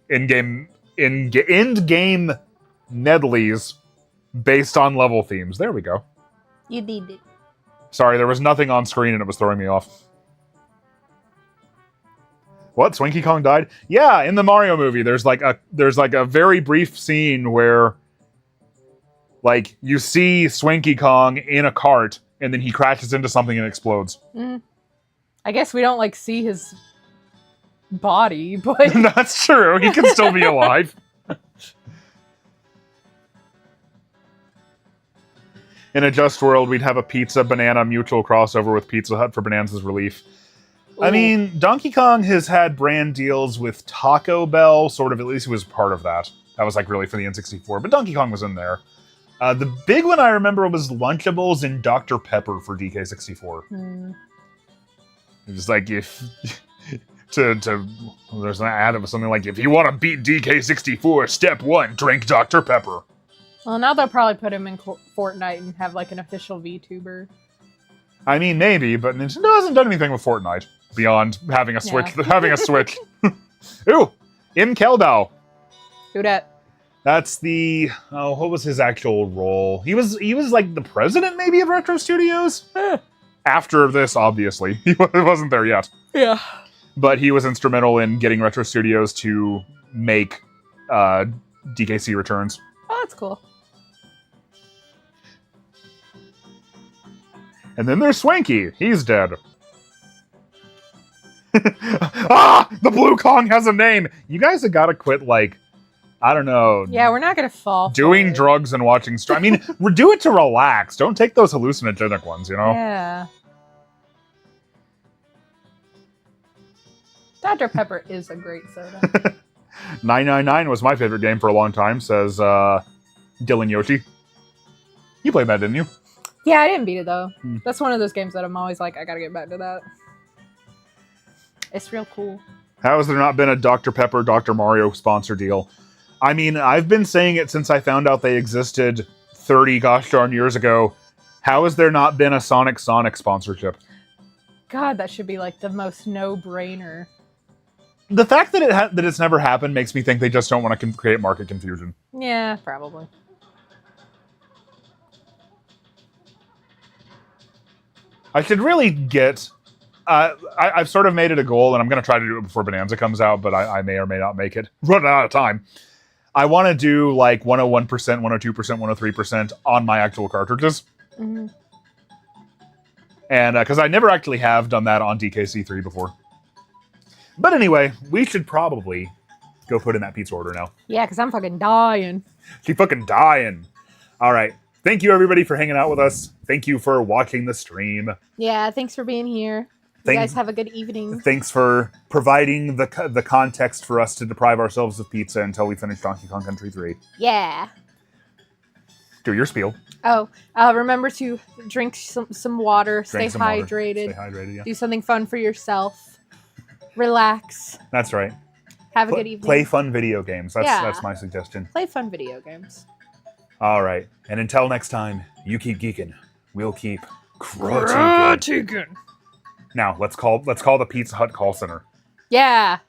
in-game end-game medleys based on level themes. There we go. You did it. Sorry, there was nothing on screen and it was throwing me off. What? Swanky Kong died? Yeah, in the Mario movie, there's like a very brief scene where like you see Swanky Kong in a cart and then he crashes into something and explodes. I guess we don't like see his body, but That's true. He can still be alive. In a just world, we'd have a Pizza Banana mutual crossover with Pizza Hut for Bananza's relief. I mean, Donkey Kong has had brand deals with Taco Bell, sort of, at least he was part of that. That was like really for the N64, but Donkey Kong was in there. The big one I remember was Lunchables and Dr. Pepper for DK64. It was like if... there's an ad of something like, if you want to beat DK64, step 1, drink Dr. Pepper. Well, now they'll probably put him in Fortnite and have like an official VTuber. I mean, maybe, but Nintendo hasn't done anything with Fortnite beyond having a Switch. Yeah. Having a Switch. Ooh, M. Kelbow. Who dat? That's the what was his actual role? He was like the president maybe of Retro Studios. After this, obviously, he wasn't there yet. Yeah, but he was instrumental in getting Retro Studios to make DKC returns. Oh, that's cool. And then there's Swanky. He's dead. The Blue Kong has a name. You guys have got to quit, like, I don't know. Yeah, we're not gonna fall. Doing drugs and watching. I mean, do it to relax. Don't take those hallucinogenic ones, you know? Yeah. Dr. Pepper is a great soda. 999 was my favorite game for a long time, says Dylan Yoshi. You played that, didn't you? Yeah, I didn't beat it though. That's one of those games that I'm always like, I gotta get back to that. It's real cool. How has there not been a Dr. Pepper, Dr. Mario sponsor deal? I mean, I've been saying it since I found out they existed 30 gosh darn years ago. How has there not been a Sonic sponsorship? God, that should be like the most no-brainer. The fact that that it's never happened makes me think they just don't want to create market confusion. Yeah, probably. I should really get... I've sort of made it a goal, and I'm going to try to do it before Bananza comes out, but I may or may not make it. Running out of time. I want to do like 101%, 102%, 103% on my actual cartridges. Mm-hmm. And because I never actually have done that on DKC3 before. But anyway, we should probably go put in that pizza order now. Yeah, because I'm fucking dying. She's fucking dying. All right. Thank you, everybody, for hanging out with us. Thank you for watching the stream. Yeah, thanks for being here. You guys have a good evening. Thanks for providing the context for us to deprive ourselves of pizza until we finish Donkey Kong Country 3. Yeah. Do your spiel. Oh, remember to drink some water. Stay hydrated. Stay hydrated, yeah. Do something fun for yourself. Relax. That's right. Have a good evening. Play fun video games. That's my suggestion. Play fun video games. All right. And until next time, you keep geeking. We'll keep critiquing. Now, let's call the Pizza Hut call center. Yeah.